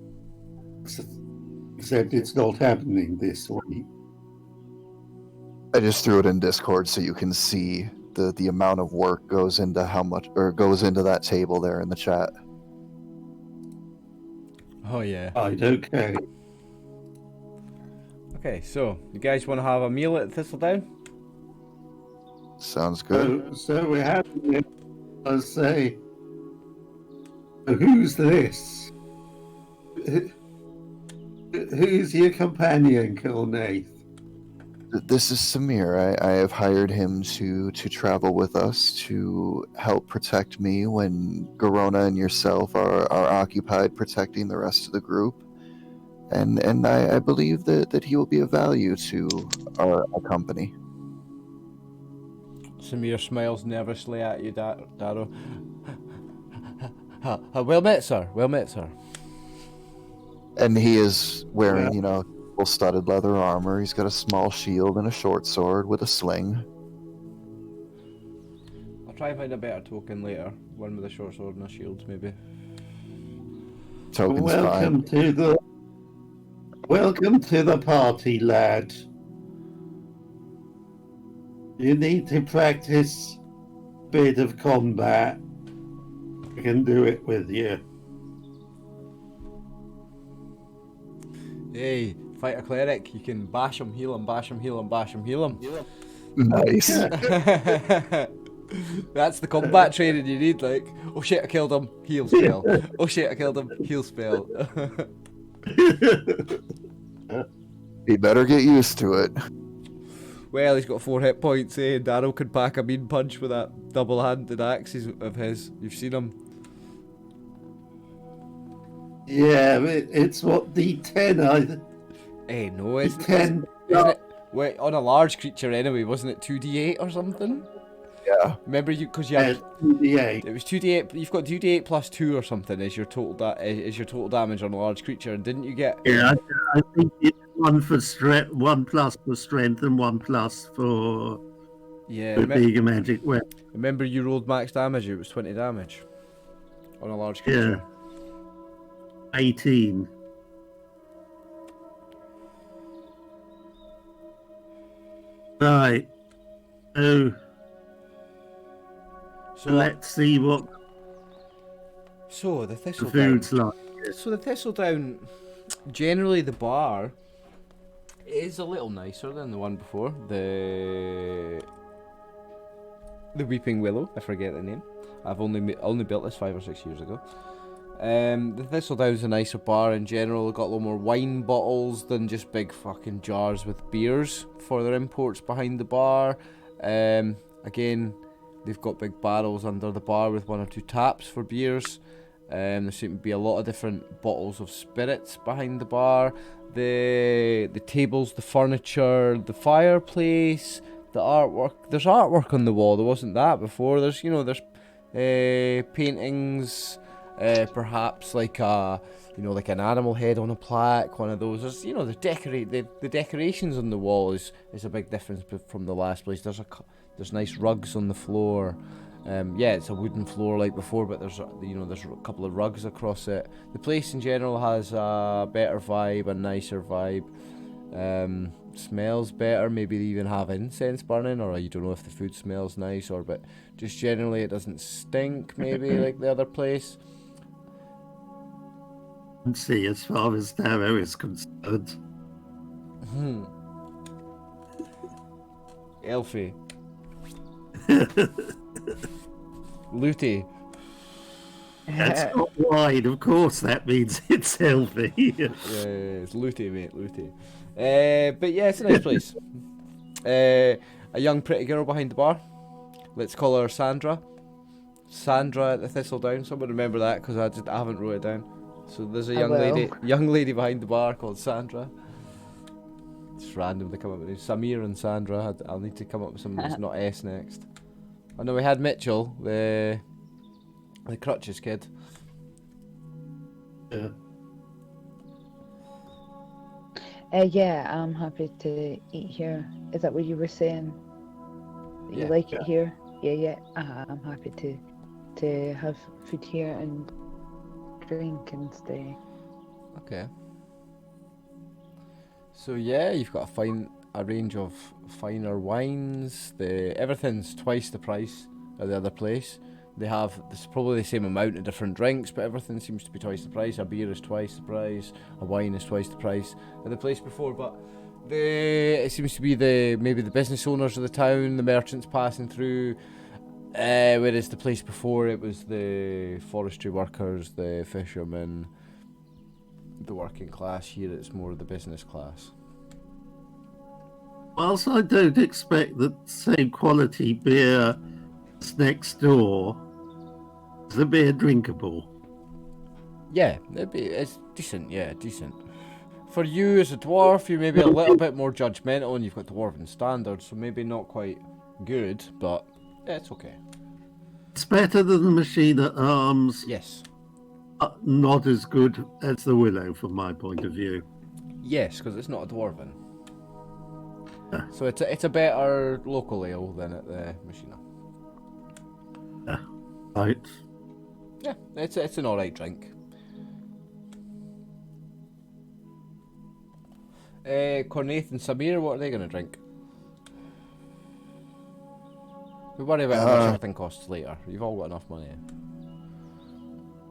Except it's not happening this week. I just threw it in Discord so you can see the amount of work goes into goes into that table there in the chat. Oh yeah. Right, okay. Okay, so you guys want to have a meal at Thistledown? Sounds good. So we have to say, who's this? Who's your companion, Kilnath? This is Samir. I have hired him to travel with us to help protect me when Garona and yourself are occupied protecting the rest of the group. And I believe that he will be of value to our company. Samir smiles nervously at you, Darrow. Well met, sir. Well met, sir. And he is wearing, full studded leather armor. He's got a small shield and a short sword with a sling. I'll try and find a better token later. One with a short sword and a shield, maybe. Token's fine. Welcome to the party, lad. You need to practice a bit of combat. I can do it with you. Hey, fight a cleric. You can bash him, heal him, bash him, heal him, bash him, heal him. Nice. That's the combat training you need, like, oh shit, I killed him, heal spell. Oh shit, I killed him, heal spell. He better get used to it. Well, he's got 4 hit points, eh? And Darrow could pack a mean punch with that double-handed axe of his. You've seen him. Yeah, it's what, D10? Hey, no, isn't D10. it? Wait, on a large creature anyway, wasn't it 2d8 or something? Yeah. Remember because you had... 2d8. It was 2d8, you've got 2d8 plus 2 or something as your total damage on a large creature, and didn't you get... Yeah, I think it's 1 for strength, 1 plus for strength, and 1 plus for bigger magic weapon. Remember you rolled max damage, it was 20 damage on a large creature. Yeah. 18. Right. So let's see what So the the Thistledown. food's like. So the Thistledown, generally the bar is a little nicer than the one before. the Weeping Willow. I forget the name. I've only built this 5 or 6 years ago. The Thistledown's a nicer bar in general. They've got a lot more wine bottles than just big fucking jars with beers for their imports behind the bar. Again, they've got big barrels under the bar with 1 or 2 taps for beers. There seem to be a lot of different bottles of spirits behind the bar. The tables, the furniture, the fireplace, the artwork. There's artwork on the wall. There wasn't that before. There's paintings. Perhaps like like an animal head on a plaque, one of those. There's the decorations on the wall is a big difference from the last place. There's nice rugs on the floor. It's a wooden floor like before, but there's a couple of rugs across it. The place in general has a better vibe, a nicer vibe. Smells better. Maybe they even have incense burning, or you don't know if the food smells nice, but just generally it doesn't stink. Maybe like the other place. See, as far as Darrow is concerned. Elfie. Looty. That's not wine, of course. That means it's healthy. Yeah, it's looty, mate, looty. But yeah, it's a nice place. A young pretty girl behind the bar. Let's call her Sandra. Sandra at the Thistledown. Someone remember that because I haven't wrote it down. So there's a young lady behind the bar called Sandra. It's random to come up with names. Samir and Sandra. I'll need to come up with something that's not S next. I know we had Mitchell, the crutches kid. Yeah, I'm happy to eat here. Is that what you were saying? You like it here? Yeah. I'm happy to have food here and drink and stay. Okay. So yeah, you've got a range of finer wines. Everything's twice the price of the other place. There's probably the same amount of different drinks, but everything seems to be twice the price. A beer is twice the price. A wine is twice the price of the place before. But it seems to be maybe the business owners of the town, the merchants passing through. Whereas the place before, it was the forestry workers, the fishermen, the working class. Here it's more the business class. Whilst I don't expect the same quality beer as next door, is the beer drinkable? Yeah, it's decent, decent. For you as a dwarf, you're maybe a little bit more judgmental and you've got dwarven standards, so maybe not quite good, but yeah, it's okay. It's better than the machine at arms. Yes. Not as good as the Willow from my point of view. Yes, because it's not a dwarven. Yeah. So it's a better local ale than at the Machina. Yeah. Right. Yeah, it's an alright drink. Cornaith and Samir, what are they going to drink? We worry about how much everything costs later. You've all got enough money.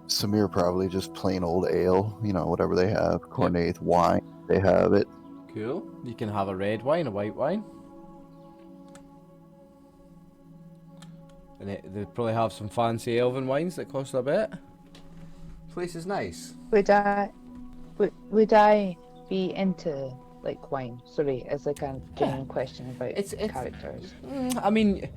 Samir probably just plain old ale, whatever they have. Cornaith wine, they have it. Cool. You can have a red wine, a white wine. And they probably have some fancy elven wines that cost a bit. Place is nice. Would I be into like wine? Sorry, as like a genuine question about characters. I mean,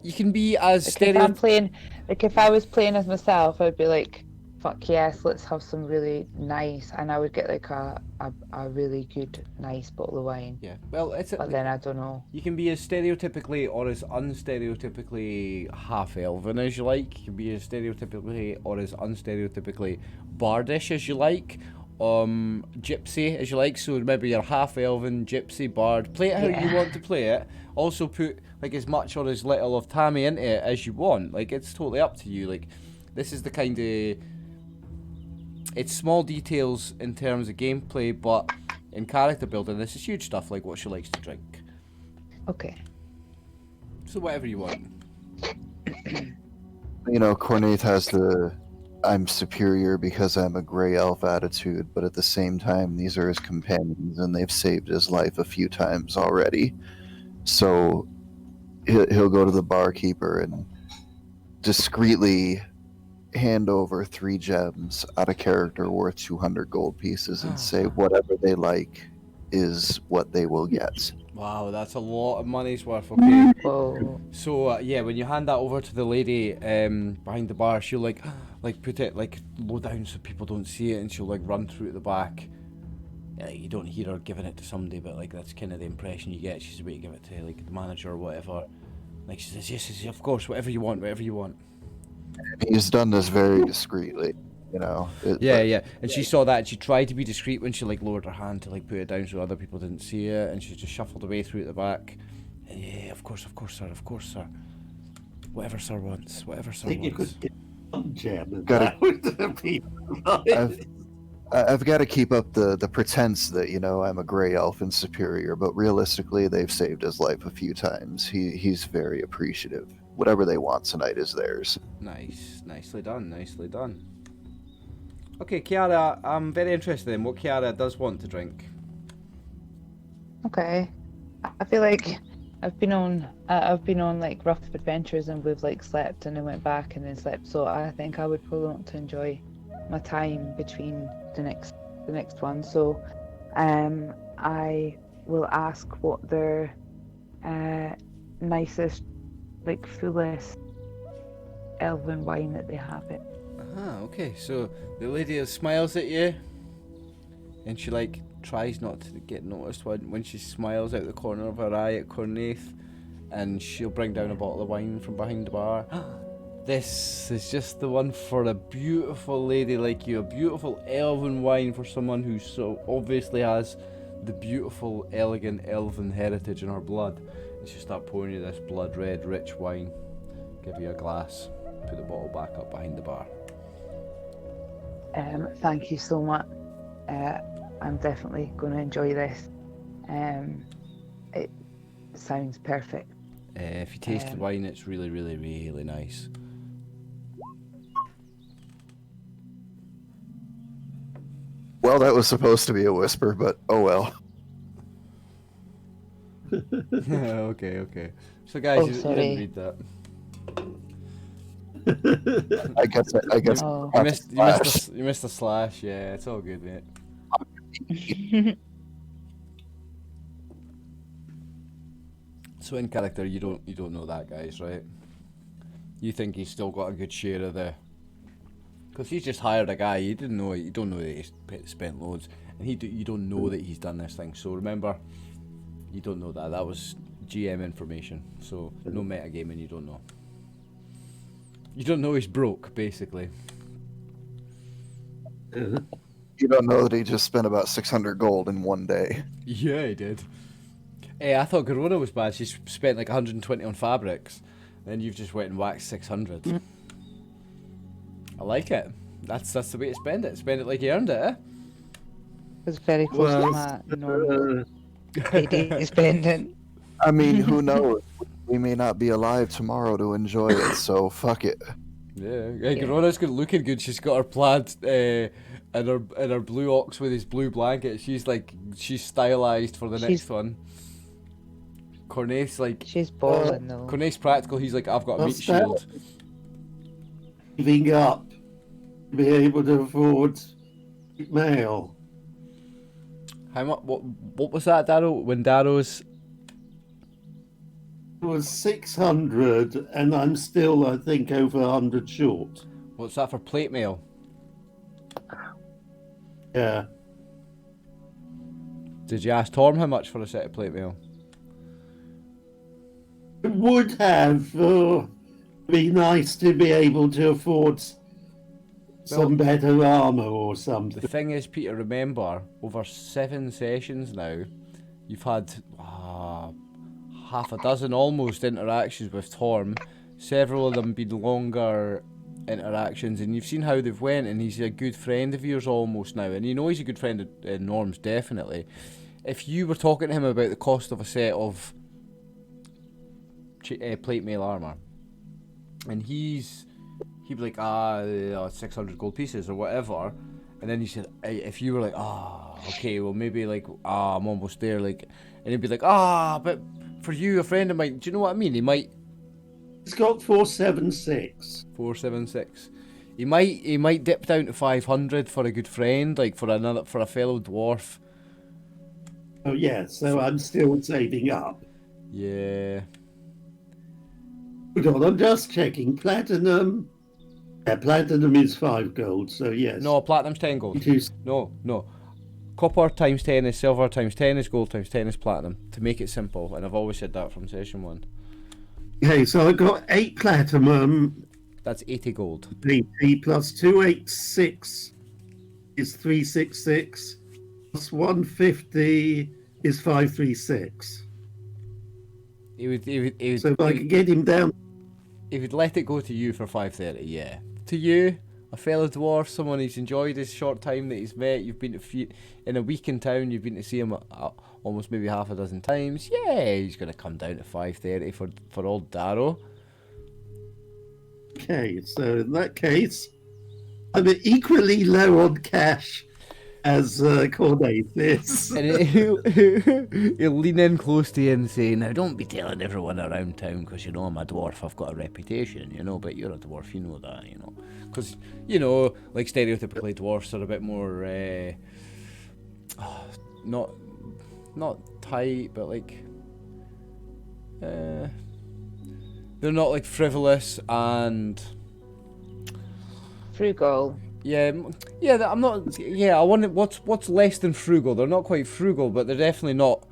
you can be as if I was playing as myself, I'd be like, fuck yes, let's have some really nice, and I would get like a really good, nice bottle of wine. Yeah, well, but then I don't know. You can be as stereotypically or as unstereotypically half elven as you like. You can be as stereotypically or as unstereotypically bardish as you like. Gypsy as you like, so maybe you're half elven, gypsy, bard. Play it how you want to play it. Also put like as much or as little of Tammy into it as you want. Like, it's totally up to you. Like, this is the kind of, it's small details in terms of gameplay, but in character building, this is huge stuff like what she likes to drink. Okay. So whatever you want. Cornaith has the I'm superior because I'm a grey elf attitude, but at the same time, these are his companions and they've saved his life a few times already. So he'll go to the barkeeper and discreetly hand over 3 gems out of character worth 200 gold pieces and say whatever they like is what they will get. Wow, that's a lot of money's worth. Okay. Whoa. So yeah, when you hand that over to the lady behind the bar, she'll like put it like low down so people don't see it, and she'll like run through at the back. Yeah, you don't hear her giving it to somebody, but like that's kind of the impression you get. She's about to give it to like the manager or whatever. Like she says, yes, of course, whatever you want. He's done this very discreetly, you know. Yeah. And she saw that, and she tried to be discreet when she like lowered her hand to like put it down so other people didn't see it, and she just shuffled away through at the back. And yeah, of course, sir. Whatever sir wants. I think you could get one gem and Gotta- that would be right. I've got to keep up the pretense that, you know, I'm a gray elf and superior, but realistically, they've saved his life a few times. He's very appreciative. Whatever they want tonight is theirs. Nicely done. Okay, Kiara, I'm very interested in what Kiara does want to drink. Okay. I feel like I've been on like rough adventures, and we've like slept and then went back and then slept. So I think I would probably want to enjoy my time between the next one. So I will ask what their nicest, like fullest elven wine that they have it. Okay, so the lady smiles at you, and she like tries not to get noticed when she smiles out the corner of her eye at Cornaith, and she'll bring down a bottle of wine from behind the bar. This is just the one for a beautiful lady like you, a beautiful elven wine for someone who so obviously has the beautiful, elegant elven heritage in her blood. And she'll start pouring you this blood red, rich wine, give you a glass, put the bottle back up behind the bar. Thank you so much. I'm definitely going to enjoy this. It sounds perfect. If you taste the wine, it's really, really, really nice. Well, that was supposed to be a whisper, but oh well. Okay. So guys, you sorry. didn't read that. I guess. Oh. You missed a slash. Yeah, it's all good, mate. So in character, you don't know that, guys, right? You think he's still got a good share of the, because he's just hired a guy. You don't know that he's spent loads, and you don't know that he's done this thing. So remember, you don't know that. That was GM information. So no metagaming. You don't know. You don't know he's broke, basically. You don't know that he just spent about 600 gold in one day. Yeah, he did. Hey, I thought Garona was bad. She spent like 120 on fabrics. Then you've just went and whacked 600. I like it. That's the way to spend it. Spend it like you earned it, eh? It's very close to my normal AD spending. I mean, who knows? We may not be alive tomorrow to enjoy it, so fuck it. Yeah. Hey, Garona's good, looking good. She's got her plaid and her blue ox with his blue blanket. She's stylized for the next one. Cornaith's like, She's balling though. Cornaith's practical. He's like, I've got a meat shield. Giving up to be able to afford mail. How much? What was that, Darrow? When Darrow's It was 600, and I'm still, I think, over 100 short. what's that for plate mail? Yeah. Did you ask Torm how much for a set of plate mail? It would have be nice to be able to afford some better armor or something. The thing is, Peter, remember, over 7 sessions now, you've had half a dozen almost interactions with Torm. Several of them been longer interactions, and you've seen how they've went, and he's a good friend of yours almost now, and you know he's a good friend of Norm's, definitely. If you were talking to him about the cost of a set of plate mail armor, and he'd be like, 600 gold pieces or whatever, and then he said, if you were like, okay, well maybe like, I'm almost there, like, and he'd be like, but for you, a friend of mine. Do you know what I mean? He might He's got 476. 476. He might dip down to 500 for a good friend, like for a fellow dwarf. Oh yeah, so I'm still saving up. Yeah. Hold on, I'm just checking. Platinum. Yeah, platinum is 5 gold, so yes. No, platinum's 10 gold. Two- No. Copper times 10 is silver, times 10 is gold, times 10 is platinum. To make it simple, and I've always said that from session 1. Okay, so I got 8 platinum. That's 80 gold. 80 plus 286 is 366. Plus 150 is 536. He would So if I could get him down. He would let it go to you for 530, yeah. To you, a fellow dwarf, someone who's enjoyed his short time that he's met, you've been to in a week in town, you've been to see him almost maybe half a dozen times, yeah, he's going to come down to 530 for old Darrow. Okay, so in that case, I'm equally low on cash as Cornelius. And he'll lean in close to you and say, now don't be telling everyone around town, because you know I'm a dwarf, I've got a reputation, you know, but you're a dwarf, you know that, you know. Because, you know, like stereotypically dwarfs are a bit more, not tight, but like, they're not like frivolous and... Frugal. Yeah, I'm not. Yeah, I want what's less than frugal. They're not quite frugal, but they're definitely not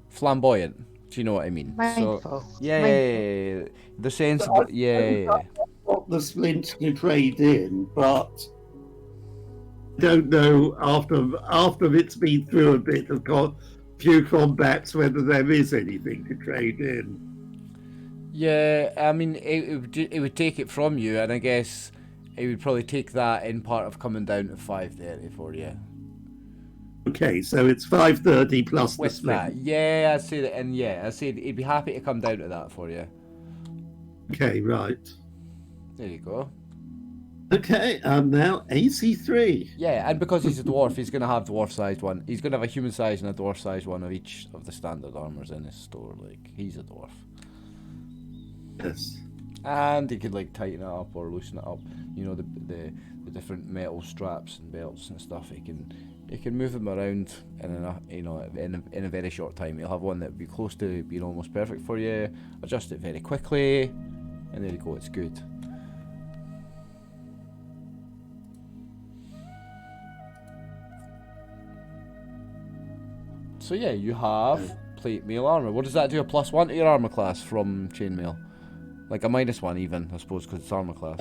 flamboyant. Do you know what I mean? Mindful. So, yeah. The sensible. Yeah. Got the splint to trade in, but don't know after it's been through a bit of few combats whether there is anything to trade in. Yeah, I mean, it would take it from you, and I guess it would probably take that in part of coming down to 530 for you. Okay, so it's 530 plus the With splint. that, yeah, I'd say that, and yeah, I'd say he'd be happy to come down to that for you. Okay, right. There you go. Okay, I'm now AC3. Yeah, and because he's a dwarf, he's going to have dwarf-sized one. He's going to have a human-sized and a dwarf-sized one of each of the standard armors in his store. Like, he's a dwarf. Yes. And he could, like, tighten it up or loosen it up. You know, the different metal straps and belts and stuff. He can move them around in a very short time. He'll have one that would be close to being almost perfect for you. Adjust it very quickly, and there you go. It's good. So yeah, you have plate mail armor. What does that do? A +1 to your armor class from chainmail? Like a -1 even, I suppose, because it's armor class.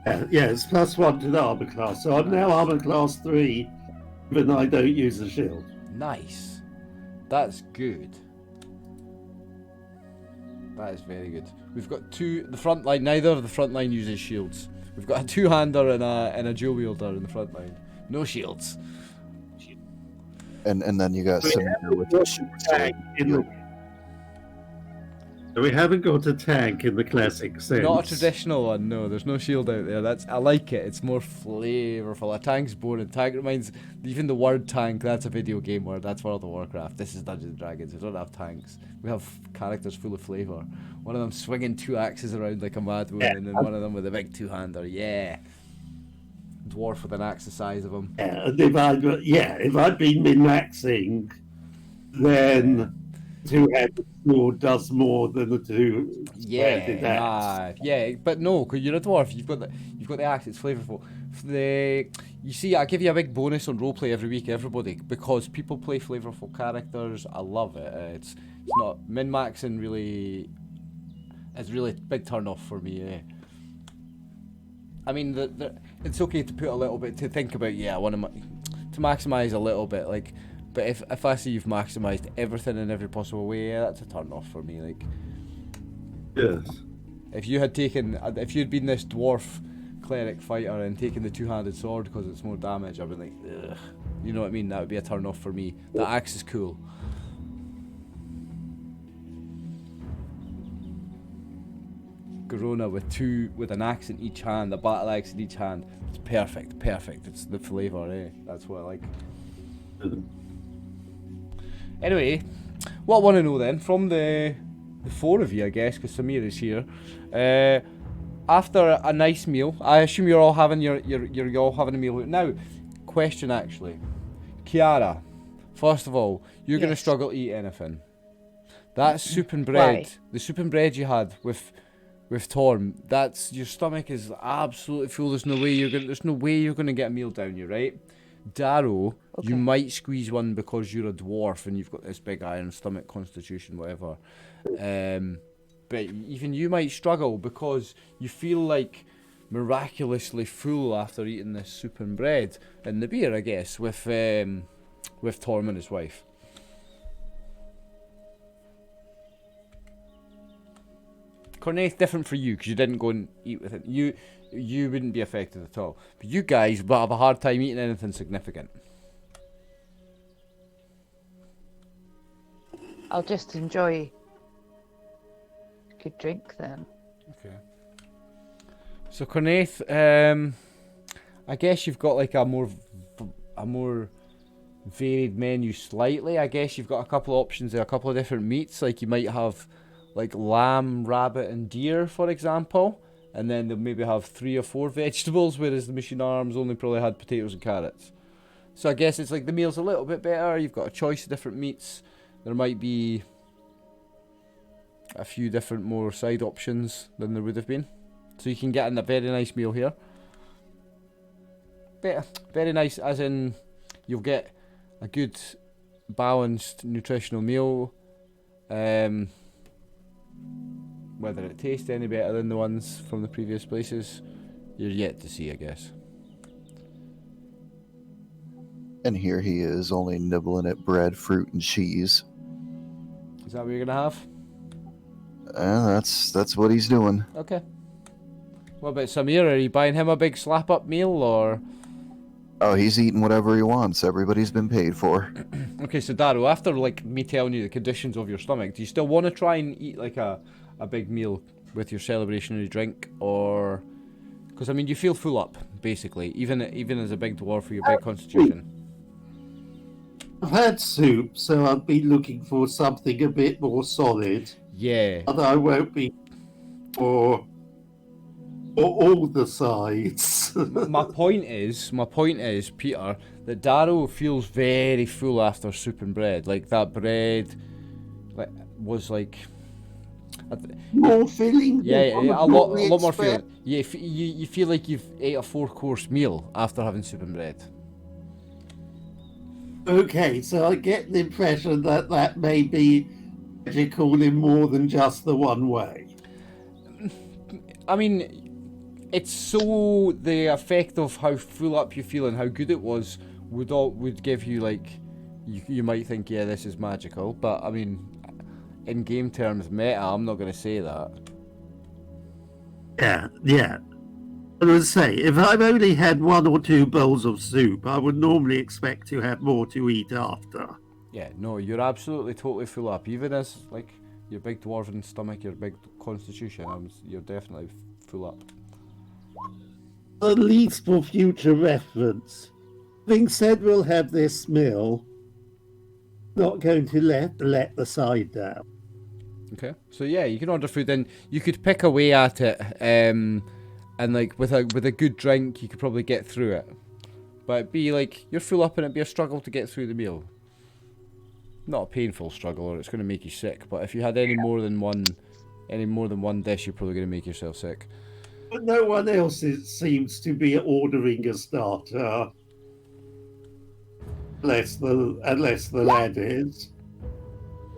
Yeah, it's +1 to the armor class. So I'm now armor class 3, even though I don't use a shield. Nice. That's good. That is very good. We've got the front line. Neither of the front line uses shields. We've got a two-hander and a dual wielder in the front line. No shields. And then you got Samir with the super sword. We haven't got a tank in the classic sense. Not a traditional one, no. There's no shield out there. I like it. It's more flavourful. A tank's boring. Tank reminds, even the word tank, that's a video game word. That's World of Warcraft. This is Dungeons and Dragons. We don't have tanks. We have characters full of flavour. One of them swinging 2 axes around like a madwoman, and then one of them with a big two-hander. Yeah. Dwarf with an axe the size of him. Yeah, and if I'd been min-maxing, then two-handed sword does more than the two-handed axe. Yeah, but no, because you're a dwarf. You've got the axe. It's flavourful. You see, I give you a big bonus on roleplay every week, everybody, because people play flavourful characters. I love it. It's not min-maxing really. It's really a big turn off for me. I mean, it's okay to put a little bit to think about. Yeah, I want to maximise a little bit, like. But if I see you've maximised everything in every possible way, yeah, that's a turn off for me. Like, yes. If you'd been this dwarf cleric fighter and taken the two-handed sword because it's more damage, I'd be like, ugh. You know what I mean? That would be a turn off for me. The axe is cool. Garona with an axe in each hand, a battle axe in each hand. It's perfect. It's the flavour, eh? That's what I like. Anyway, what I want to know then, from the four of you, I guess, because Samir is here, after a nice meal, I assume you're all having you're all having a meal now. Question actually, Kiara, first of all, you're going to struggle to eat anything. That soup and bread, the soup and bread you had with Torm, that's, your stomach is absolutely full. There's no way you're gonna get a meal down you, right? Darrow, you might squeeze one because you're a dwarf and you've got this big iron stomach, constitution, whatever. But even you might struggle because you feel like miraculously full after eating this soup and bread and the beer, I guess, with Torm and his wife. Cornaith, different for you because you didn't go and eat with it. You wouldn't be affected at all. But you guys will have a hard time eating anything significant. I'll just enjoy a good drink then. Okay. So Cornaith, I guess you've got like a more varied menu slightly. I guess you've got a couple of options there, a couple of different meats. Like you might have like lamb, rabbit and deer, for example. And then they'll maybe have 3 or 4 vegetables, whereas the machine arms only probably had potatoes and carrots. So I guess it's like the meal's a little bit better. You've got a choice of different meats. There might be a few different more side options than there would have been. So you can get a very nice meal here. Very nice, as in you'll get a good balanced nutritional meal. Whether it tastes any better than the ones from the previous places, you're yet to see, I guess. And here he is, only nibbling at bread, fruit, and cheese. Is that what you're gonna have? That's what he's doing. Okay. What about Samir? Are you buying him a big slap-up meal, or...? Oh, he's eating whatever he wants. Everybody's been paid for. Okay, so Darrow, after like me telling you the conditions of your stomach, do you still want to try and eat like a big meal with your celebrationary drink, or... Because, I mean, you feel full up, basically, even as a big dwarf for your big constitution. I've had soup, so I'll be looking for something a bit more solid. Yeah. Although I won't be for all the sides. my point is, Peter, that Darrow feels very full after soup and bread. Like, that bread was like... More filling. Yeah, a lot more filling. Yeah, you feel like you've ate a 4-course meal after having soup and bread. Okay, so I get the impression that may be magical in more than just the one way. I mean, it's so the effect of how full up you feel and how good it was would give you like you might think, yeah, this is magical, but I mean, in game terms, meta, I'm not going to say that. Yeah. I would say, if I've only had 1 or 2 bowls of soup, I would normally expect to have more to eat after. Yeah, no, you're absolutely totally full up. Even as, like, your big dwarven stomach, your big constitution, you're definitely full up. At least for future reference. Having said we'll have this meal, not going to let the side down. Okay, so yeah, you can order food, and you could pick away at it, and like with a good drink, you could probably get through it. But it'd be like you're full up, and it'd be a struggle to get through the meal. Not a painful struggle, or it's going to make you sick. But if you had any more than one dish, you're probably going to make yourself sick. But no one else seems to be ordering a starter, unless the lad is.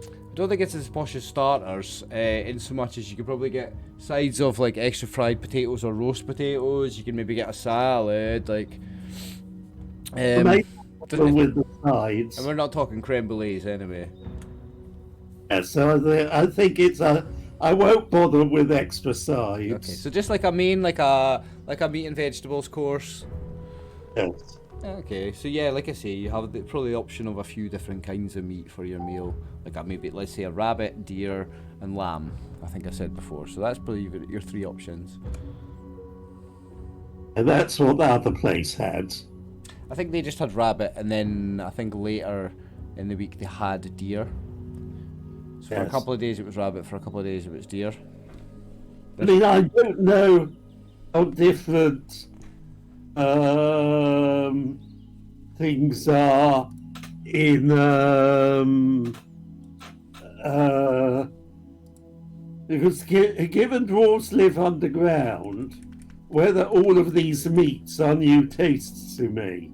I don't think it's as posh as starters, in so much as you could probably get sides of like extra fried potatoes or roast potatoes. You can maybe get a salad, like. With the sides. And we're not talking creme brulees anyway. Yeah, so I think I won't bother with extra sides. Okay, so just like a main, like a meat and vegetables course. Yes. Okay, so yeah, like I say, you have probably the option of a few different kinds of meat for your meal. Like maybe, let's say, a rabbit, deer, and lamb. I think I said before. So that's probably your 3 options. And that's what the other place had. I think they just had rabbit, and then I think later in the week they had deer. So for a Yes. couple of days it was rabbit, for a couple of days it was deer. I mean, I don't know how different things are in because given dwarves live underground, whether all of these meats are new tastes to me,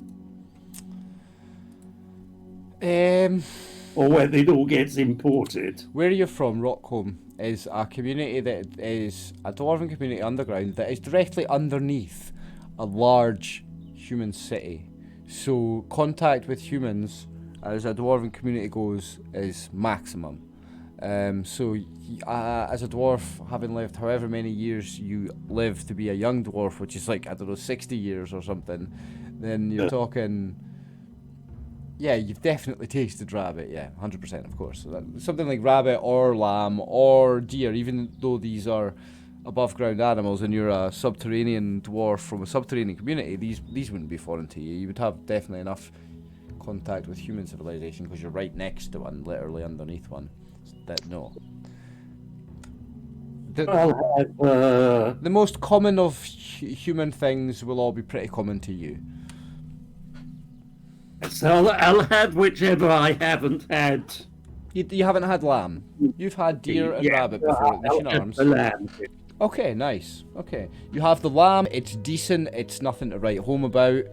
or whether it all gets imported. Where you're from, Rockholm, is a community that is a dwarven community underground that is directly underneath a large human city. So contact with humans, as a dwarven community goes, is maximum. So as a dwarf, having lived however many years you live to be a young dwarf, which is like, I don't know, 60 years or something, then you're talking... Yeah, you've definitely tasted rabbit, yeah, 100% of course. So something like rabbit or lamb or deer, even though these are above ground animals and you're a subterranean dwarf from a subterranean community, these wouldn't be foreign to you. You would have definitely enough contact with human civilization because you're right next to one, literally underneath one. That no. The most common of human things will all be pretty common to you. So I'll have whichever I haven't had. You haven't had lamb. You've had deer and rabbit before at Mission Arms. The lamb. Okay, nice. Okay. You have the lamb, it's decent, it's nothing to write home about.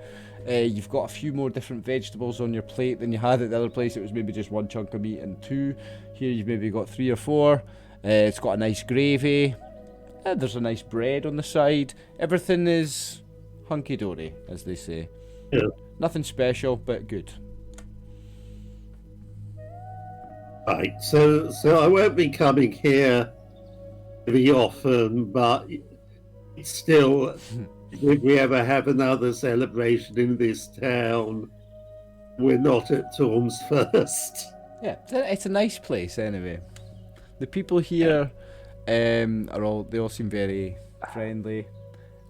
You've got a few more different vegetables on your plate than you had at the other place. It was maybe just one chunk of meat and two. Here you've maybe got 3 or 4. It's got a nice gravy. There's a nice bread on the side. Everything is hunky-dory, as they say. Yeah. Nothing special, but good. Right, so I won't be coming here very often, but it's still, if we ever have another celebration in this town, we're not at Torm's first. Yeah, it's a nice place anyway. The people here they all seem very friendly,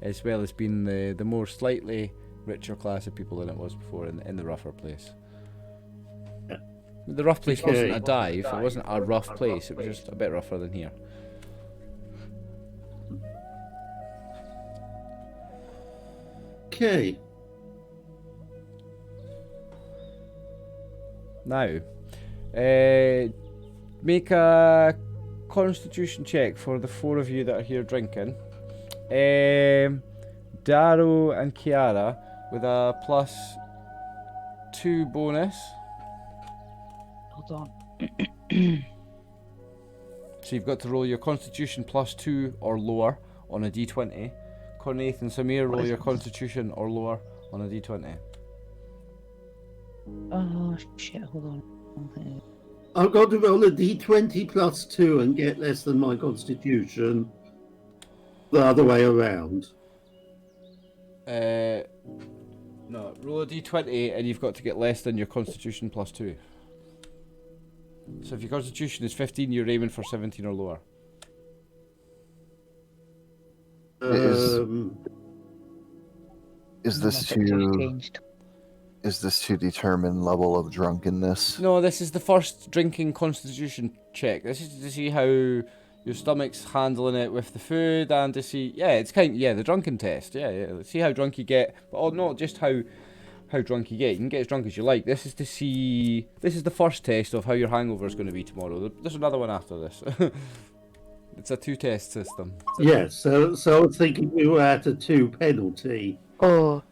as well as being the more slightly richer class of people than it was before in the rougher place. Yeah. The rough place Okay. wasn't a dive, it wasn't a rough place, it was just a bit rougher than here. Okay. Now, make a constitution check for the 4 of you that are here drinking. Darrow and Kiara with a +2 bonus. Hold on. So you've got to roll your constitution +2 or lower on a d20. Cornaith and Samir, roll your constitution or lower on a d20. Oh shit! Hold on. Okay. I've got to roll a d20 +2 and get less than my constitution. The other way around. No, roll a d20 and you've got to get less than your constitution +2. So if your constitution is 15, you're aiming for 17 or lower. Is this My picture's to changed. is this to determine level of drunkenness? No, this is the first drinking constitution check. This is to see how your stomach's handling it with the food and to see, the drunken test. Yeah. See how drunk you get, but not just how drunk you get. You can get as drunk as you like. This is to see. This is the first test of how your hangover is going to be tomorrow. There's another one after this. It's a 2-test system. Yes, so I was thinking we were at a 2 penalty. Oh,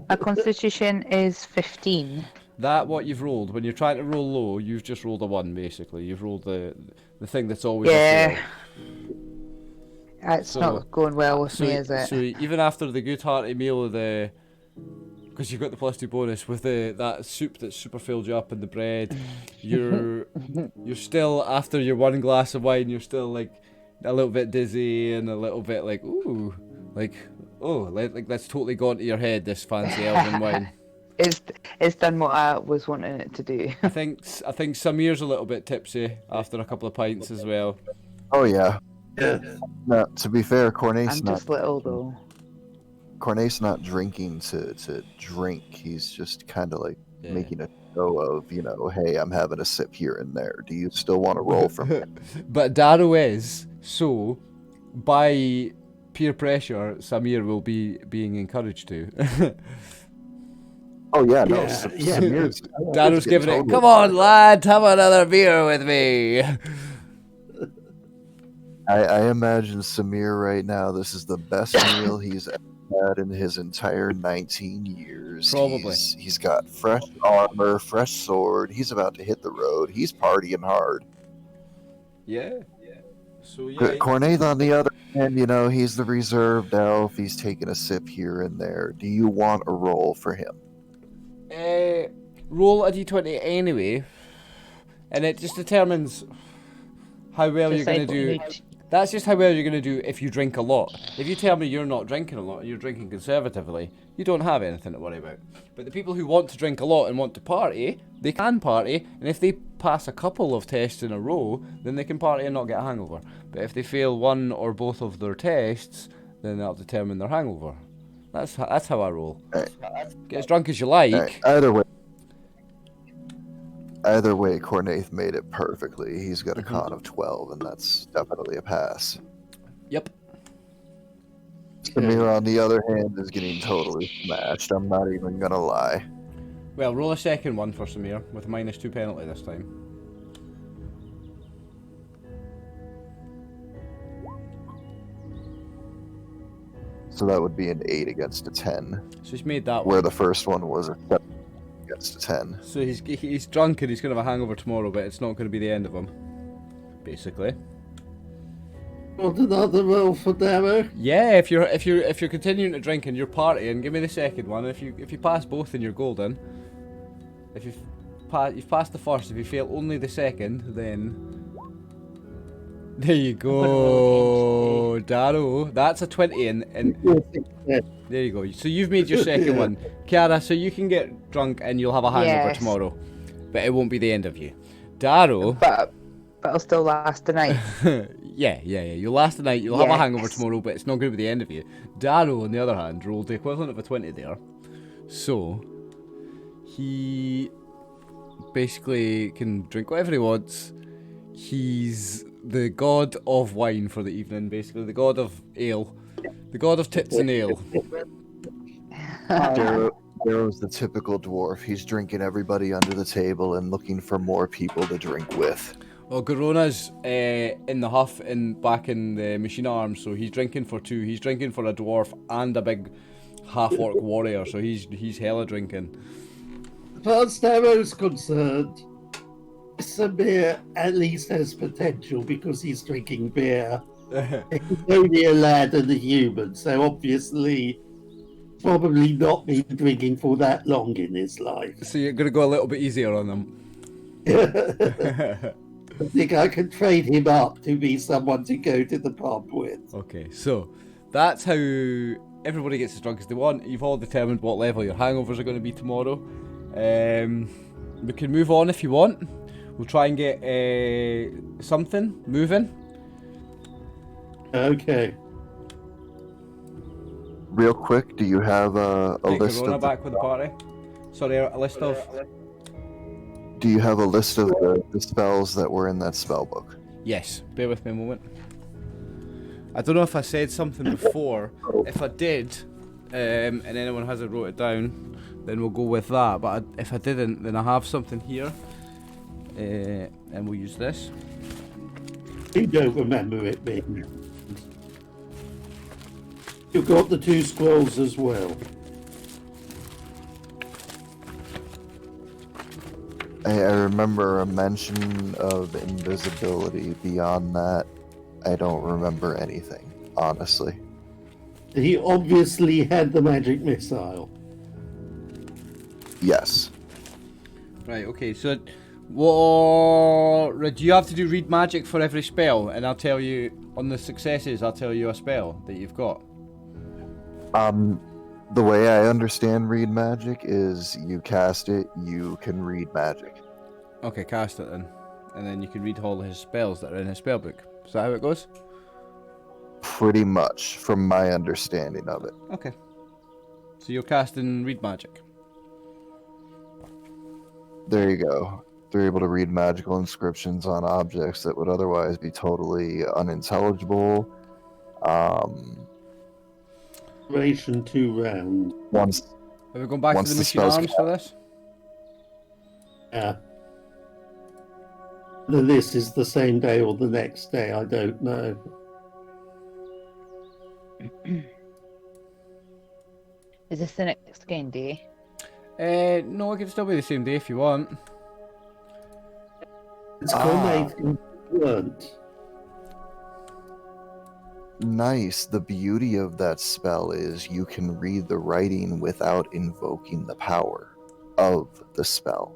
my constitution is 15. That what you've rolled. When you're trying to roll low, you've just rolled a 1 basically. You've rolled the thing that's always Yeah. a fail. It's not going well with me, is it? So even after the good hearty meal of the, because you've got the +2 bonus with that soup that super filled you up and the bread, you're still, after your 1 glass of wine, you're still like a little bit dizzy and a little bit like that's totally gone to your head, this fancy elven wine. It's done what I was wanting it to do. I think Samir's a little bit tipsy after a couple of pints as well. Oh yeah. Yeah. No, to be fair, I'm Cornace's just little though. not drinking to drink. He's just kind of like making a show of, hey, I'm having a sip here and there. Do you still want to roll from it? But Darrow is, so by peer pressure, Samir will be being encouraged to. Oh, yeah, no. Yeah, yeah. Samir's, Darrow's giving it, totally- come on, lad, have another beer with me. I imagine Samir right now, this is the best meal he's ever had in his entire 19 years. Probably. He's got fresh armor, fresh sword. He's about to hit the road. He's partying hard. Yeah. So yeah. Cornaith, on the other hand, he's the reserved elf. He's taking a sip here and there. Do you want a roll for him? Roll a d20 anyway, and it just determines how well you're going to do. That's just how well you're going to do if you drink a lot. If you tell me you're not drinking a lot, you're drinking conservatively, you don't have anything to worry about. But the people who want to drink a lot and want to party, they can party, and if they pass a couple of tests in a row, then they can party and not get a hangover. But if they fail one or both of their tests, then that'll determine their hangover. That's how I roll. Right. Get as drunk as you like. Right. Either way, Cornaith made it perfectly. He's got a con of 12, and that's definitely a pass. Yep. Samir, on the other hand, is getting totally smashed. I'm not even gonna lie. Well, roll a second one for Samir with a -2 penalty this time. So that would be an 8 against a 10, So he's made that where one. the first one was a 7 against a 10. So he's drunk and he's gonna have a hangover tomorrow, but it's not gonna be the end of him. Basically. Want another roll for Darrow? Yeah, if you're continuing to drink and you're partying, give me the second one. If you pass both, then you're golden. If you've passed the first, if you fail only the second, then there you go, Darrow. That's a 20, and there you go. So you've made your second one, Kiara. So you can get drunk and you'll have a hangover Yes. tomorrow, but it won't be the end of you, Darrow. But it'll still last the night. Yeah. You'll last the night. You'll have a hangover Yes. tomorrow, but it's not going to be the end of you. Darrow, on the other hand, rolled the equivalent of a 20 there, so he basically can drink whatever he wants. He's the god of wine for the evening, basically the god of ale, the god of tits and ale. Darrow's the typical dwarf. He's drinking everybody under the table and looking for more people to drink with. Well, Garona's in the huff and back in the machine arms, so he's drinking for two. He's drinking for a dwarf and a big half-orc warrior, so he's hella drinking. As far as Darrow's concerned, Samir at least has potential because he's drinking beer. He's only a lad and a human, so obviously probably not been drinking for that long in his life. So you're gonna go a little bit easier on him. I think I can train him up to be someone to go to the pub with. Okay, so that's how everybody gets as drunk as they want. You've all determined what level your hangovers are going to be tomorrow. We can move on if you want. We'll try and get something moving. Okay. Real quick, do you have a Get list Corona of back with the party. Sorry, a list of. Do you have a list of the spells that were in that spell book? Yes, bear with me a moment. I don't know if I said something before. If I did, and anyone hasn't wrote it down, then we'll go with that. But if I didn't, then I have something here, and we'll use this. You don't remember it being. You've got the 2 scrolls as well. I remember a mention of invisibility. Beyond that, I don't remember anything, honestly. He obviously had the magic missile. Yes. Right. Okay. So, what do you have to do? Read magic for every spell, and I'll tell you on the successes. I'll tell you a spell that you've got. The way I understand read magic is you cast it, you can read magic. Okay, cast it then, and then you can read all his spells that are in his spell book. Is that how it goes? Pretty much, from my understanding of it. Okay. So you're casting read magic. There you go. They're able to read magical inscriptions on objects that would otherwise be totally unintelligible. Duration 2 rounds. Once Are we going back to Once the the machine spell's arms for this? Yeah. Whether this is the same day or the next day, I don't know. Is this the next game day? No, it can still be the same day if you want. It's called weren't. nice. The beauty of that spell is you can read the writing without invoking the power of the spell.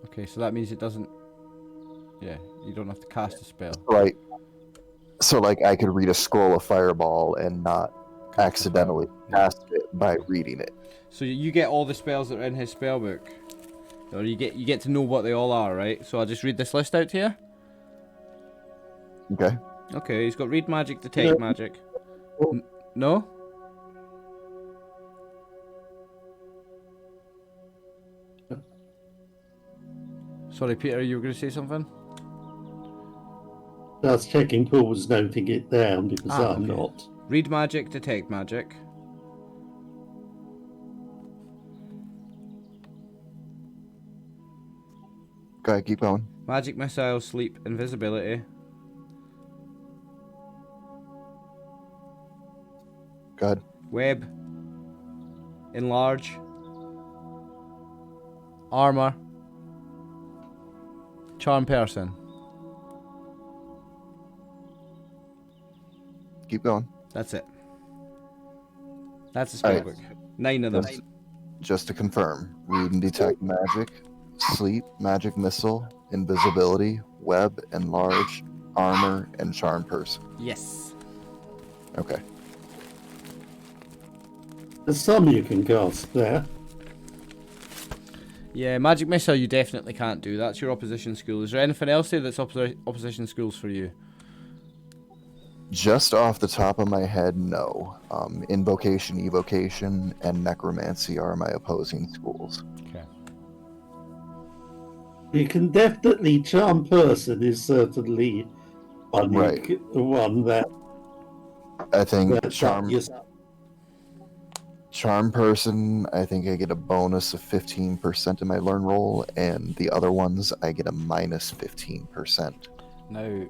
Okay, so that means it doesn't... Yeah, you don't have to cast a spell. So I could read a scroll of fireball and not accidentally cast it by reading it. So you get all the spells that are in his spell book. Or you get to know what they all are, right? So I'll just read this list out to you. Okay. Okay, he's got read magic, detect magic. No? Sorry, Peter, you were going to say something? I was checking Paul was noting it down because I'm okay. not. Read magic, detect magic. Go ahead, keep going. Magic missile, sleep, invisibility. Go ahead. Web. Enlarge. Armor. Charm person. Keep going. That's it. That's the spell Alright. book. 9 of them. Just to confirm, read and detect magic, sleep, magic missile, invisibility, web, enlarge, armor, and charm person. Yes. Okay. There's some you can cast there. Yeah, magic missile you definitely can't do. That's your opposition school. Is there anything else there that's opposition schools for you? Just off the top of my head, no. Invocation, evocation, and necromancy are my opposing schools. Okay. You can definitely charm person is certainly one, Right. one that I think that charm yes, person, I think I get a bonus of 15% in my learn roll, and the other ones I get a minus 15%. Now,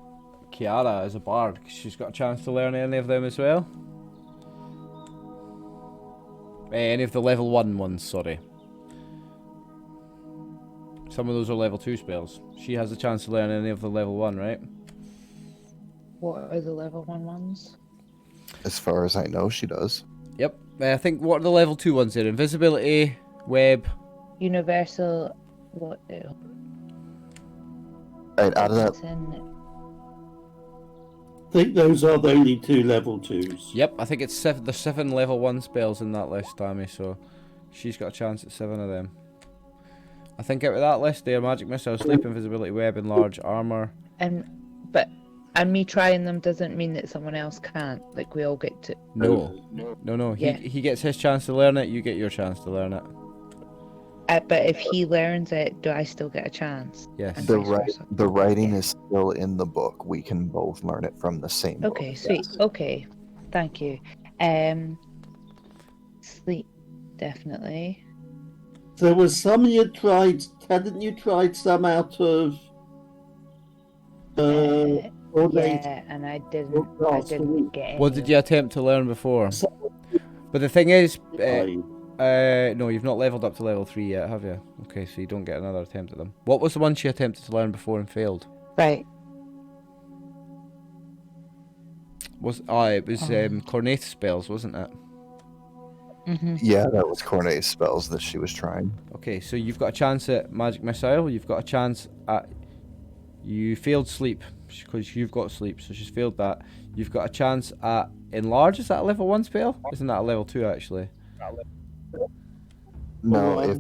Kiara is a bard. She's got a chance to learn any of them as well. Any of the level 1 ones, sorry. Some of those are level 2 spells. She has a chance to learn any of the level 1, right? What are the level 1 ones? As far as I know, she does. Yep. I think, what are the level 2 ones there? Invisibility, web. Universal. What? Right, out of that, I think those are the only 2 level 2s. Yep, I think it's there's 7 level 1 spells in that list, Tammy, so she's got a chance at 7 of them. I think out of that list there, magic missile, sleep, invisibility, web, enlarge, armor. And me trying them doesn't mean that someone else can't. Like we all get to. No. Yeah. He gets his chance to learn it, you get your chance to learn it. But if he learns it, do I still get a chance? Yes. And the vice right, versa? the writing Yeah. is still in the book. We can both learn it from the same book. Okay, sweet. Yes. Okay, thank you. Sleep, definitely. There was some you tried. Hadn't you tried some out of? Yeah, and I didn't get any. What did you attempt to learn before? But the thing is, Right. no, you've not leveled up to level 3 yet, have you? Okay, so you don't get another attempt at them. What was the one she attempted to learn before and failed? Right. It was Cornate spells, wasn't it? Mm-hmm. Yeah, that was Cornet's spells that she was trying. Okay, so you've got a chance at magic missile. You've got a chance at. You failed sleep because you've got sleep, so she's failed that. You've got a chance at enlarge. Is that a level 1 spell? Isn't that a level 2 actually? No,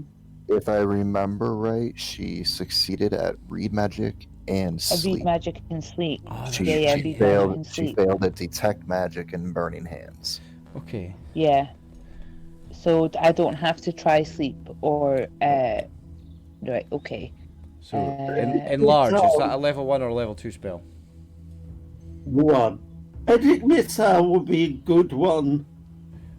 if I remember right, she succeeded at read magic and I sleep. read magic and sleep. Oh, She, Yeah, she read magic failed. and She sleep. failed at detect magic and burning hands. Okay. Yeah. So I don't have to try sleep or Right. Okay. So, Uh, enlarge, is that a level 1 or a level 2 spell? One. Magic missile would be a good one.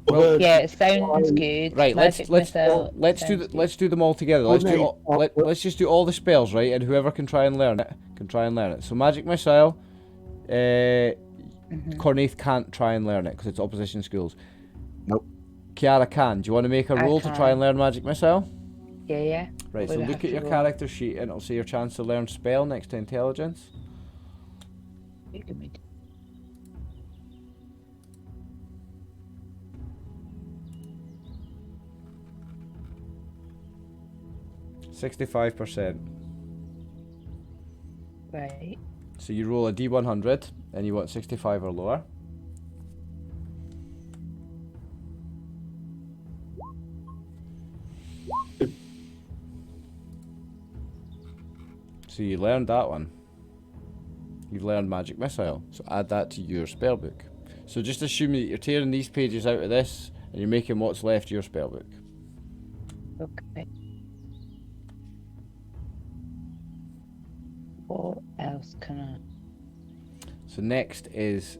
Well, Yeah, it sounds good. Right, Magic missile sounds good. let's do them all together. Let's just do all the spells, right? And whoever can try and learn it can try and learn it. So magic missile, Cornaith can't try and learn it because it's opposition schools. Nope. Kiara can. Do you want to make a roll to try and learn magic missile? Yeah, yeah. Right. Would So I look have at your to roll? character sheet and it'll say your chance to learn spell next to intelligence. You give me 65%. right. So you roll a D100 and you want 65 or lower. So you learned that one. You've learned magic missile. So add that to your spellbook. So just assume that you're tearing these pages out of this and you're making what's left your spellbook. Okay. What else can I? So next is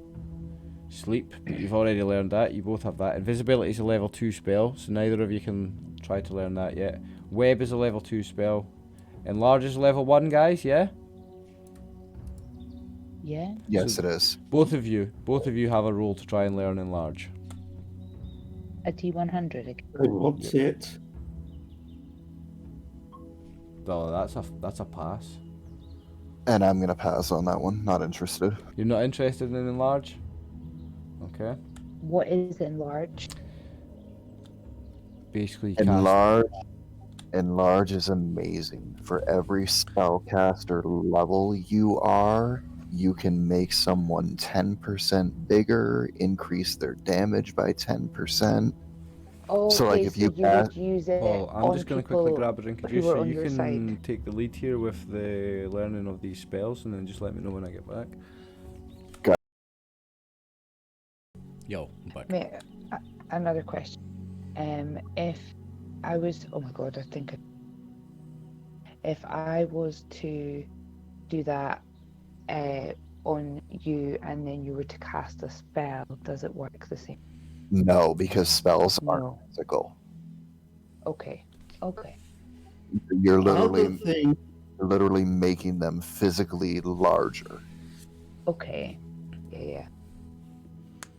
sleep, but you've already learned that. You both have that. Invisibility is a level 2 spell, so neither of you can try to learn that yet. Web is a level 2 spell. Enlarge is level 1, guys, yeah? Yeah. Yes, So- it is. Both of you have a roll to try and learn enlarge. A T100 again. What's it? Oh, that's a pass. And I'm gonna pass on that one. Not interested. You're not interested in enlarge? Okay. What is enlarge? Basically, you cast. Enlarge is amazing. For every spellcaster level you are, you can make someone 10% bigger, increase their damage by 10%. Oh, So, like, okay, if you would cast- use it Oh, I'm on just going to quickly people grab a drink of who juice were so on you your can side. take the lead here with the learning of these spells and then just let me know when I get back. Got Yo, I'm back. Wait, another question. If I was, oh my god, if I was to do that on you and then you were to cast a spell, does it work the same? No, because spells aren't No. physical. Okay. Okay. You're Other thing, literally making them physically larger. Okay. Yeah.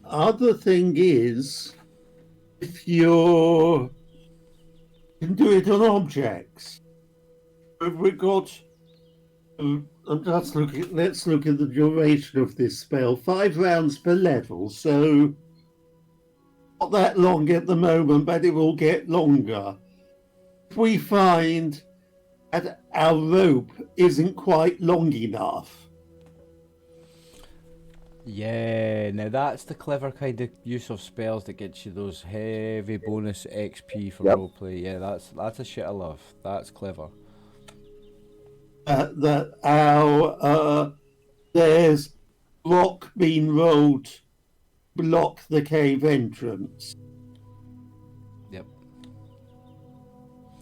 other thing is, if you can do it on objects. We've got. I'm just looking. Let's look at the duration of this spell. 5 rounds per level, so not that long at the moment, but it will get longer. If we find that our rope isn't quite long enough, Yeah, now that's the clever kind of use of spells that gets you those heavy bonus XP for Yep. roleplay. Yeah, that's a shit I love. That's clever. that our there's block being rolled, block the cave entrance. Yep.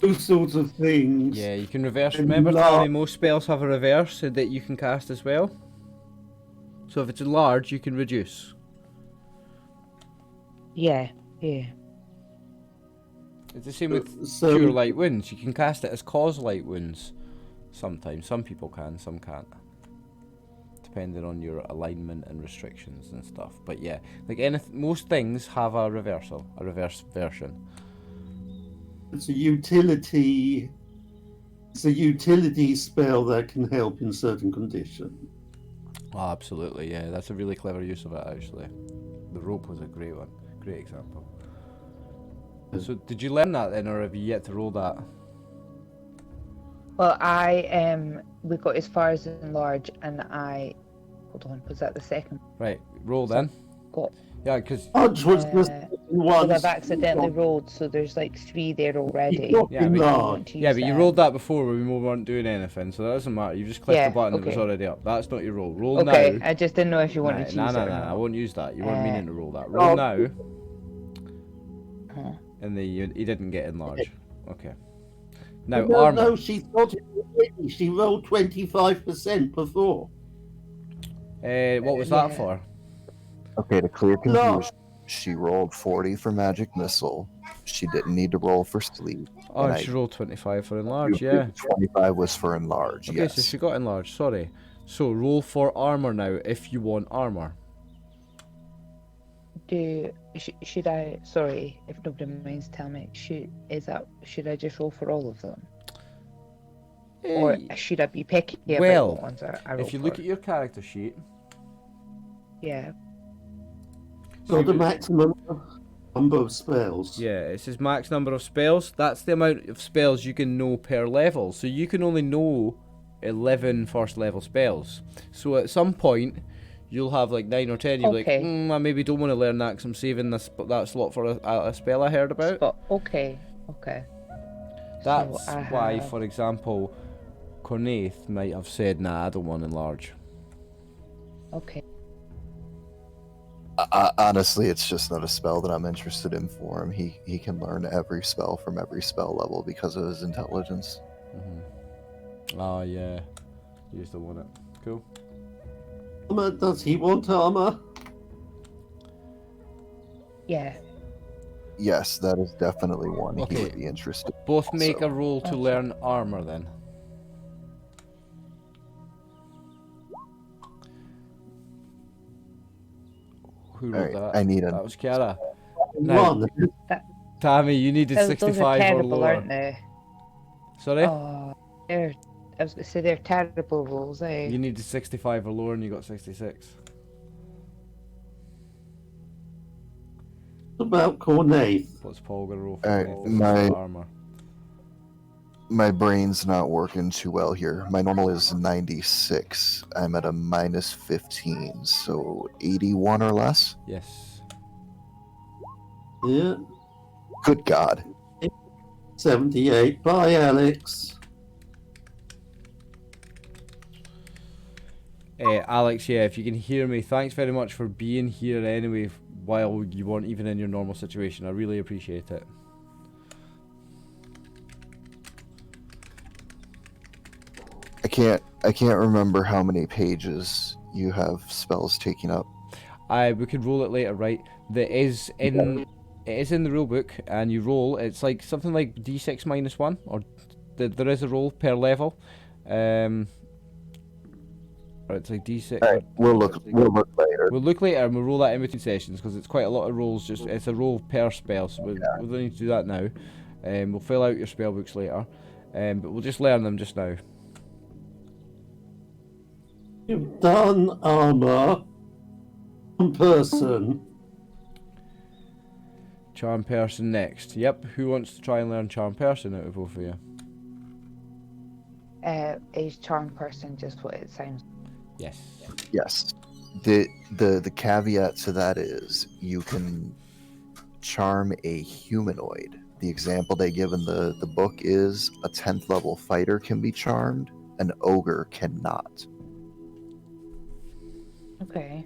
Those sorts of things. Yeah, you can reverse. And Remember, Tommy, large- most spells have a reverse so that you can cast as well. So if it's enlarged, you can reduce. Yeah. Yeah. It's the same with So- cure light wounds. You can cast it as cause light wounds. Sometimes, some people can, some can't, depending on your alignment and restrictions and stuff. But yeah, like most things have a reverse version. It's a utility. It's a utility spell that can help in certain conditions. Oh, absolutely, yeah, that's a really clever use of it actually. The rope was a great one, great example. So did you learn that then, or have you yet to roll that? Well, we got as far as enlarge, and hold on, was that the second? Right, roll then. Got. Yeah, because Large was the one. But I've accidentally rolled, so there's like 3 there already. Not Yeah, but- large. yeah, but you rolled that before when we weren't doing anything, so that doesn't matter. You just clicked Yeah, the button that was okay. already up. That's not your roll. Roll Okay, now. I just didn't know if you wanted to Nah, use it or I not. won't use that. You weren't Uh, meaning to roll that. Roll oh. now, Huh. and then he didn't get enlarged. Okay. Now, no, armor. no, she got it already. She rolled 25% before. What was that Yeah. for? Okay, to clear No. confusion, she rolled 40 for magic missile. She didn't need to roll for sleep. Oh, and she I- rolled 25 for enlarge, yeah. 25 was for enlarge, Okay, yes. so she got enlarge, sorry. So roll for armor now, if you want armor. Should I? Sorry, if nobody minds, tell me. Should I just roll for all of them, or Eh, should I be picky well, about what ones I roll if you for? look at your character sheet, Yeah. So the maximum number of spells. yeah, it says max number of spells. That's the amount of spells you can know per level. So you can only know 11 first level spells. So at some point, you'll have like 9 or 10. You'll be Okay. like, I maybe don't want to learn that because I'm saving that slot for a spell I heard about. But okay. That's So I why, have- for example, Cornaith might have said, nah, I don't want to enlarge. Okay. Honestly, it's just not a spell that I'm interested in for him. He can learn every spell from every spell level because of his intelligence. Oh, yeah. You just don't want it. Cool. Armor, does he want armor? Yeah. Yes, that is definitely one Okay. he would be interested in. Both make also. a roll to Okay. learn armor then. Who wrote Alright, that? I need That a was Kiara. No. One. Tammy, you needed Those are 65 or terrible, lower. aren't they? Sorry? Oh, I was gonna say they're terrible rolls, eh? You needed 65 or lower and you got 66. What about Cornaith? What's Paul gonna roll for? Alright, Cornaith? my- Armor. My brain's not working too well here. My normal is 96. I'm at a minus 15, so 81 or less. Yes. Yeah. Good God. 78. Bye, Alex. Alex, yeah, if you can hear me, thanks very much for being here anyway while you weren't even in your normal situation. I really appreciate it. I can't remember how many pages you have spells taking up. We could roll it later, right? It is in the rule book, and you roll. It's like something like D6 minus 1, or there is a roll per level. Or it's like D6. Alright, we'll look later. We'll look later and we'll roll that in between sessions because it's quite a lot of rolls. Just it's a roll per spell, so we don't need to do that now. We'll fill out your spell books later, but we'll just learn them just now. You've done armor. One person. Charm person next. Yep. Who wants to try and learn charm person out of both of you? Is charm person just what it sounds? Yes. Yes. The caveat to that is you can charm a humanoid. The example they give in the book is a 10th level fighter can be charmed, an ogre cannot. Okay.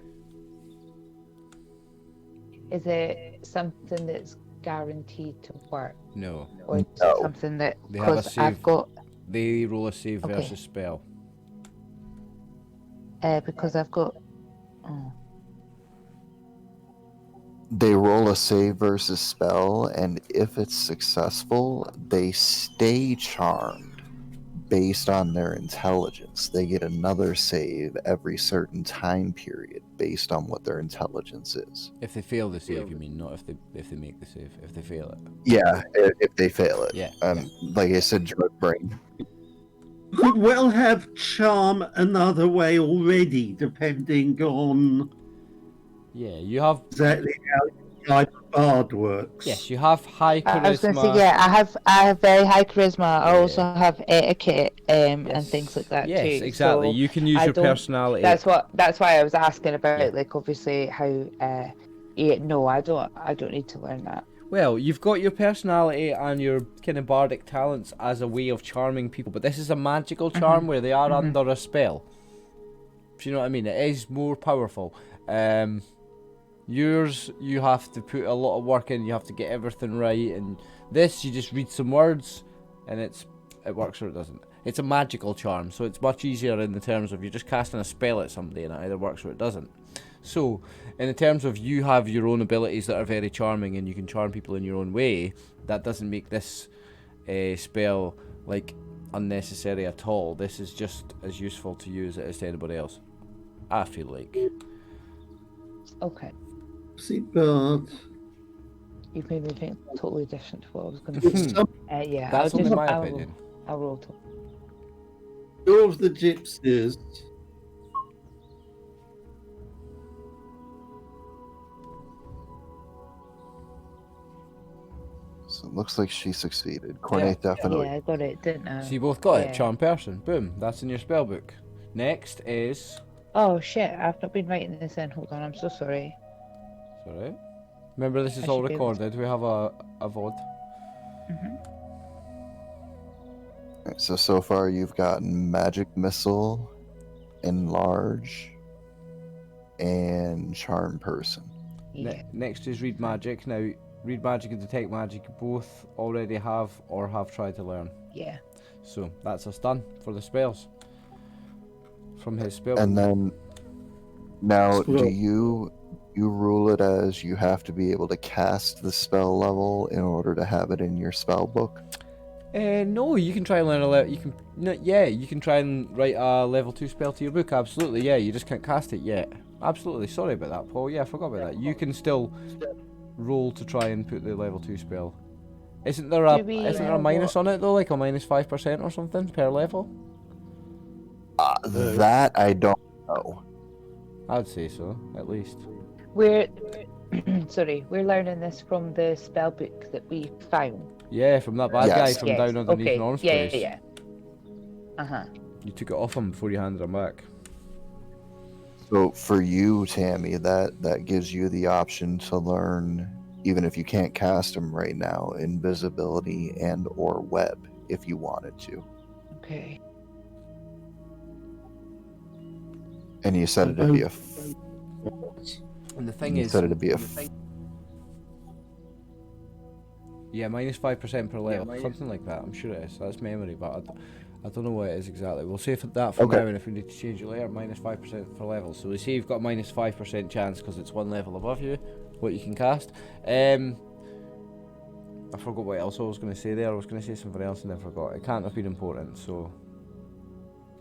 Is it something that's guaranteed to work, No. or is No. it something that They have a because I've save. got They roll a save Okay. versus spell. because I've got oh, They roll a save versus spell, and if it's successful, they stay charmed based on their intelligence. They get another save every certain time period based on what their intelligence is. If they fail the save, you mean, not if they make the save. If they fail it. Yeah, if they fail it. Yeah. Like I said, drug brain. You could well have charm another way already, depending on Yeah, you have. exactly how your type of bard works. Yes, you have high charisma. I was going to say yeah. I have very high charisma. I Yeah. also have etiquette and Yes. things like that Yes, too. exactly. So You can use I your don't- personality. that's why I was asking about Yeah. like obviously how. Yeah, no, I don't need to learn that. Well, you've got your personality and your kind of bardic talents as a way of charming people, but this is a magical charm where they are under a spell. Do you know what I mean? It is more powerful. Yours, you have to put a lot of work in, you have to get everything right, and this, you just read some words, and it's it works or it doesn't. It's a magical charm, so it's much easier in the terms of you're just casting a spell at somebody and it either works or it doesn't. So, in the terms of you have your own abilities that are very charming and you can charm people in your own way, that doesn't make this spell like unnecessary at all. This is just as useful to you as it is to anybody else, I feel like. Okay. See, but You've made me think totally different to what I was going to say. Yeah, That's only my opinion. I'll roll to. two of the gypsies So it looks like she succeeded. Cornet definitely. Yeah, I got it, didn't I? So you both got it, Yeah. charm person. Boom, that's in your spell book. Next is... Oh shit, I've not been writing this in. Hold on, I'm so sorry. It's alright. Remember, this is I all should be able recorded. We have a VOD. Right, so far you've gotten Magic Missile, Enlarge, and Charm Person. Yeah. Next is read magic. Now, read magic and detect magic you both already have or have tried to learn. Yeah. So that's us done for the spells from his spell. And then now, Scroll. do you rule it as you have to be able to cast the spell level in order to have it in your spell book? No, you can try and learn a level. You can, no, yeah, you can try and write a level 2 spell to your book. Absolutely, yeah. You just can't cast it yet. Absolutely. Sorry about that, Paul. Yeah, I forgot about that. You can still roll to try and put the level 2 spell. Isn't there a minus on it though, like a minus 5% or something per level? That I don't know. I'd say so, at least. We're we're learning this from the spell book that we found. Yeah, from that bad guy Yes. from down underneath Okay. Norm's Yeah, place. yeah. Uh-huh. You took it off him before you handed him back. So for you, Tammy, that gives you the option to learn, even if you can't cast them right now, invisibility and or web if you wanted to. Okay. And you said it'd be a And the thing you is, said it'd be a yeah, minus 5% per level, something like that. I'm sure it is. That's memory, but I don't know what it is exactly. We'll save that for Okay. now, and if we need to change it later, minus 5% per level. So we say you've got a minus 5% chance because it's one level above you, what you can cast. I forgot what else I was going to say there. I was going to say something else and then forgot. It can't have been important, so...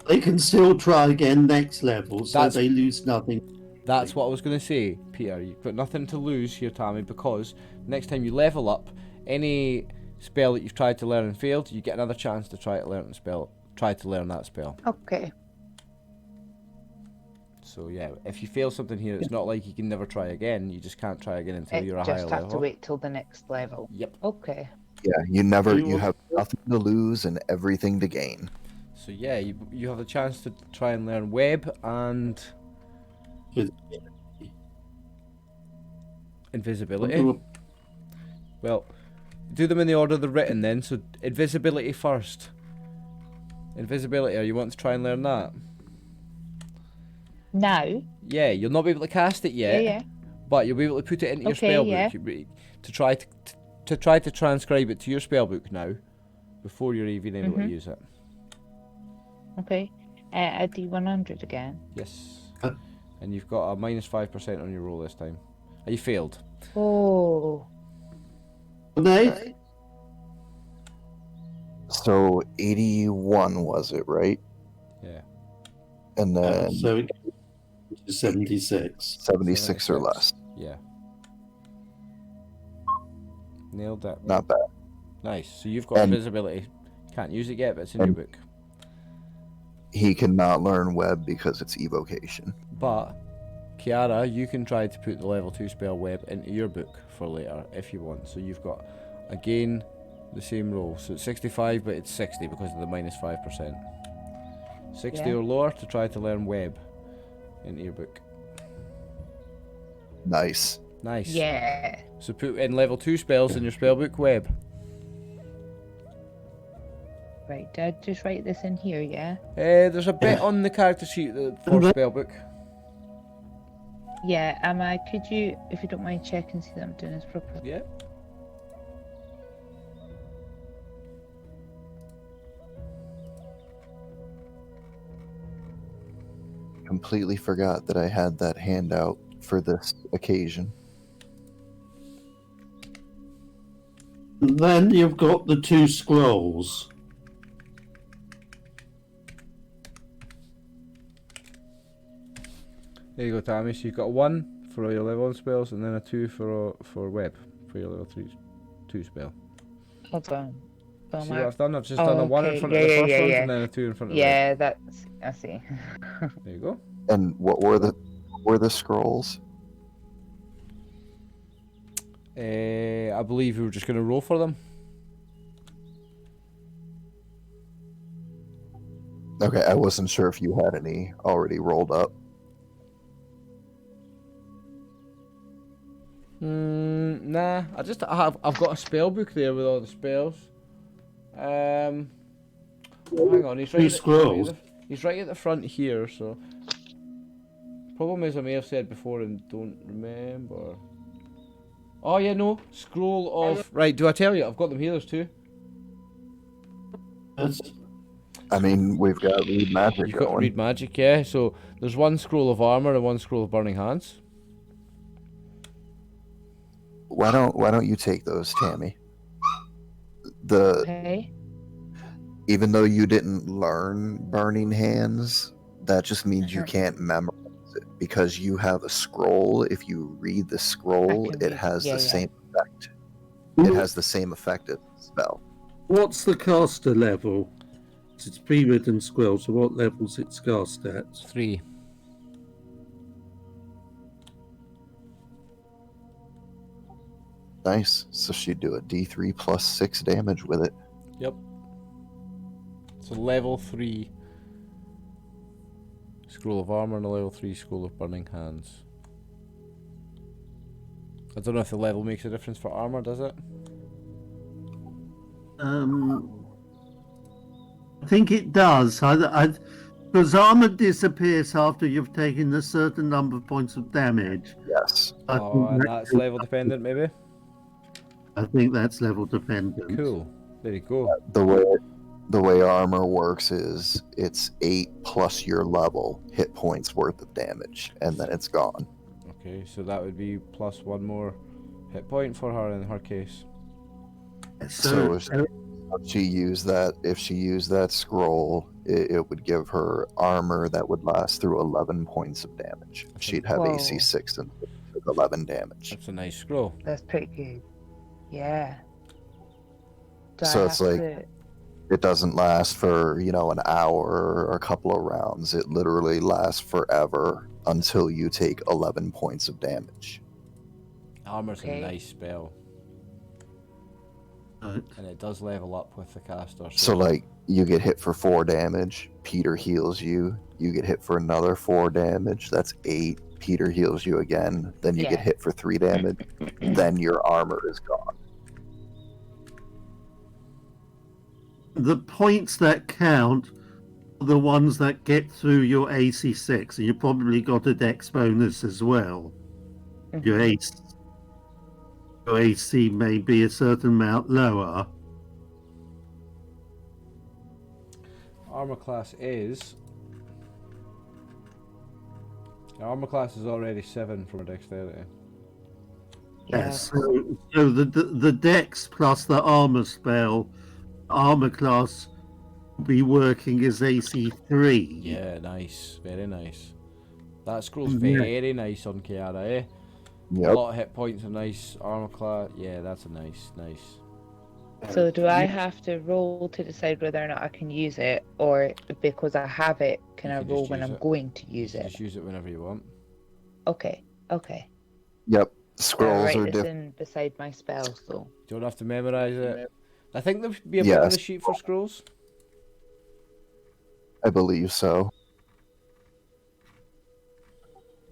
they can still try again next level, so That's- they lose nothing. That's what I was going to say, Peter. You've got nothing to lose here, Tammy, because next time you level up, any spell that you've tried to learn and failed, you get another chance to try to learn that spell. Okay. So yeah, if you fail something here, it's not like you can never try again. You just can't try again until you're a higher Just have level. to wait till the next level. Yep. Okay. yeah. You have nothing to lose and everything to gain. So yeah, you have a chance to try and learn web and invisibility. Well, do them in the order they're written then. So invisibility first. Invisibility, are you wanting to try and learn that? Now. Yeah, you'll not be able to cast it yet. Yeah. But you'll be able to put it into your Okay, spellbook. yeah. To try to transcribe it to your spellbook now, before you're even able to use it. Okay. A D100 again. Yes. And you've got a minus 5% on your roll this time. You failed. Oh. They? So 81 was it, right? Yeah. And then So it goes to 76. 76 or less. Yeah. Nailed that. Not bad. Nice. So you've got And- invisibility. Can't use it yet, but it's in your book. He cannot learn web because it's evocation. But Kiara, you can try to put the level 2 spell web into your book for later if you want. So you've got, again, the same roll. So it's 65, but it's 60 because of the minus 5%. 60 Yeah. or lower to try to learn web into your book. Nice. Nice. Yeah. So put in level 2 spells in your spellbook web. Right, did I just write this in here, yeah? There's a bit on the character sheet for spellbook. Yeah, could you, if you don't mind, check and see that I'm doing this properly? Yeah. completely forgot that I had that handout for this occasion. Then you've got the 2 scrolls. There you go, Tammy. So you've got a 1 for all your level 1 spells, and then a 2 for web for your level 2 spell. Hold on. So See my- what I've done? I've just done a 1 in okay. front of the first ones, yeah. and then a 2 in front of web. Yeah, that's. I see. There you go. And what were the scrolls? I believe we were just going to roll for them. Okay, I wasn't sure if you had any already rolled up. Nah. I've got a spell book there with all the spells. Hang on, he's right. He's right at the front here. So, problem is, I may have said before and don't remember. Oh yeah, no. Scroll of. Right, do I tell you? I've got them here, there's 2. I mean, we've got read magic You've got to going. read magic, yeah. So there's 1 scroll of armor and 1 scroll of burning hands. Why don't you take those, Tammy? The Okay. Even though you didn't learn burning hands, that just means you can't memorize it because you have a scroll. If you read the scroll, can it read. has Yeah, the yeah. same effect. It has the same effect as the spell. What's the caster level? It's pre-written scroll, so what level's it cast at? 3. Nice. So she'd do a D3 plus 6 damage with it. Yep. So level 3 scroll of armor and a level 3 scroll of burning hands. I don't know if the level makes a difference for armor, does it? I think it does. Because armor disappears after you've taken a certain number of points of damage. Yes. And that's level dependent, maybe? I think that's level dependent. Cool. There you go. The way armor works is it's 8 plus your level hit points worth of damage, and then it's gone. Okay, so that would be plus 1 more hit point for her in her case. So if she used that scroll, it would give her armor that would last through 11 points of damage. She'd have Whoa. AC 6 and 11 damage. That's a nice scroll. That's pretty good. Yeah. Do I So it's have like- to- It doesn't last for, an hour or a couple of rounds. It literally lasts forever until you take 11 points of damage. Armor's Okay. a nice spell, Right. and it does level up with the caster. So, like, you get hit for 4 damage, Peter heals you. You get hit for another 4 damage, that's 8. Peter heals you again. Then you Yeah. get hit for 3 damage. Then your armor is gone. The points that count are the ones that get through your AC 6, and you probably got a dex bonus as well. Your AC may be a certain amount lower. Armor class is... Armor class is already 7 from her dexterity. Yeah. Yes. So the dex plus the armor spell, armor class will be working as AC 3. Yeah, nice. Very nice. That scroll's Yeah. very nice on Kiara, eh? A Yep. lot of hit points, a nice armor class. Yeah, that's a nice. So do I have to roll to decide whether or not I can use it, or because I have it, can You I can roll just when use I'm it. going to use You it? just use it whenever you want. Okay. Yep. I'll Scrolls write are this different. in beside my spells, though. You don't have to memorize it. I think there should be a bit on Yes. the sheet for scrolls. I believe so.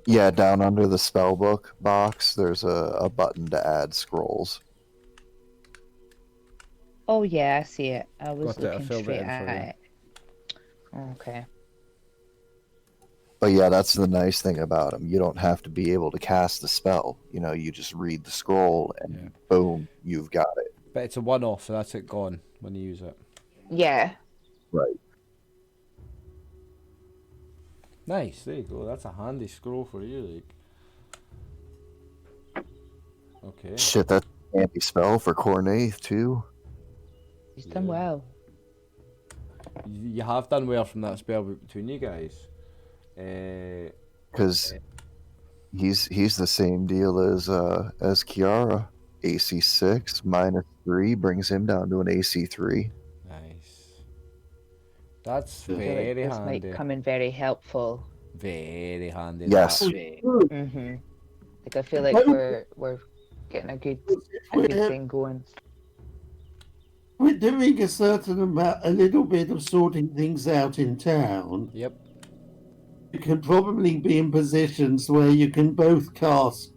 Yeah, down under the spellbook box, there's a button to add scrolls. Oh yeah, I see it. I was Got it, I looking filled it straight in for you. at it. Okay. But yeah, that's the nice thing about them. You don't have to be able to cast the spell. You just read the scroll and Yeah. boom, you've got it. But it's a one-off, so that's it gone when you use it. Yeah. Right. Nice, there you go. That's a handy scroll for you, like. Okay. Shit, that's a handy spell for Cornaith, too. He's done Yeah. well. You have done well from that spell between you guys. Because he's the same deal as Kiara. AC 6 -3 brings him down to an AC 3. Nice. That's I feel very like this handy. might come in very helpful. Very handy. Yes. that. Mm-hmm. Like I feel like we're getting a good thing going. We're doing a little bit of sorting things out in town. Yep. You can probably be in positions where you can both cast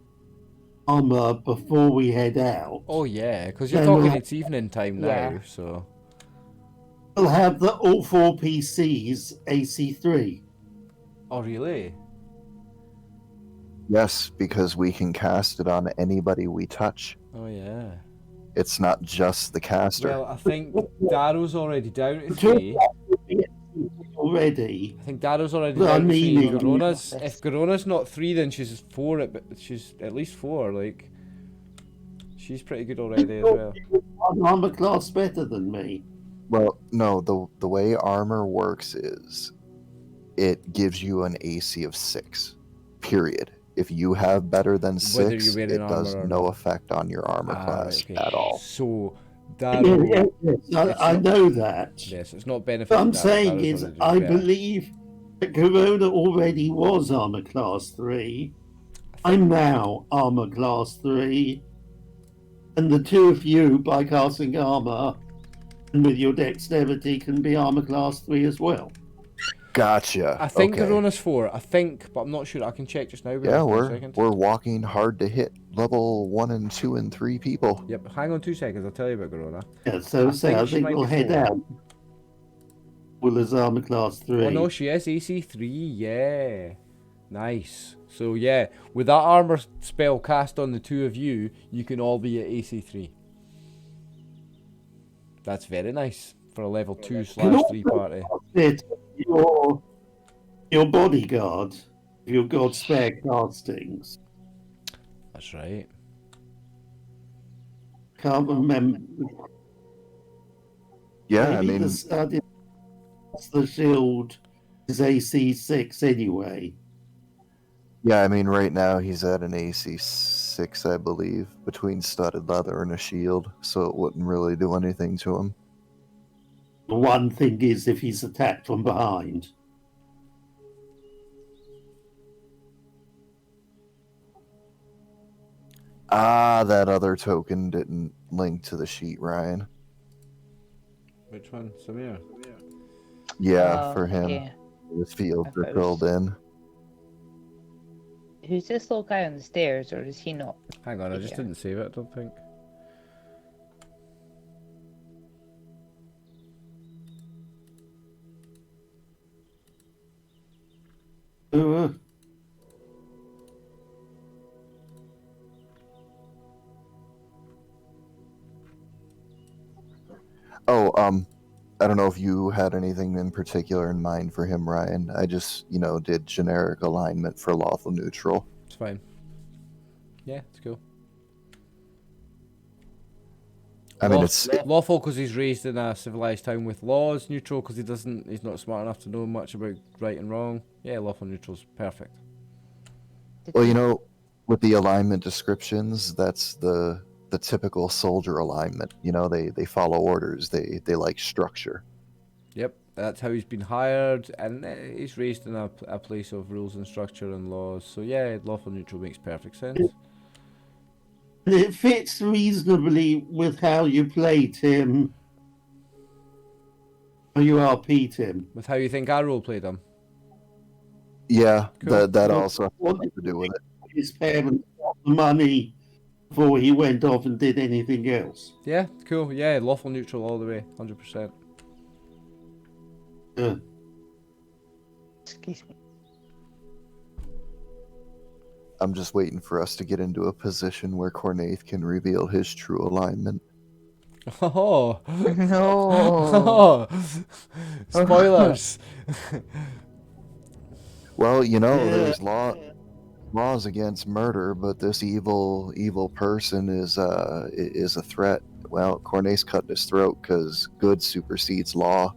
armor before we head out. Oh yeah, because you're Then talking we'll- it's evening time Yeah. now, so. We'll have all 4 PCs AC 3. Oh really? Yes, because we can cast it on anybody we touch. Oh yeah. It's not just the caster. Well, I think Darrow's already down to 3. Already. I think Darrow's already Well, I down to 3. mean- Garona's, if Garona's not 3, then she's 4. She's at least 4. Like, she's pretty good already as well. One armor class better than me. Well, no, the way armor works is it gives you an AC of 6. Period. If you have better than Whether 6, you're wearing it does armor or no not. effect on your armor class Okay. at all. So, Yeah, Darrow. yes, I know that. Yes, it's not beneficial. What I'm Darrow. saying Darrow's is, already I doing better. believe that Corona already was armor class 3. I'm now armor class 3. And the two of you, by casting armor and with your dexterity, can be armor class 3 as well. Gotcha. I think okay. Garona's 4. I think, but I'm not sure. I can check just now. Yeah, Wait a we're second. walking hard to hit level 1 and 2 and 3 people. Yep, hang on 2 seconds. I'll tell you about Garona. Yeah, so I I think she think might we'll be head 4. out. Well, as armor class 3. Oh no, she is AC 3. Yeah, nice. So yeah, with that armor spell cast on the two of you, you can all be at AC 3. That's very nice for a level 2/3 party. It, your bodyguard, your god spare castings. That's right. Can't remember. Yeah, I Maybe mean, the shield is AC 6 anyway. right now he's at an AC 6, I believe, between studded leather and a shield, so it wouldn't really do anything to him. The one thing is if he's attacked from behind. Ah, that other token didn't link to the sheet, Ryan. Which one? Samir? Yeah, for him. Yeah. His fields I are thought it filled was- in. Who's this little guy on the stairs, or is he not? Hang on, I just Yeah. didn't save it, I don't think. Uh, Oh, I don't know if you had anything in particular in mind for him, Ryan. I just, did generic alignment for lawful neutral. It's fine. Yeah, it's cool. I mean, it's lawful because he's raised in a civilized town with laws. Neutral because he's not smart enough to know much about right and wrong. Yeah, lawful neutral's perfect. well, with the alignment descriptions, that's the typical soldier alignment. They follow orders. They like structure. Yep, that's how he's been hired, and he's raised in a place of rules and structure and laws. So yeah, lawful neutral makes perfect sense. it fits reasonably with how you play, Tim. How you RP, Tim. With how you think I role played him. Yeah, Cool. that also has something to do with it. His parents got the money before he went off and did anything else. Yeah, cool. Yeah, lawful neutral all the way, 100%. Excuse me. I'm just waiting for us to get into a position where Cornaith can reveal his true alignment. Oh, No. Spoilers. Well, you know, Yeah. there's laws against murder, but this evil person is a threat. Well, Cornet's cutting his throat because good supersedes law.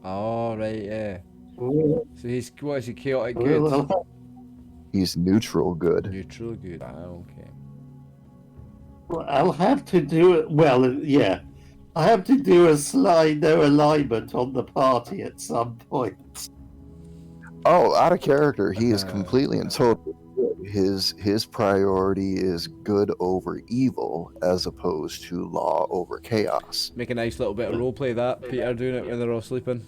Oh, right, yeah. Well, So he's, what is he, chaotic good? He's neutral good. Neutral good, okay. I'll have to do it. Well, yeah. I have to do a slide no alignment on the party at some point. Oh, out of character, he is completely and totally good. His priority is good over evil, as opposed to law over chaos. Make a nice little bit of roleplay that, Peter doing it when they're all sleeping.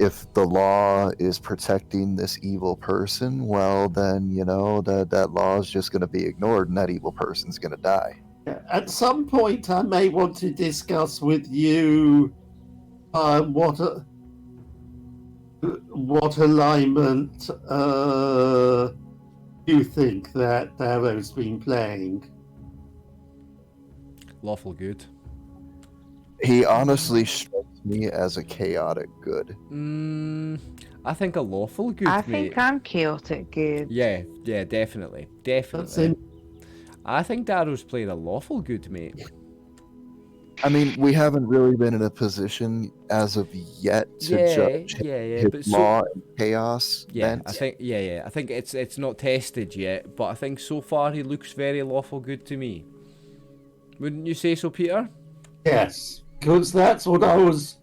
If the law is protecting this evil person, well, then, you know, that law is just going to be ignored and that evil person's going to die. At some point, I may want to discuss with you what alignment you think that Darrow's been playing. Lawful good. He honestly strikes me as a chaotic good. I think a lawful good, I mate. think I'm chaotic good. Yeah, definitely. That's in. I think Darrow's playing a lawful good, mate. I mean, we haven't really been in a position as of yet to judge his but law and chaos. Yeah, bent. I think it's not tested yet, but I think so far he looks very lawful good to me. Wouldn't you say so, Peter? Yes, because that's what I was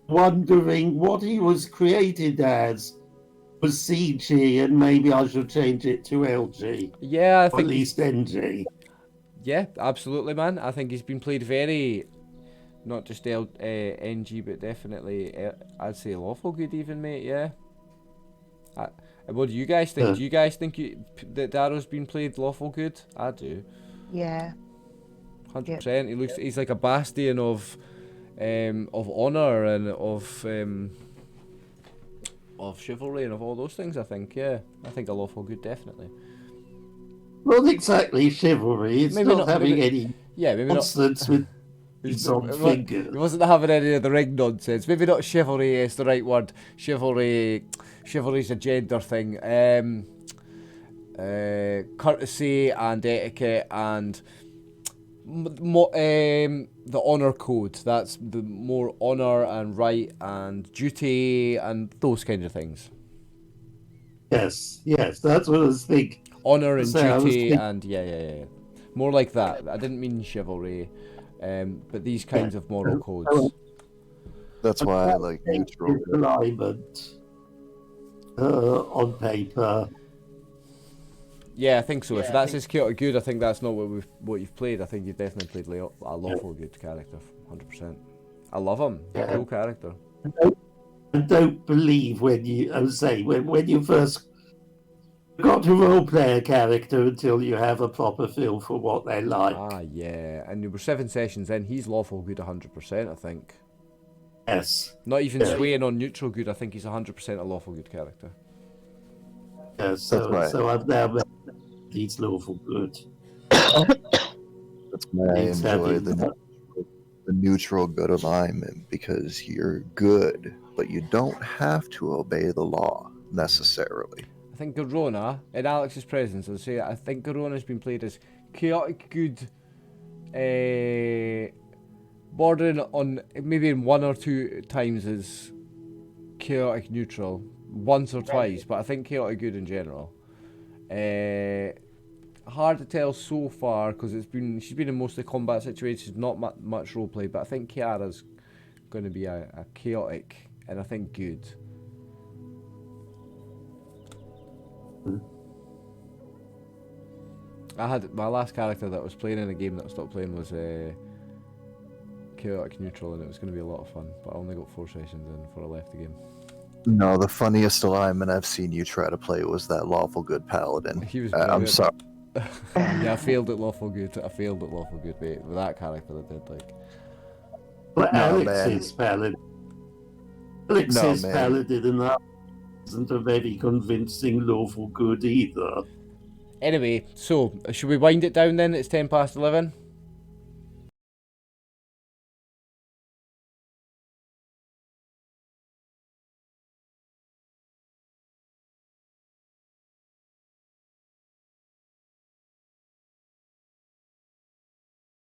wondering. What he was created as was CG, and maybe I should change it to LG. Yeah, I Or think at least NG. Yeah, absolutely, man. I think he's been played very, not just NG, but definitely, I'd say lawful good even, mate, yeah. What do you guys think? Do you guys think that Darrow's been played lawful good? I do. Yeah. 100%. He's like a bastion of honour and of chivalry and of all those things, I think, yeah. I think a lawful good, definitely. Not exactly chivalry. It's Maybe not having any maybe nonsense with his on He fingers. wasn't having any of the ring nonsense. Maybe not chivalry is the right word. Chivalry's a gender thing. Courtesy and etiquette and the honour code. That's the more honour and right and duty and those kinds of things. Yes, that's what I was thinking. Honour and So duty and yeah. More like that. I didn't mean chivalry, but these kinds of moral codes. That's why I like neutral. Alignment on paper. Yeah, I think so. If that's his chaotic good, I think that's not what you've played. I think you've definitely played a lawful good character, 100%. I love him. Cool character. I don't believe when you, I would say, when you first got to roleplay a character until you have a proper feel for what they're like. Ah, yeah. And there were 7 sessions in. He's lawful good 100%, I think. Yes. Not even swaying on neutral good. I think he's 100% a lawful good character. Yes. So I've now met he's lawful good. That's why I He's enjoy having the neutral good alignment, because you're good, but you don't have to obey the law necessarily. I think Garona, in Alex's presence, I'll say I think Garona's been played as chaotic good, bordering on maybe in 1 or 2 times as chaotic neutral, once or twice, but I think chaotic good in general. Hard to tell so far because she's been in mostly combat situations, not much roleplay, but I think Kiara's going to be a chaotic and I think good. I had my last character that was playing in a game that I stopped playing was chaotic neutral, and it was going to be a lot of fun, but I only got 4 sessions in before I left the game. No, the funniest alignment I've seen you try to play was that lawful good paladin. He was I'm sorry. Yeah, I failed at lawful good, mate. With that character I did, like. But No, Alex's paladin. Alex's man. paladin and that isn't a very convincing lawful good either. Anyway, so should we wind it down then? It's 10 past 11.